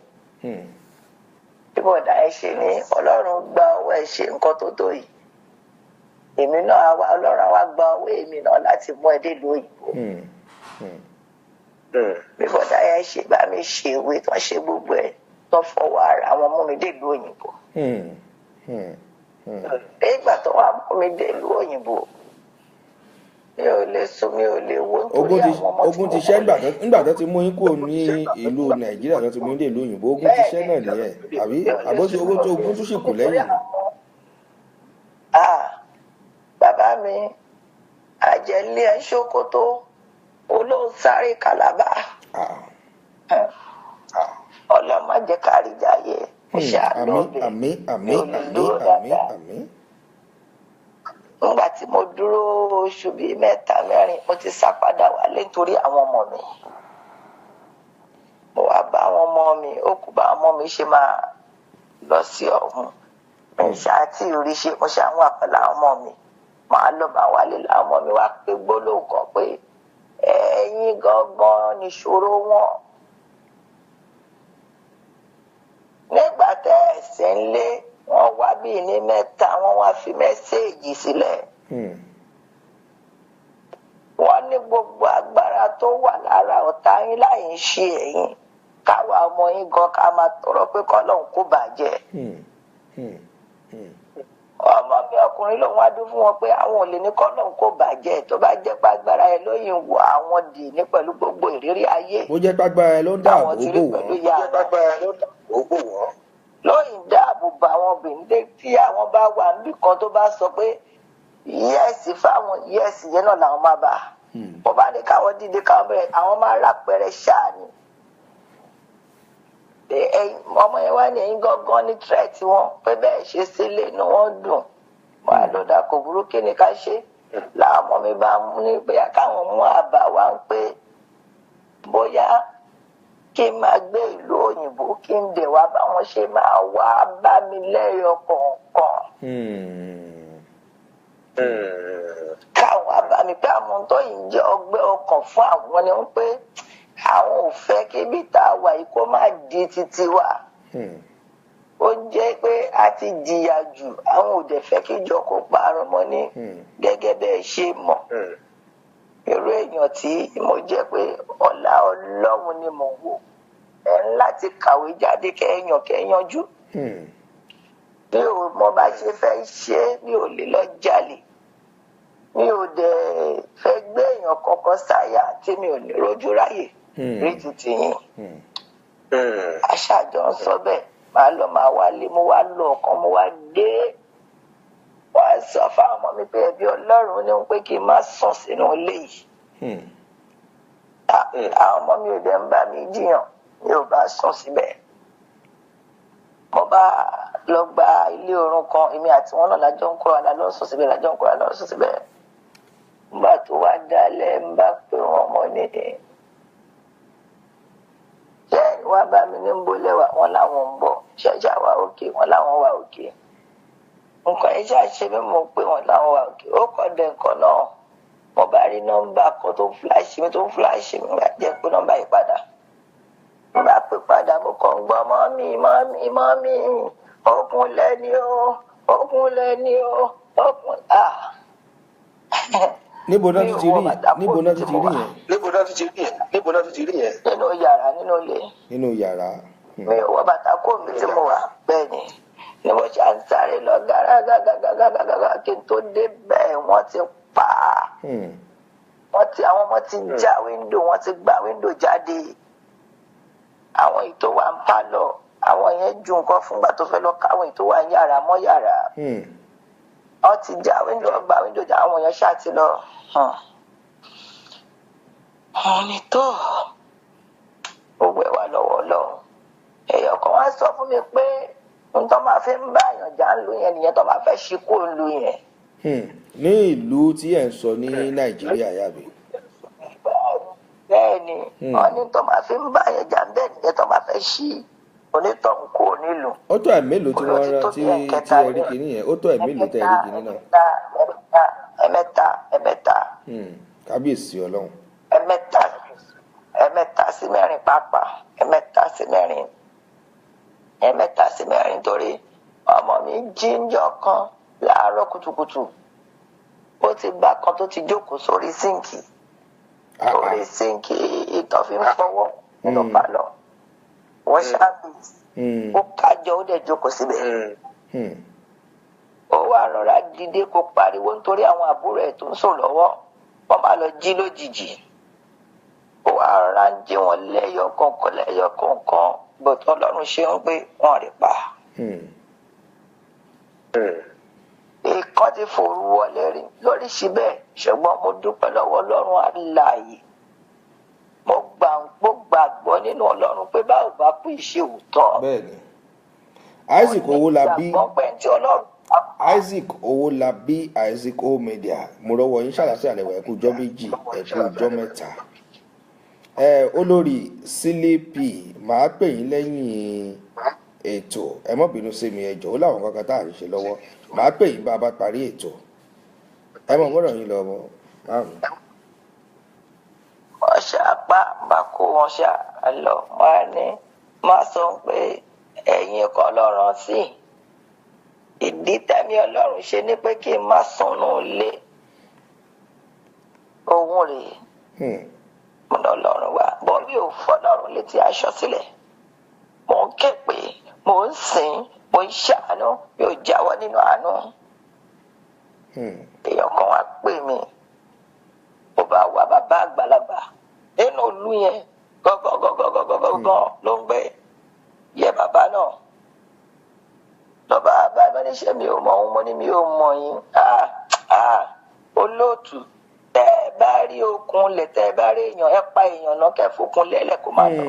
Speaker 6: bí bọ́dá ẹ̀ ṣe ní Ọlọ́run gba owó ẹ̀ ṣe nǹkan tó tó yìí èmi náà Ọlọ́run àwa gba owó èmi náà láti mú ẹ dé ìlú òyìnbó. bí bọ́dà yẹn ṣe bá mi ṣe ìwé tán ṣe gbogbo ẹ̀ tán fọwọ́ ara àwọn mú mi dé ìlú òyìnbó. Nígbà tó wà mú mi dé ìlú òyìnbó mi ò lè sùn mi ò lè wo nítorí àwọn ọmọ tí
Speaker 2: ogun ti ṣẹ́ nígbà tó ti mú yín kúrò ní ìlú Nàìjíríà tó ti mú yín dé ìlú òyìnbó ogun ti ṣẹ́ náà nìyẹn àbí àbóṣe ogun tó sì kù lẹ́yìn.
Speaker 6: Bàbá mi àjẹlé ẹ ṣòkòtò olóòsáré kàlábà ọlọ́mọ jẹ́ kárí jayé mo ṣàánú mi ò lè dúró dáadáa. Nígbà tí mo dúró oṣù bíi 3-4 mo ti sá padà wálé nítorí àwọn ọmọ mi. Mo wá bá àwọn ọmọ mi ó kú bá àwọn ọmọ mi ṣe máa lọ sí ọ̀hún. Àti ìrísí mo ṣe àwọn àpẹẹrẹ àwọn ọmọ mi màá lọ bá wálé làwọn ọmọ mi wá pé gbólóhùn kan pé ẹ̀yin gangan nìṣòro wọn. Nígbà tẹ́ ẹ̀sìn ń lé wọ́n wá bíi ní 3 wọ́n wá fi mẹ́séèjì sílẹ̀. Wọ́n ní gbogbo agbára tó wà lára ọ̀tá yín láì ń ṣe ẹ̀yin káwa ọmọ yín gan ká máa tọrọ pé kọ́lọ́hún kó bàjẹ́. Ọmọ mi ọkùnrin lòun wá dún fún wọn pé àwọn ò lè ní kọ́lọ́hún kó bàjẹ́ tó bá jẹ́ pàgbára ẹ lóyìn wọ àwọn dì ní pẹ̀lú gbogbo ìrírí ayé.
Speaker 2: Ó jẹ́ pàgbára ẹ ló ń dáàbò bò wọ́n.
Speaker 6: Lóyìn dáàbò bò àwọn obìnrin tí àwọn bá wà níbì kan tó bá sọ pé yẹ́ẹ̀sì fáwọn yẹ́ẹ̀sì yẹn náà làwọn máa bá. Wọ́n bá ní káwọn dìde káwọn bẹ̀rẹ̀ àwọn máa rápẹrẹ ṣáà ni. Ọmọ yẹn wá ní ẹ̀yin gángan ní tírẹ̀tì wọn pé bẹ́ẹ̀ ṣe sílé inú wọn dùn wọn àlọ́dà kò burú kí ni ká ṣe làwọn ọmọ mi bá mú ní bóyá káwọn mú àbá wá ń pé bóyá kí n máa gbé ìlú òyìnbó kí n dẹ̀ wá báwọn ṣe máa wá bá mi lẹ́yọ kọ̀ọ̀kan. Káwọn àbá mi pé àwọn tó yìí jẹ́ ọgbẹ́ ọkàn fún àwọn ni wọ́n pé àwọn ò fẹ́ kí ibi tá a wà yìí kó má di títí wa. Ó jẹ́ pé a ti jìyà jù àwọn ò dẹ̀ fẹ́ kí ìjọ kó parun mọ́ ní gẹ́gẹ́ bẹ́ẹ̀ ṣe mọ̀. Irú èèyàn tí mo jẹ́ pé ọlá Ọlọ́run ni mò ń wò ẹ̀ ń láti kàwé jáde kẹ́yànjú. Mi ò mọ bá ṣe fẹ́ ṣe mi ò lè lọ jalè mi ò dẹ̀ fẹ́ gbé èèyàn kankan sáyà tí mi ò ní rojú ráyè rí títí yín. Aṣáájọ ń sọ bẹ́ẹ̀ máa lọ máa wálé mo wá lọ ọ̀kan mo wá dé wọ́n sọ fáwọn ọmọ mi pé ẹ̀bí Ọlọ́run ní pé kí n má sùn sínú ilé yìí. Àwọn ọmọ mi ò dẹ̀ ń bá mi jiyàn mi ò bá sùn síbẹ̀. Mo bá lọ gba ilé orun kan èmi àti wọn náà lájọ ń kóra lọ sùn síbẹ̀ lájọ ń kóra lọ sùn síbẹ̀. Nígbà tó wá dalẹ̀ ń bá pé wọn mọ ní ṣé wàá bá mi ní ń bólẹ̀ wà wọn láwọn ń bọ̀ ṣẹ́jà wà òkè wọn láwọn wà òkè. Nǹkan yẹn ṣàṣe mí mọ̀ pé wọn láwọn wà òkè ó kọ́ dẹ̀ nǹkan náà mo bá rí nọ́mbà kan tó ń fíláṣì mi wá jẹ́ pé nọ́mbà yìí padà. Mo bá pè padà mo kàn ń gbọ́ mọ́mí okun lẹ́ni ó okun
Speaker 2: Níbo náà ti rí yẹn?
Speaker 6: Nínú yàrá nínú ilé.
Speaker 2: Nínú yàrá.
Speaker 6: Mi ò wọ bàtà kó mi tí mo wà bẹ́ẹ̀ ni mo ṣe à ń sáré lọ gàràgàgàgàgàgà kí n tó dé bẹ́ẹ̀ wọ́n ti pa á. Àwọn ọmọ ti já wíńdò wọ́n ti gba wíńdò jáde. Àwọn èyí tó wà ń pálọ̀ àwọn yẹn ju nǹkan fúngbà tó fẹ́ lọ káwọn èyí tó wà ń yàrá mọ́ yàrá. Wọ́n ti já wíńdò gba wíńdò já àwọn yẹn ṣáà ti lọ. Wọ́n ní tó gbogbo ẹ̀ wà lọ́wọ́ Ọlọ́run. Èèyàn kan wá sọ fún mi pé n tó máa fi ń bá èèyàn jà ń lu yẹn nìyẹn tó máa fẹ́ ṣí kó lu yẹn.
Speaker 2: Ní ìlú tí ẹ̀ ń sọ ní Nàìjíríà yàbí.
Speaker 6: Bẹ́ẹ̀ ni wọ́n ní tó máa fi ń bá èèyàn jà bẹ́ẹ̀ nìyẹn tó máa fẹ́ ṣí onítọ̀hún kó nílùú.
Speaker 2: Ó tó ẹ̀ mélòó tí wọ́n rán tí ẹ rí kinní yẹn ó tó ẹ̀ mélòó tẹ́ ẹ rí kinní náà.
Speaker 6: Ẹ̀mẹ́ta.
Speaker 2: Kábíyèsí Ọlọ́run.
Speaker 6: Ẹ̀mẹ́ta sí mẹ́rin pàápàá ẹ̀mẹ́ta sí mẹ́rin torí ọmọ mi jíjọ kan láàárọ̀ kùtùkùtù ó ti gbá kan tó ti jókòó sórí síǹkì. orí sínkì ìtọ́ fi ń fọwọ́ nínú pálọ̀ wọ́n ṣáàbì ó kájọ ó dẹ̀ jókòó síbẹ̀ ó wá rọra dìde kó pariwo nítorí àwọn àbúrò ẹ̀ tó ń sùn lọ́wọ́ wọ́n máa lọ jí lójijì ó wá rọra ń jí wọn lẹ́yọ kọ̀ọ̀kan bọ̀tọ̀ Ọlọ́run ṣe ń pé wọ́n rí pa. Ìkan ti fòru wọlé rí lóríṣìí bẹ́ẹ̀ ṣùgbọ́n mo dúpẹ́ lọ́wọ́ Ọlọ́run alààyè mo gbàgbọ́ nínú Ọlọ́run pé báwo bá kú ìṣe òótọ́.
Speaker 2: bẹ́ẹ̀ni Isaac Owólabí Isaac Owólabí Isaac O Media mo rọwọ́ yín ṣàlàsí àlẹwà ẹkú ọjọ́ méjì ẹkú ọjọ́ mẹ́ta. Olórí Sílípì máa pè yín lẹ́yìn ètò ẹ mọ́ bínú sí mi ẹjọ́ ó láwọn kankan tá à ń ṣe lọ́wọ́ máa pè yín bá a bá parí ètò ẹ mọ̀ gbọ́dọ̀ yín lọ́wọ́ márùn.
Speaker 6: wọ́n ṣàpá bá kó wọn ṣá lọ wọ́n á ní má sọ pé ẹ̀yin kan lọ́rọ̀ sí ìdí tẹ̀mí Ọlọ́run ṣe ní pé kí n má sùnnú ilé òun rèé mo lọ lọ́rùn wá bọ́ mi ò fọlọ́run létí aṣọ sílẹ̀ mo ń ké pé mo ń sìn mo ń ṣàánú mi ò jáwọ́ nínú àánú. Èèyàn kan wá pè mí mo bá wá bàbá àgbàlagbà nínú ìlú yẹn gọ́gọ́gọ́gọ́gọ́gọ́ ló ń gbé yẹ bàbá náà lọ́ba bá mi níṣẹ́ mi ò mọ ohun mo ní mi ò mọ yín olóòtú tẹ́ ẹ bá rí okun lẹ̀ tẹ́ ẹ bá rí èèyàn ẹ pa èèyàn náà kẹ́ fokun lẹ́lẹ̀ kó má lọ.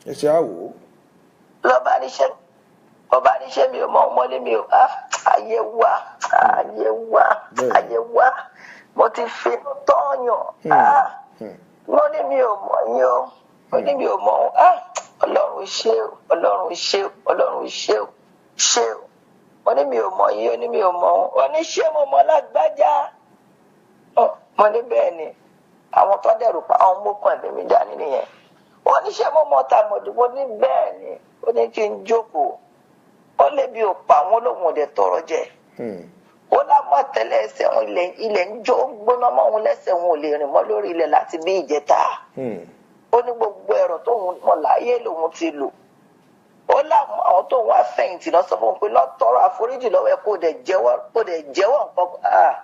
Speaker 2: ẹ ṣe àwò.
Speaker 6: lọ́ba níṣẹ́ mi ò mọ ohun mo ní mi ò ayé wá mo ti fi tọ́yàn mo ní mi ò mọ yín o mo ní mi ò mọ ohun Ọlọ́run ṣé o Ọlọ́run ṣé o Ọlọ́run ṣé o ṣé o mo ní mi ò mọ yín o ní mi ò mọ ohun ó ní ṣé mo mọ lágbájá mo ní bẹ́ẹ̀ ni àwọn tó dẹ̀rù pa àwọn mọ́kàn ẹ̀mí mi dání nìyẹn ó ní ṣé mo mọ tàmọ̀dù mo ní bẹ́ẹ̀ ni ó ní kí n jókòó ó lé bí ò pa àwọn olóhùn ọ̀dẹ̀ tọrọ jẹ ó lámọ̀ tẹ́lẹ̀ ẹsẹ̀ wọn ilẹ̀ ń jó gbóná mọ́ òun lẹ́sẹ̀ wọn ò lè rìn mọ́ lórí ilẹ̀ láti bí ìjẹta ó ní gbogbo ẹ̀rọ tóun mọ̀ láyé lòun ti lò ó láwọn àwọn tóun wá fẹ̀yìntì lọ sọ fún un pé lọ́tọ́rọ̀ àforíjì lọ́wọ́ ẹ̀ kó dẹ̀ jẹ́wọ́ nǹkan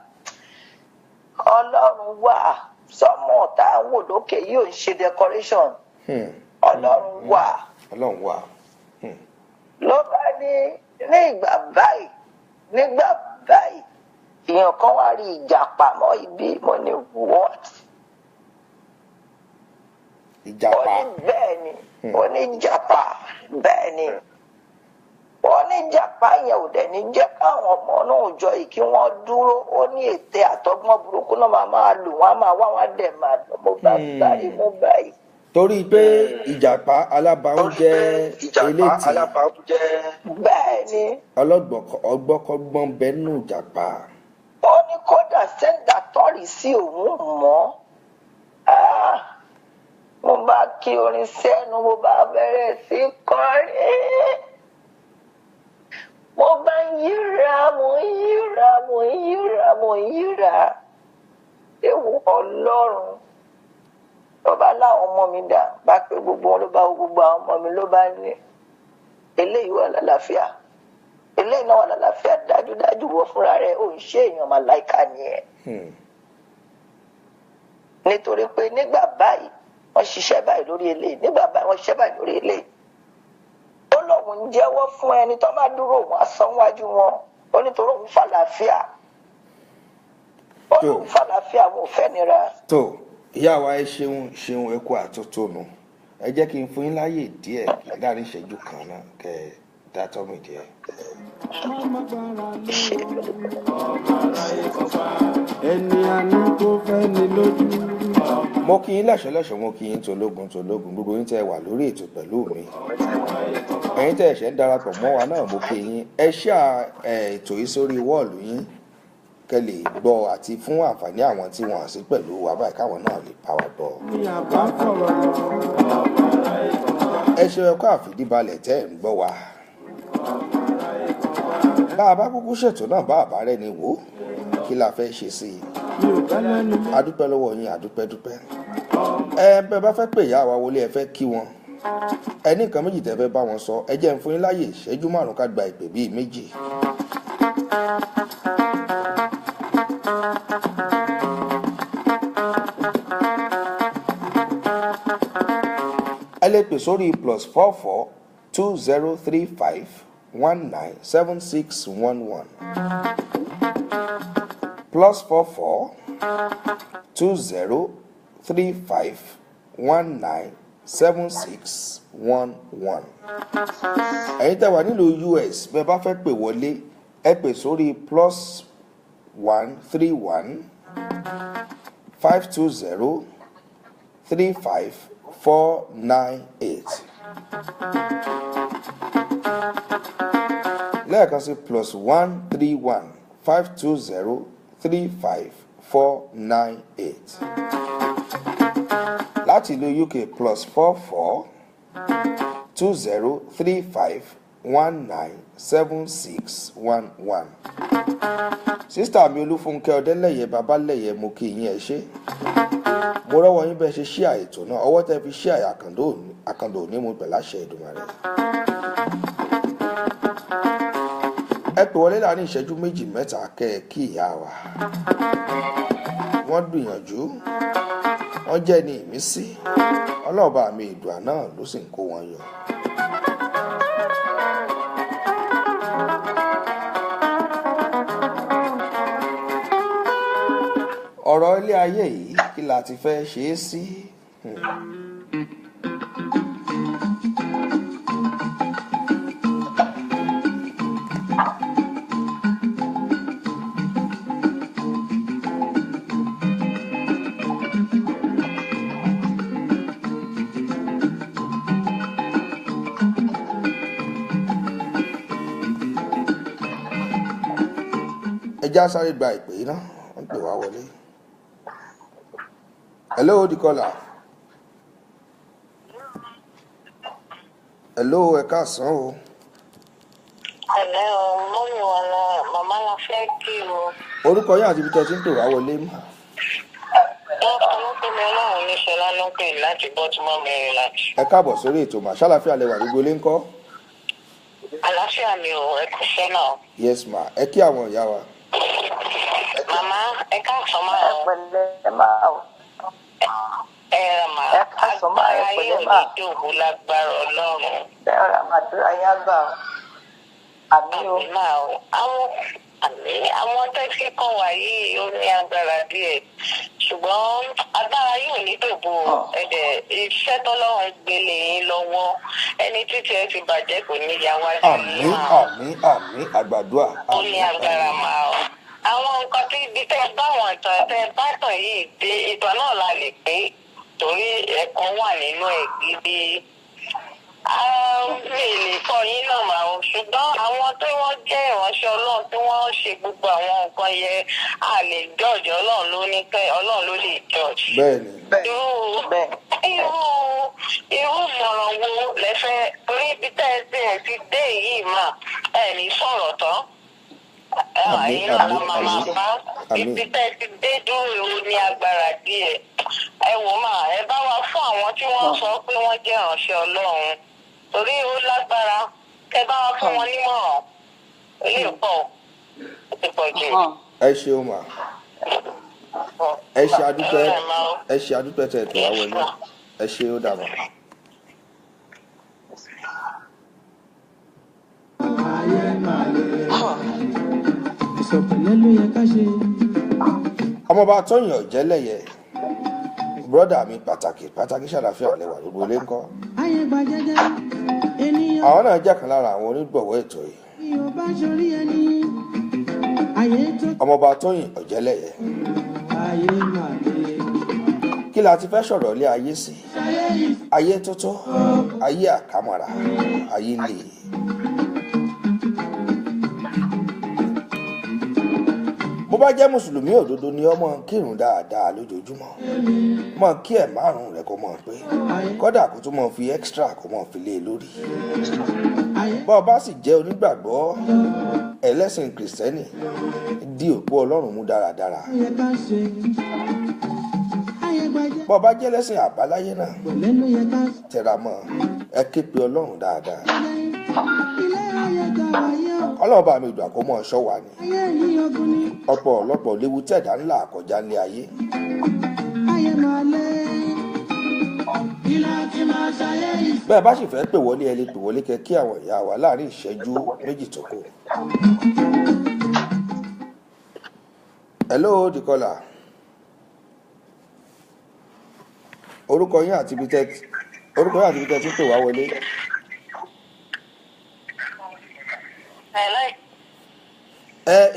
Speaker 6: Ọlọ́run wà sọ́mọ̀ tá à ń wò lókè yóò ń ṣe decoration Ọlọ́run wà ló bá ní nígbà báyìí èèyàn kan wá rí ìjàpá mọ́ ibi mo ní what
Speaker 2: ìjàpá
Speaker 6: ó ní bẹ́ẹ̀ ni ó ní ìjàpá bẹ́ẹ̀ ni ó ní ìjàpá yẹn ò dẹ̀ ní jẹ́ káwọn ọmọ náà jọ yìí kí wọ́n dúró ó ní ète àtọgbọ́n burúkú náà máa lò wọ́n á máa wá wọn dẹ̀ máa lọ mo bá báyìí.
Speaker 2: torí pé ìjàpá alábàáhùn jẹ́ elétí
Speaker 6: bẹ́ẹ̀ ni
Speaker 2: ọgbọ́kọ́gbọ́n bẹ́nu ìjàpá.
Speaker 6: ó ní kódà sẹ́ńdà tọ́rì sí òun mọ́ mo bá kí orin sẹ́nu mo bá bẹ̀rẹ̀ sí kọrin mo bá mo yíra ewu Ọlọ́run ló bá láwọn ọmọ mi dà bá pé gbogbo wọn ló bá gbogbo àwọn ọmọ mi ló bá ní eléyìí wà lálàáfíà eléyìí náà wà lálàáfíà dájúdájú wọ fúnra rẹ̀ ò ń ṣe èèyàn màláìka nìyẹn nítorí pé nígbà báyìí wọ́n ṣiṣẹ́ báyìí lórí eléyìí nígbà báyìí wọ́n ṣiṣẹ́ báyìí lórí eléyìí ó lóun ń jẹ́wọ́ fún ẹni tó máa dúró òun asánwájú wọn ó nítorí òun fàlàáfíà ó lóun fàlàáfíà wọn ò fẹ́ nira.
Speaker 2: tó ìyá wa ẹ ṣeun ẹ kú àtótónu ẹ jẹ́ kí n fún yín láyè díẹ̀ láàrin ìṣẹ́jú kan náà kẹ́ ẹ dátọ́ mi díẹ̀.
Speaker 1: ẹni àná tó fẹ́ ni lójú.
Speaker 2: mo kí yín lẹ́sọ̀lẹ́sọ̀ mo kí yín tológun gbogbo yín tẹ́ wà lórí ètò pẹ̀lú mi ẹ̀yin tẹ́ ẹ̀ṣẹ̀ ń darapọ̀ mọ́ wa náà mo kí yín ẹ ṣá ètò yìí sórí wọ́ọ̀lù yín kẹ́ lè gbọ́ àti fún àǹfààní àwọn tí wọ́n sí pẹ̀lú wa báyìí káwọn náà lè bá wa gbọ́. ẹ ṣe ẹ̀kọ́ àfìdíbalẹ̀ tẹ́ ẹ̀ ń gbọ́ wa bá a bá kúkú ṣètò náà bá àbá rẹ̀ ni wò ó kí la fẹ́ ṣe sí i. adúpẹ́ lọ́wọ́ yín adúpẹ́. Bẹ́ẹ̀ bá fẹ́ pè ìyá wa wọlé ẹ fẹ́ kí wọn ẹ ní nǹkan méjì tẹ́ fẹ́ bá wọn sọ ẹ jẹ́ ń fún yín láàyè ìṣẹ́jú 5 ká gba ìpè bíi 2. ẹ lè pè sórí +44 2035 197611 +44 2035 197611. ẹ̀yin tẹ́ wà nílùú US bẹ́ẹ̀ bá fẹ́ pè wọlé ẹ pè sórí +131 520 35498. lẹ́ẹ̀kan sí +131 520 35498. láti ìlú UK +44 2035 197611. sísítà mi Olúfúnkẹ́ Ọdẹ́lẹ́yẹ Babálẹ́yẹ mo kí yín ẹ ṣé. mo rọ́wọ́ yín bẹ́ẹ̀ ṣe ṣí àìtò náà ọwọ́ tẹ́ fi ṣí àkàndò ní mo pẹ̀lú àṣẹ Èdùmàrè. ẹ pè wọlé láàrin ìṣẹ́jú 2-3 kẹ́ ẹ kí ìyá wa. wọ́n gbìyànjú wọ́n jẹ́ ní ìmísí ọlọ́ọ̀bá mi ìdùà náà ló sì ń kó wọn yọ. ọ̀rọ̀ ilé ayé yìí kí la ti fẹ́ ṣe é sí. ẹja sáré gba ìpè yìí náà wọ́n pè wá wọlé. Hello, the caller. Hello, ẹ káàsán o.
Speaker 7: Hello, mọ́mí wa la màmá la fẹ́ kí o.
Speaker 2: orúkọ yín àti ibi tẹ́ ti ń pè wá wọlé mọ́.
Speaker 7: Dọ́kítà ló pè mí ọlọ́run ní Ṣọlá ló pè láti Baltimore, Maryland.
Speaker 2: ẹ káàbọ̀ sórí ètò mà ṣàlàfíà lẹwà gbogbo ilé ńkọ́.
Speaker 7: Àlàáfíà mi ò ẹ kú fẹ́ náà.
Speaker 2: Yes ma, ẹ kí àwọn ìyá wa.
Speaker 7: Màmá ẹ káàsán máa
Speaker 6: ẹ pẹ̀lẹ́ máa o.
Speaker 7: Mà
Speaker 6: ẹ káàsán máa ẹ pẹ̀lẹ́ máa.
Speaker 7: ayé òní dòwú lágbára ọlọ́run.
Speaker 6: bẹ́ẹ̀ ra màdúrà yín àgbà o. àmì o.
Speaker 7: Àmì máa o. Àwọn tẹ́sí kan wà yìí ó ní agbára díẹ̀. Ṣùgbọ́n agbára yóò ní dòbò ẹ̀dẹ̀ iṣẹ́ tọ́lọ́run gbélé yín lọ́wọ́. Ẹni títí ẹ ti bàjẹ́ kò ní yá wájú yín máa.
Speaker 2: àmín àgbàdua.
Speaker 7: Ó ní agbára máa o. Àwọn nǹkan tí ibi tẹ́ bá wọn tán tẹ́ bá tàn yìí dé ìtàn náà la lè pé torí ẹ̀kọ́ wà nínú ẹ̀ gidi. Mi lè sọ yín náà mà o ṣùgbọ́n àwọn tí wọ́n jẹ́ ìránṣẹ́ Ọlọ́run tí wọ́n ń ṣe gbogbo àwọn nǹkan yẹn a lè judge Ọlọ́run ló ní kẹ́ Ọlọ́run ló lè judge.
Speaker 2: bẹ́ẹ̀ni.
Speaker 7: Irú ìmọ̀ràn wo lẹ fẹ́ torí ibi tẹ́ ẹ ti dé yìí mà ẹ̀ ní sọ̀rọ̀ tán. Ibi tẹ́ ti dé dúró ní agbára díẹ̀. Ẹ wò mà ẹ bá wa fún àwọn tí wọ́n sọ pé wọ́n jẹ́ ìránṣẹ́ Ọlọ́run torí ó lágbára kẹ bá wa fún wọn nímọ̀ràn ilé pọ̀ ó ti pọ̀ jù.
Speaker 2: ẹ ṣeun mà ẹ ṣe àdúpẹ́ tẹ̀ tó wá wọlé ẹ ṣe ó dàbọ̀. ọmọọba Tóyìn Ọ̀jẹ́lẹ̀yẹ bùrọ́dà mi pàtàkì ṣàlàfíà lẹ́wà gbogbo ilé ńkọ́. àwọn náà jẹ́ kan lára àwọn onígbọ̀wọ́ ètò yìí. ọmọọba Tóyìn Ọ̀jẹ́lẹ̀yẹ. kí la ti fẹ́ sọ̀rọ̀ lé ayé sí? ayé tótó, ayé àkàmọ̀ra, ayé lè. bó bá jẹ́ mùsùlùmí òdodo ni ọmọ kírun dáadáa lójoojúmọ́ mọ̀ kí ẹ̀ márùn-ún rẹ̀ kó mọ̀ pé kódà kó tún mọ̀ fi extra kó mọ̀ fi lé e lórí. bó o bá sì jẹ́ onígbàgbọ́ ẹlẹ́sìn kìrìsìtẹ́nì di òpó ọlọ́run mú dáradára. bọ́ bá jẹ́ ẹlẹ́sìn àbáláyé náà tẹra mọ́ ẹ ké pe ọlọ́run dáadáa. ọlọ́run bá mi dùn àkómọ́ ọ̀ṣọ́ wa ni ọ̀pọ̀lọpọ̀ léwu tẹ̀dá ńlá àkọjá ní ayé. bẹ́ẹ̀ bá sì fẹ́ pè wọlé ẹ lè pè wọlé kẹ́ kí àwọn ìyá wa láàrin ìṣẹ́jú méjì tó kù. hello dikola orúkọ yín àti ibi tẹ́ ti pè wá wọlé.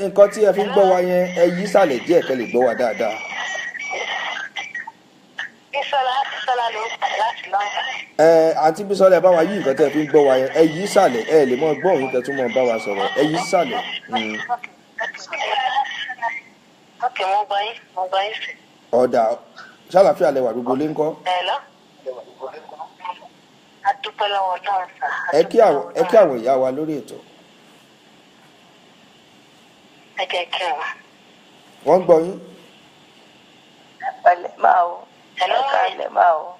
Speaker 2: nǹkan tí ẹ fi ń gbọ́ wa yẹn ẹ yí sàlẹ̀ díẹ̀ kẹ́ lè gbọ́ wa dáadáa.
Speaker 7: Bísọ́lá ló ń pàdé láti London.
Speaker 2: àǹtí Bísọ́lá ẹ bá wa yí nǹkan tẹ́ fi ń gbọ́ wa yẹn ẹ yí sàlẹ̀ ẹ lè mọ gbọ́ òun tẹ́ tún mọ bá wa sọ̀rọ̀ ẹ yí sàlẹ̀.
Speaker 7: ok mo gbọ́ yín sí.
Speaker 2: ọ̀dà ṣàlàfíà lẹwà gbogbo lé ńkọ́.
Speaker 7: Hello. adúpẹ́ lọ́wọ́ náà sà.
Speaker 2: ẹ kí àwọn ìyá wa lórí ètò.
Speaker 7: ẹ jẹ́ kí wọn.
Speaker 2: wọ́n gbọ́ yín.
Speaker 6: ẹ pẹ̀lẹ́ máa o ẹ kálẹ́ máa o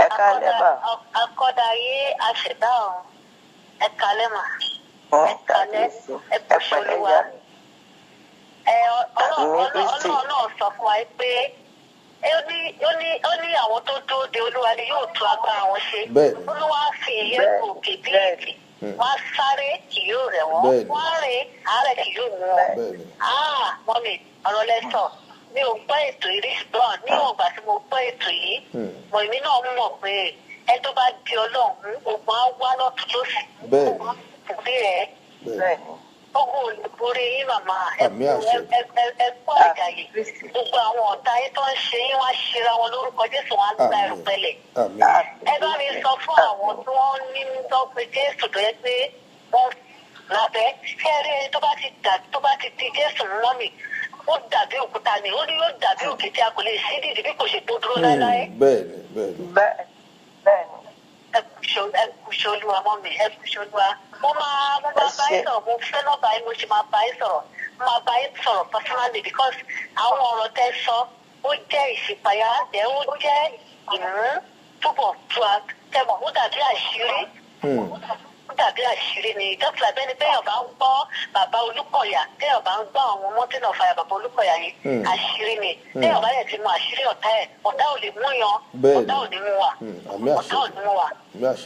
Speaker 6: ẹ kálẹ́ máa.
Speaker 7: akọ́dayé aṣẹ̀dá ọ̀run ẹ kálẹ́ mà. ẹ kálẹ́ ẹ pẹ̀lẹ́ wá. ọlọ́run náà sọ fún wa pé ó ní àwọn tó dúró de olúwa ni yóò tún agbára wọn ṣe. olúwa fi ìyẹn gòkè bí èdè wọ́n sáré kì yóò rẹ̀ wọ́n wọ́n rìn àárẹ̀ kì yóò mú wọn. mọ́mí ọ̀rọ̀ lẹ́sọ̀ mi ò gbọ́ ètò yìí ṣùgbọ́n níwọ̀n ìgbà tí mo gbọ́ ètò yìí mọ̀ èmi náà mọ̀ pé ẹ tó bá di ọlọ́run ogun á wá lọ́tún lósì ogun ẹ̀ ogun olùborí yín màmá ẹ kọ́ àjàyè gbogbo àwọn ọ̀tá yín tó ń ṣe yín wá ṣera wọn lórúkọ Jésù wọn á gba ẹ̀rù pẹ̀lẹ́ ẹ bá mi sọ fún àwọn tí wọ́n ní sọ pé Jésù tó yẹ pé wọ́n lábẹ́ kẹ́rí ẹni tó bá ti di Jésù mọ́ mi ó dàbí òkúta ni ó ní yóò dàbí òkè tí a kò lè sí dìde bí kò ṣe tó dúró láéláé.
Speaker 6: bẹ́ẹ̀ni.
Speaker 7: ẹ kú ṣolúwa mọ́ mi ẹ kú ṣolúwa. mo máa bá yín sọ̀rọ̀ mo fẹ́ náà bá yín mo ṣe máa bá yín sọ̀rọ̀ mo máa bá yín sọ̀rọ̀ personally because àwọn ọ̀rọ̀ tẹ́ sọ ó jẹ́ ìṣípayá ẹ̀ ó jẹ́ ìmú túbọ̀ tu tẹ̀mọ̀ ó dàbí àṣírí. ó dàbí àṣírí ni dókítà bẹ́ni bẹ́yàn bá ń gbọ́ bàbá Olúkọ̀yà bẹ́yàn bá ń gbọ́ àwọn mountain of fire bàbá Olúkọ̀yà yẹn àṣírí ni bẹ́yàn bá yẹ ti mọ àṣírí ọ̀tá ẹ̀ ọ̀tá ò lè mú yan ọ̀tá ò ní mú wa ọ̀tá ò ní mú wa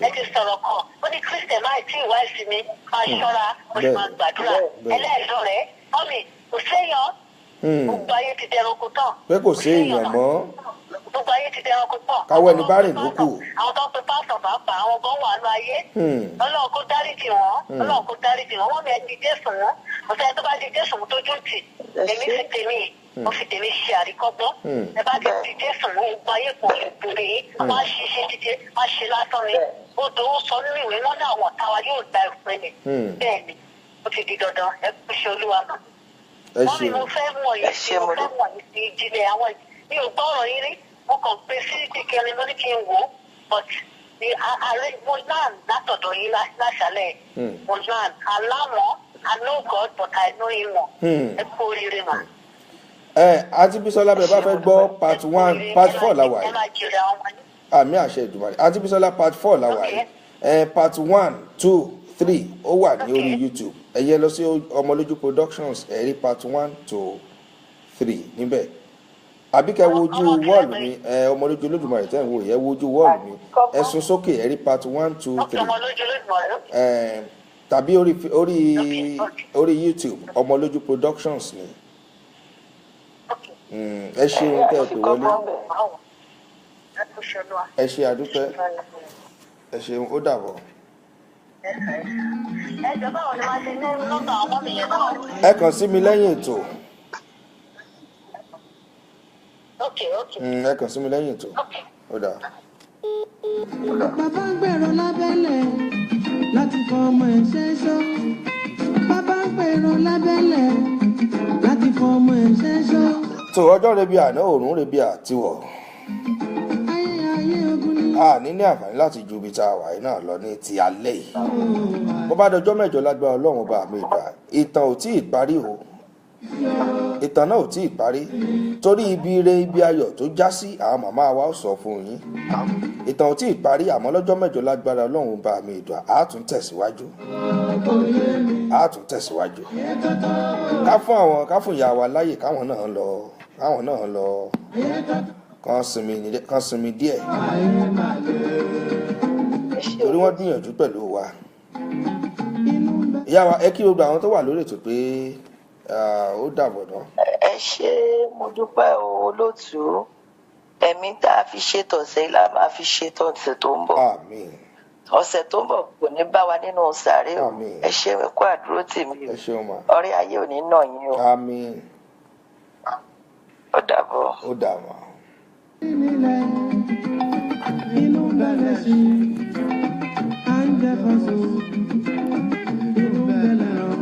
Speaker 7: ẹ ti sọ̀rọ̀ kan ó ní Christian máa tí ìwá ìsinmi máa ṣọ́ra ó sì máa gbàdúrà ẹlẹ́ẹ̀dọ́ rẹ̀ ọ̀mì kò séèyàn gbogbo ayé ti dẹranko tán
Speaker 2: pé kò séèyàn mọ́
Speaker 7: gbogbo ayé ti dẹranko tán
Speaker 2: káwọ́ ẹni bá rìn lókù
Speaker 7: àwọn tó ń pe pásítọ̀ pàápàá àwọn gan wà ní ayé Ọlọ́run kó dáríjì wọ́n wọ́n mi ẹ di Jésù wọn ọ̀sẹ̀ tó bá di Jésù wọn tójú tì èmi sì tèmi mo fi tèmi ṣe àríkọ́gbọ́n ẹ bá di Jésù wọn gbogbo ayé kò lè borí wọn á ṣiṣẹ́ dídé wọn á ṣe lásán ni odò ó sọ nínú ìwé wọn ní àwọn ọ̀tá wa yóò gba ìpínlẹ̀ bẹ́ẹ̀ ni ó ti di dandan ẹ kú ṣe Olúwa náà wọ́n mi mo fẹ́ mọ̀ yìí sí ìjìnlẹ̀ àwọn mi ò gbọ́ ọ̀rọ̀ yín rí mo kàn pé sí kékeré mo ní kí n wò ó but mo learn látọ̀dọ̀ yín láṣálẹ̀ mo learn aláwọ̀ I know God but I know him more ẹ kú oríire mà.
Speaker 2: àǹtí Bísọ́lá bẹ́ẹ̀ bá fẹ́ gbọ́ part 1 part 4 la wà yìí àmì àṣẹ Èdùmàrè àǹtí Bísọ́lá part 4 la wà yìí part 1 2 3 ó wà ní orí YouTube ẹ yẹ lọ sí Omoloju Productions ẹ rí part 1 to 3 níbẹ̀ àbí kẹ́ wo ojú wọ́ọ̀lù mi Omoloju Olodumare tẹ́ ń wò yẹ wo ojú wọ́ọ̀lù mi ẹ sún sókè ẹ rí part 1 2 3 tàbí orí YouTube Omoloju Productions ni ẹ ṣeun kẹ́ ẹ pè wọlé ẹ ṣe àdúpẹ́ ẹ ṣeun ó dàbọ̀. ẹ kàn sí mi lẹ́yìn ètò. ẹ kàn sí mi lẹ́yìn ètò ó dà.
Speaker 1: bàbá ń gbèrò lábẹ́lẹ̀ láti fọ ọmọ ẹ̀ ṣẹ́ṣọ́. bàbá ń gbèrò lábẹ́lẹ̀ láti fọ ọmọ ẹ̀ ṣẹ́ṣọ́.
Speaker 2: tó ọjọ́ rebi àná òòrùn rebi àtiwọ̀.
Speaker 1: ayé ogun ni.
Speaker 2: a ní àǹfààní láti ju ibi tá a wà yìí náà lọ ní ti alẹ́ yìí. Bó bá dọjọ́ mẹ́jọ lágbára Ọlọ́run bá mi ìgbà ìtàn ò tí ì parí o. Ìtàn náà ò tí ì parí torí ibi ire ibi ayọ̀ tó já sí àwọn màmá wa ó sọ fún yín. Ìtàn ò tí ì parí àmọ́ lọ́jọ́ mẹ́jọ lágbára Ọlọ́run bá mi ìgbà á tún tẹ̀síwájú. Ká fún ìyá wa láyè káwọn náà lọ kan sinmi díẹ̀ torí wọ́n gbìyànjú pẹ̀lú wa. Ìyá wa ẹ kí gbogbo àwọn tó wà lórí ètò pé ó dàbọ̀ náà.
Speaker 6: Ẹ ṣé mo dúpẹ́ olóòtú ẹ̀mí tá a fi ṣe tọ̀sẹ̀ la máa fi ṣe tọ̀sẹ̀ tó ń bọ̀.
Speaker 2: Àmín.
Speaker 6: Ọ̀sẹ̀ tó ń bọ̀ kò ní bá wa nínú sàárè o. Ẹ ṣé ẹ kú àdúró tì mí o.
Speaker 2: Ẹ ṣeun ma.
Speaker 6: Ọ̀rẹ́ ayé ò ní nà yín o.
Speaker 2: Àmín.
Speaker 6: Ó dàbọ̀.
Speaker 2: Ó dàbọ̀.
Speaker 1: Inú bẹ̀rẹ̀ sí à ń jẹ fọ́sọ̀. Inú bẹ̀rẹ̀ rọ̀.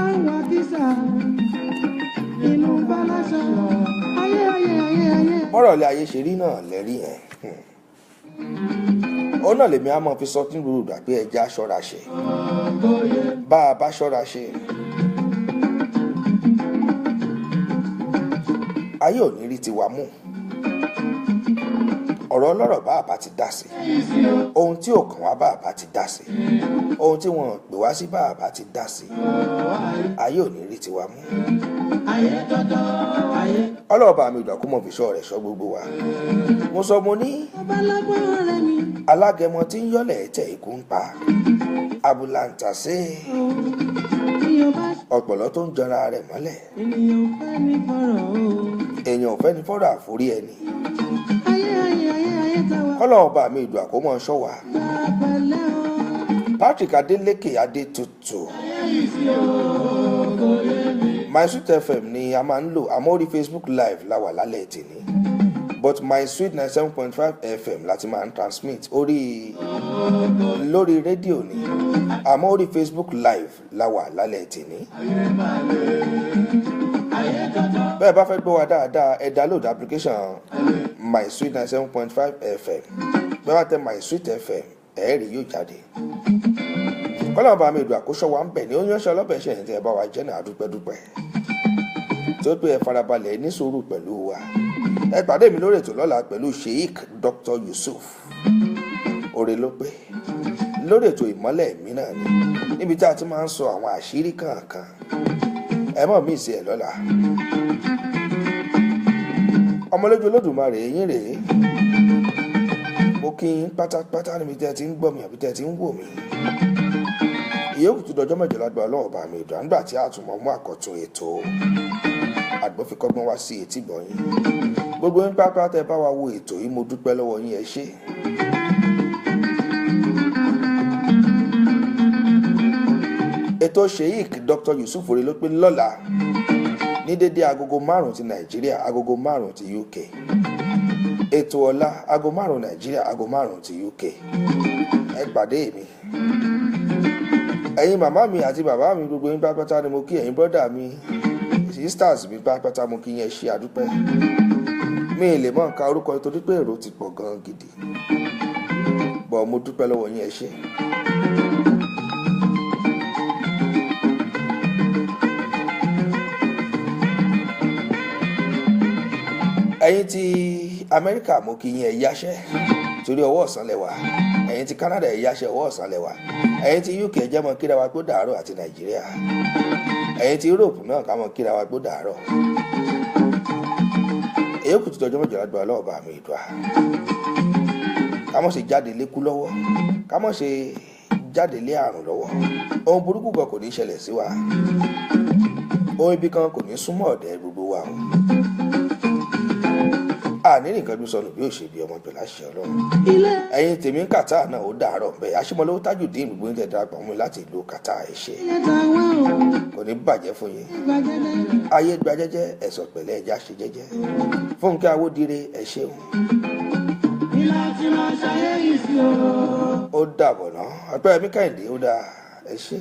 Speaker 1: Àwọn àkísà. Inú bẹ̀rẹ̀ sọ̀rọ̀. Ayé.
Speaker 2: Mọ́rọ̀lẹ́ ayé ṣe rí náà lẹ́rí ẹ̀. Ó náà lèmi á mọ̀ fi sọ tí gbogbo ìgbà pé ẹja ṣọ́ra ṣe. Bá a bá ṣọ́ra ṣe. Ayé ò ní rí tiwa mú. Ọ̀rọ̀ ọlọ́rọ̀ bá àbá ti dá sí. Ohun tí ò kàn wá bá àbá ti dá sí. Ohun tí wọn pè wá sí bá àbá ti dá sí. Ayé ò ní rí tiwa mú. Ọlọ́ọ̀bá mi ìgbà kó mọ̀ fi ṣọ́ rẹ̀ ṣọ́ gbogbo wa. Mo sọ mo ní alágẹmọ tí ń yọ́lẹ̀ tẹ̀ ikú ń pa. Abúláǹtà sí ọ̀pọ̀lọ́ tó ń jọra rẹ̀ mọ́lẹ̀. Èèyàn ò fẹ́ ní fọ́rọ̀ àforí ẹni. Ọlọ́ọ̀bá mi ìgbà kó mọ̀ ṣọ́ wa. Patrick Adélékè Adétutù My Sweet FM ni a máa ń lò àmọ́ orí Facebook live la wà lálẹ́ tèmi but My Sweet 97.5 FM láti máa ń transmit lórí rédíò ni àmọ́ orí Facebook live la wà lálẹ́ tèmi. Bẹ́ẹ̀ bá fẹ́ gbọ́ wa dáadáa ẹ download application My Sweet 97.5 FM bẹ́ẹ̀ bá tẹ My Sweet FM ẹ̀ẹ́rì yóò jáde. Kọ́lá bá mi ìlú àkóṣọ wa ń bẹ̀ ní oníyanṣẹ́ ọlọ́bẹ̀ ṣe ẹ̀yìn tí ẹ bá wa jẹ́ náà dúpẹ́dúpẹ́ tí ó pé ẹ farabalẹ̀ ní sùúrù pẹ̀lú wa. Ẹ pàdé mi lórí ètò lọ́la pẹ̀lú Sheikh Dr. Yusuf Ore ló pé lórí ètò ìmọ́lẹ̀ mi náà ni níbi tí a ti máa ń sọ àwọn àṣírí kankan. Ẹ mọ̀ mí sí ẹ lọ́la. Omoloju Olodumare yín rèé. Mo kí yín pátápátá níbi tí ẹ ti ń gbọ́ mi àbí tí ẹ ti ń wò mí. Ìyókù tó dọjọ́ mẹ́jọ lágbára Ọlọ́run bá mi ìdùn nígbà tí a tún mọ̀ mú àkọ́tún ètò Agbofikogbon wá sí etí gbọ̀nyìn. Gbogbo yín pápá tẹ bá wa wo ètò yìí mo dúpẹ́ lọ́wọ́ yín ẹ ṣé. Ètò Sheikh Dr. Yusuf Ore ló pé lọ́la ní dédé agogo 5 ti Nàìjíríà agogo 5 ti UK. Ètò ọ̀la ago 5 Nàìjíríà ago 5 ti UK. Ẹ pàdé mi. Ẹ̀yin màmá mi àti bàbá mi gbogbo yín pátápátá ni mo kí ẹ̀yin brọ́dà mi sisters mi pátápátá mo kí yín ẹ ṣé àdúpẹ́. Mi lè mọ̀ ká orúkọ nítorí pé èrò ti pọ̀ gan gidi. Bọ̀ mo dúpẹ́ lọ́wọ́ yín ẹ ṣé. Ẹ̀yin ti Amẹ́ríkà mo kí yín ẹ yáṣẹ́ torí ọwọ́ ọ̀sán lẹ́wà. Ẹ̀yin ti Canada ẹ yáṣẹ́ ọwọ́ ọ̀sán lẹ́wà. Ẹ̀yin ti UK jẹ́ mọ́ kíra wa gbó dàárọ̀ àti Nàìjíríà. Ẹ̀yin ti Europe náà ká mọ́ kíra wa gbó dàárọ̀. Èyí kù ti tọjọ́ mẹ́jọ lágbára Ọlọ́run bá mi ìdùà. Ká mọ̀ ṣe jáde lékú lọ́wọ́. Ká mọ̀ ṣe jáde lé àrùn lọ́wọ́. Ohun burúkú kan kò ní ṣẹlẹ̀ sí wa. Ohun ibi kan kò ní súnmọ́ ọ̀dẹ̀ gbogbo wa o. Àní nìkan ló sọnù bí ó ṣe bí ọmọ pẹ̀lú àṣẹ Ọlọ́run. Ẹ̀yin tèmi ń kàtà náà ó dàárọ̀ bẹ́ẹ̀ Aṣímọlówó Tajudeen gbogbo ń tẹ̀dá pọ̀ mú láti ìlú kàtà ẹ̀ṣẹ̀. Kò ní bàjẹ́ fún yín. Ayé gba jẹ́jẹ́ ẹ̀sọ̀ pẹ̀lẹ́ ẹja ṣe jẹ́jẹ́. Fúnkẹ́ Awódire ẹ ṣeun. Ó dàbọ̀ náà. Ọpẹ́ mi Kẹ́hìndé ó dáa ẹ ṣé.